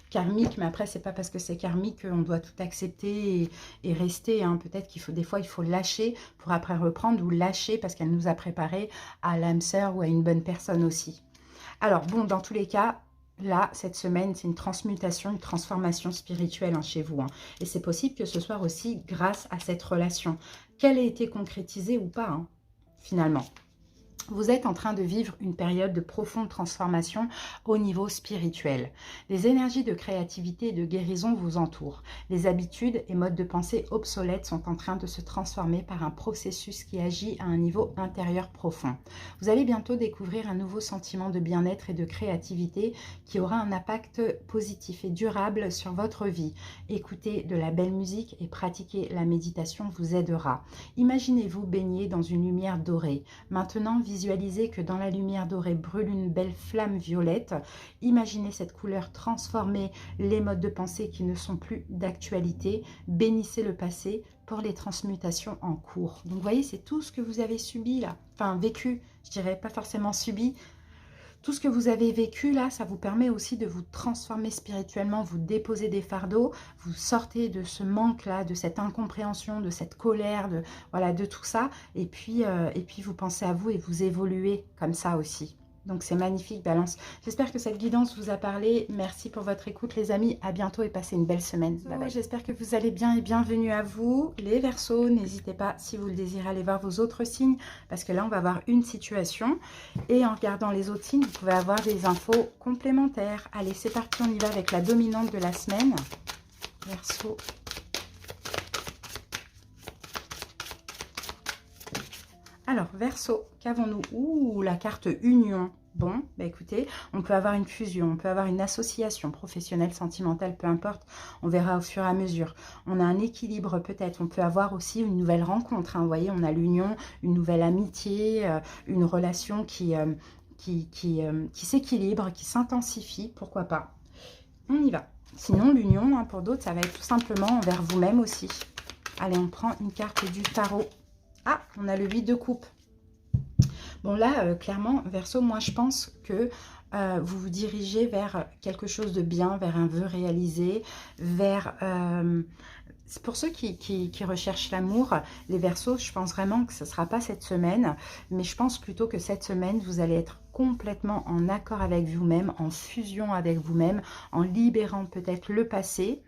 karmique, mais après, c'est pas parce que c'est karmique qu'on doit tout accepter et rester. Hein. Peut-être qu'il faut, des fois, il faut lâcher pour après reprendre, ou lâcher parce qu'elle nous a préparé à l'âme sœur ou à une bonne personne aussi. Alors, bon, dans tous les cas, là, cette semaine, c'est une transmutation, une transformation spirituelle hein, chez vous. Hein. Et c'est possible que ce soit aussi grâce à cette relation. Qu'elle ait été concrétisée ou pas, hein, finalement. Vous êtes en train de vivre une période de profonde transformation au niveau spirituel. Les énergies de créativité et de guérison vous entourent. Les habitudes et modes de pensée obsolètes sont en train de se transformer par un processus qui agit à un niveau intérieur profond. Vous allez bientôt découvrir un nouveau sentiment de bien-être et de créativité qui aura un impact positif et durable sur votre vie. Écouter de la belle musique et pratiquer la méditation vous aidera. Imaginez-vous baigner dans une lumière dorée. Maintenant, visualisez que dans la lumière dorée brûle une belle flamme violette. Imaginez cette couleur transformer les modes de pensée qui ne sont plus d'actualité. Bénissez le passé pour les transmutations en cours. Donc, vous voyez, c'est tout ce que vous avez subi là. Enfin, vécu, je dirais pas forcément subi. Tout ce que vous avez vécu là, ça vous permet aussi de vous transformer spirituellement, vous déposez des fardeaux, vous sortez de ce manque-là, de cette incompréhension, de cette colère, voilà, de tout ça. Et puis vous pensez à vous et vous évoluez comme ça aussi. Donc c'est magnifique, Balance. J'espère que cette guidance vous a parlé. Merci pour votre écoute, les amis. À bientôt et passez une belle semaine. Bye bye. J'espère que vous allez bien et bienvenue à vous. Les Verseaux, n'hésitez pas, si vous le désirez, à aller voir vos autres signes. Parce que là, on va voir une situation. Et en regardant les autres signes, vous pouvez avoir des infos complémentaires. Allez, c'est parti, on y va avec la dominante de la semaine. Verseau. Alors, Verseau, qu'avons-nous? Ouh, la carte Union. Bon, bah écoutez, on peut avoir une fusion, on peut avoir une association professionnelle, sentimentale, peu importe. On verra au fur et à mesure. On a un équilibre peut-être. On peut avoir aussi une nouvelle rencontre, hein. Vous voyez, on a l'union, une nouvelle amitié, une relation qui s'équilibre, qui s'intensifie. Pourquoi pas? On y va. Sinon, l'union, hein, pour d'autres, ça va être tout simplement envers vous-même aussi. Allez, on prend une carte du tarot. Ah, on a le 8 de coupe. Bon là, clairement, Verseau, moi je pense que vous vous dirigez vers quelque chose de bien, vers un vœu réalisé, vers... pour ceux qui recherchent l'amour, les Verseaux, je pense vraiment que ce ne sera pas cette semaine, mais je pense plutôt que cette semaine, vous allez être complètement en accord avec vous-même, en fusion avec vous-même, en libérant peut-être le passé,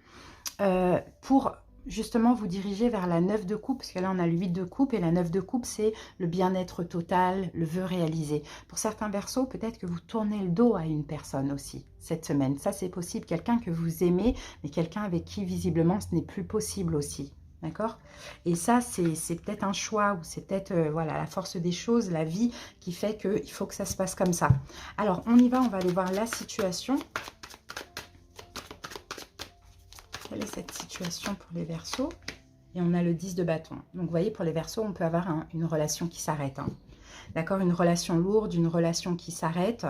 pour justement vous diriger vers la 9 de coupe, parce que là on a le 8 de coupe, et la 9 de coupe c'est le bien-être total, le vœu réalisé. Pour certains Verseaux, peut-être que vous tournez le dos à une personne aussi cette semaine. Ça c'est possible, quelqu'un que vous aimez, mais quelqu'un avec qui visiblement ce n'est plus possible aussi. D'accord? Et ça, c'est peut-être un choix, ou c'est peut-être voilà, la force des choses, la vie, qui fait qu'il faut que ça se passe comme ça. Alors, on y va, on va aller voir la situation. Quelle est cette situation pour les Verseaux? Et on a le 10 de bâton. Donc, vous voyez, pour les Verseaux, on peut avoir une relation qui s'arrête. Hein. D'accord? Une relation lourde, une relation qui s'arrête,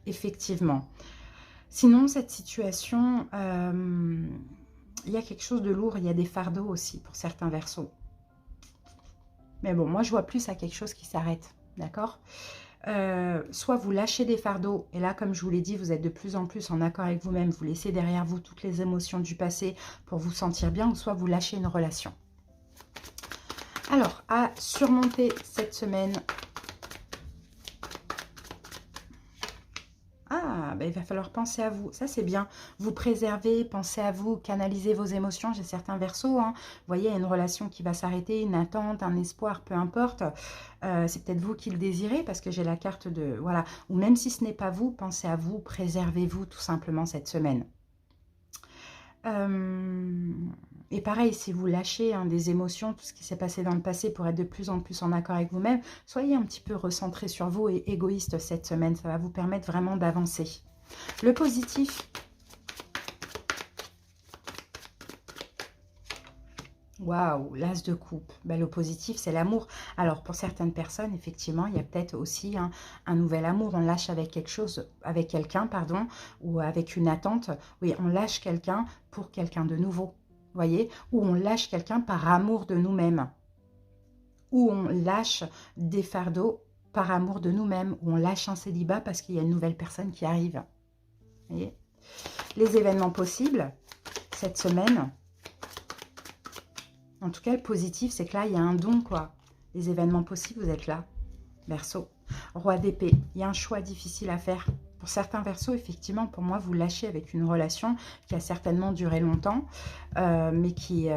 effectivement. Sinon, cette situation, il y a quelque chose de lourd. Il y a des fardeaux aussi pour certains Verseaux. Mais bon, moi, je vois plus à quelque chose qui s'arrête. D'accord? Soit vous lâchez des fardeaux, et là, comme je vous l'ai dit, vous êtes de plus en plus en accord avec vous-même, vous laissez derrière vous toutes les émotions du passé pour vous sentir bien, ou soit vous lâchez une relation. Alors, à surmonter cette semaine... Ah, ben, il va falloir penser à vous. Ça, c'est bien. Vous préservez, pensez à vous, canalisez vos émotions. J'ai certains Verseaux, hein. Vous voyez, il y a une relation qui va s'arrêter, une attente, un espoir, peu importe. C'est peut-être vous qui le désirez, parce que j'ai la carte de... Voilà. Ou même si ce n'est pas vous, pensez à vous, préservez-vous tout simplement cette semaine. Et pareil, si vous lâchez hein, des émotions, tout ce qui s'est passé dans le passé pour être de plus en plus en accord avec vous-même, soyez un petit peu recentré sur vous et égoïste cette semaine. Ça va vous permettre vraiment d'avancer. Le positif. Waouh, l'as de coupe. Ben, le positif, c'est l'amour. Alors, pour certaines personnes, effectivement, il y a peut-être aussi un nouvel amour. On lâche avec quelque chose, avec quelqu'un, pardon, ou avec une attente. Oui, on lâche quelqu'un pour quelqu'un de nouveau. Voyez, ou on lâche quelqu'un par amour de nous-mêmes, ou on lâche des fardeaux par amour de nous-mêmes, ou on lâche un célibat parce qu'il y a une nouvelle personne qui arrive. Voyez, les événements possibles cette semaine, en tout cas le positif c'est que là il y a un don quoi. Les événements possibles, vous êtes là, Verseau. Roi d'épée, il y a un choix difficile à faire. Pour certains Verseaux, effectivement, pour moi, vous lâchez avec une relation qui a certainement duré longtemps, mais qui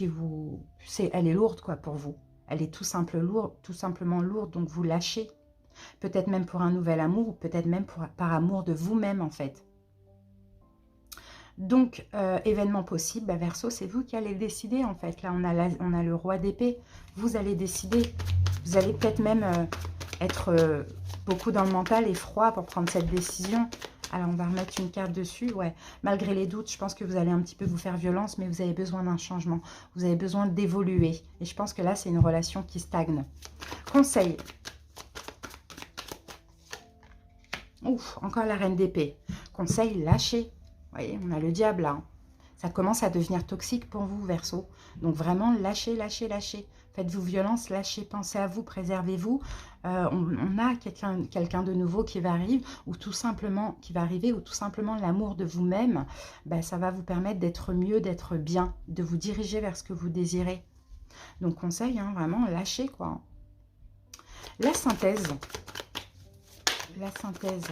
vous... Elle est lourde, quoi, pour vous. Elle est tout simplement lourde, donc vous lâchez. Peut-être même pour un nouvel amour, ou peut-être même par amour de vous-même, en fait. Donc, événement possible, bah, Verseau, c'est vous qui allez décider, en fait. Là, on a le roi d'épée. Vous allez décider. Vous allez peut-être même être beaucoup dans le mental et froid pour prendre cette décision. Alors, on va remettre une carte dessus. Ouais, malgré les doutes, je pense que vous allez un petit peu vous faire violence, mais vous avez besoin d'un changement. Vous avez besoin d'évoluer. Et je pense que là, c'est une relation qui stagne. Conseil. Ouf, encore la reine d'épée. Conseil, lâchez. Vous voyez, on a le diable là. Ça commence à devenir toxique pour vous, Verseau. Donc vraiment, lâchez, lâchez, lâchez. Faites-vous violence, lâchez, pensez à vous, préservez-vous. On a quelqu'un de nouveau qui va arriver, ou tout simplement l'amour de vous-même, ben, ça va vous permettre d'être mieux, d'être bien, de vous diriger vers ce que vous désirez. Donc conseil, hein, vraiment, lâchez quoi. La synthèse. La synthèse.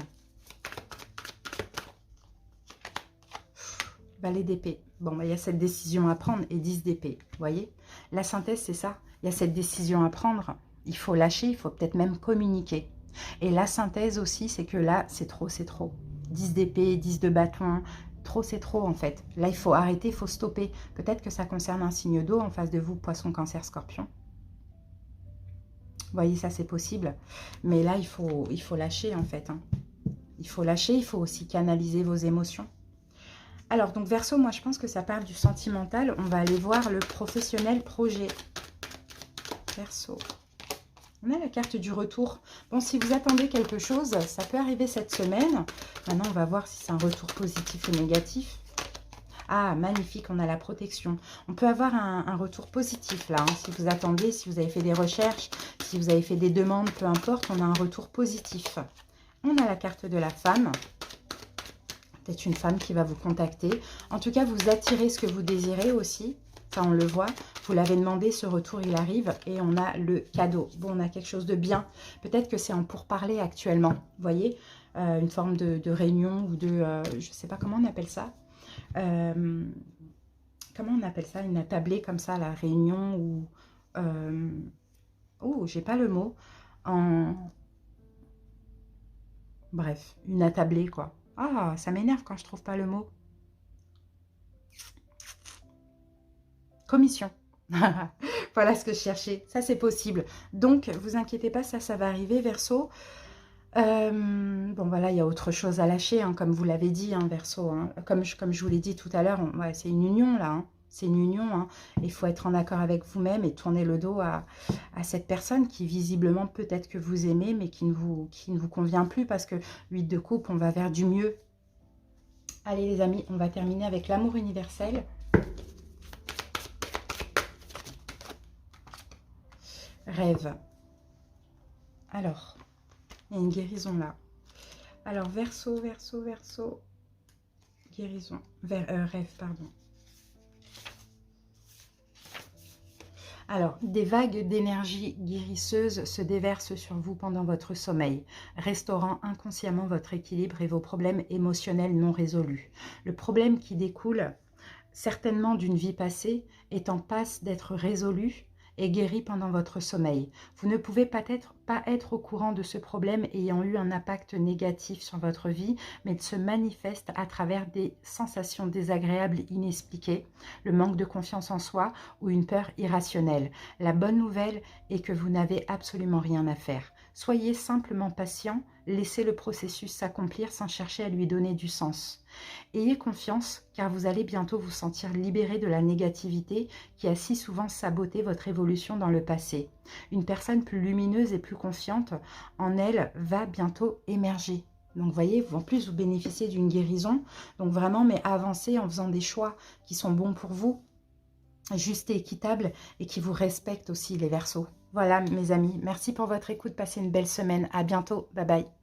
Valet d'épée. Bon, bah, il y a cette décision à prendre et 10 d'épée. Vous voyez? La synthèse, c'est ça. Il y a cette décision à prendre. Il faut lâcher, il faut peut-être même communiquer. Et la synthèse aussi, c'est que là, c'est trop, c'est trop. 10 d'épée, 10 de bâton. Trop, c'est trop en fait. Là, il faut arrêter, il faut stopper. Peut-être que ça concerne un signe d'eau en face de vous, poisson, cancer, scorpion. Vous voyez, ça c'est possible. Mais là, il faut lâcher en fait. Hein. Il faut lâcher, il faut aussi canaliser vos émotions. Alors, donc Verseau, moi je pense que ça part du sentimental. On va aller voir le professionnel projet. Verseau. On a la carte du retour. Bon, si vous attendez quelque chose, ça peut arriver cette semaine. Maintenant, on va voir si c'est un retour positif ou négatif. Ah, magnifique, on a la protection. On peut avoir un retour positif là. Hein, si vous attendez, si vous avez fait des recherches, si vous avez fait des demandes, peu importe, on a un retour positif. On a la carte de la femme. Peut-être une femme qui va vous contacter. En tout cas, vous attirez ce que vous désirez aussi. Ça, on le voit. Vous l'avez demandé, ce retour, il arrive. Et on a le cadeau. Bon, on a quelque chose de bien. Peut-être que c'est en pourparlers actuellement. Vous voyez, une forme de réunion ou de... je ne sais pas comment on appelle ça. Comment on appelle ça? Une attablée comme ça, la réunion ou... oh, j'ai pas le mot. Bref, une attablée, quoi. Ah, ça m'énerve quand je trouve pas le mot. Commission. Voilà ce que je cherchais. Ça, c'est possible. Donc, vous inquiétez pas, ça va arriver, Verseau. Bon, voilà, il y a autre chose à lâcher, hein, comme vous l'avez dit, hein, Verseau. Hein. Comme je vous l'ai dit tout à l'heure, ouais, c'est une union, là. Hein. C'est une union. Hein. Il faut être en accord avec vous-même et tourner le dos à cette personne qui, visiblement, peut-être que vous aimez, mais qui ne vous convient plus parce que 8 de coupe, on va vers du mieux. Allez, les amis, on va terminer avec l'amour universel. Rêve. Alors, il y a une guérison là. Alors, Verseau, Verseau, Verseau. Guérison. Rêve, pardon. Alors, des vagues d'énergie guérisseuse se déversent sur vous pendant votre sommeil, restaurant inconsciemment votre équilibre et vos problèmes émotionnels non résolus. Le problème qui découle certainement d'une vie passée est en passe d'être résolu et guéri pendant votre sommeil. Vous ne pouvez peut-être pas être au courant de ce problème ayant eu un impact négatif sur votre vie, mais il se manifeste à travers des sensations désagréables inexpliquées, le manque de confiance en soi ou une peur irrationnelle. La bonne nouvelle est que vous n'avez absolument rien à faire. Soyez simplement patient, laissez le processus s'accomplir sans chercher à lui donner du sens. Ayez confiance car vous allez bientôt vous sentir libéré de la négativité qui a si souvent saboté votre évolution dans le passé. Une personne plus lumineuse et plus confiante en elle va bientôt émerger. Donc vous voyez, en plus vous bénéficiez d'une guérison, donc vraiment mais avancez en faisant des choix qui sont bons pour vous, justes et équitables et qui vous respectent aussi les Verseaux. Voilà mes amis, merci pour votre écoute, passez une belle semaine, à bientôt, bye bye.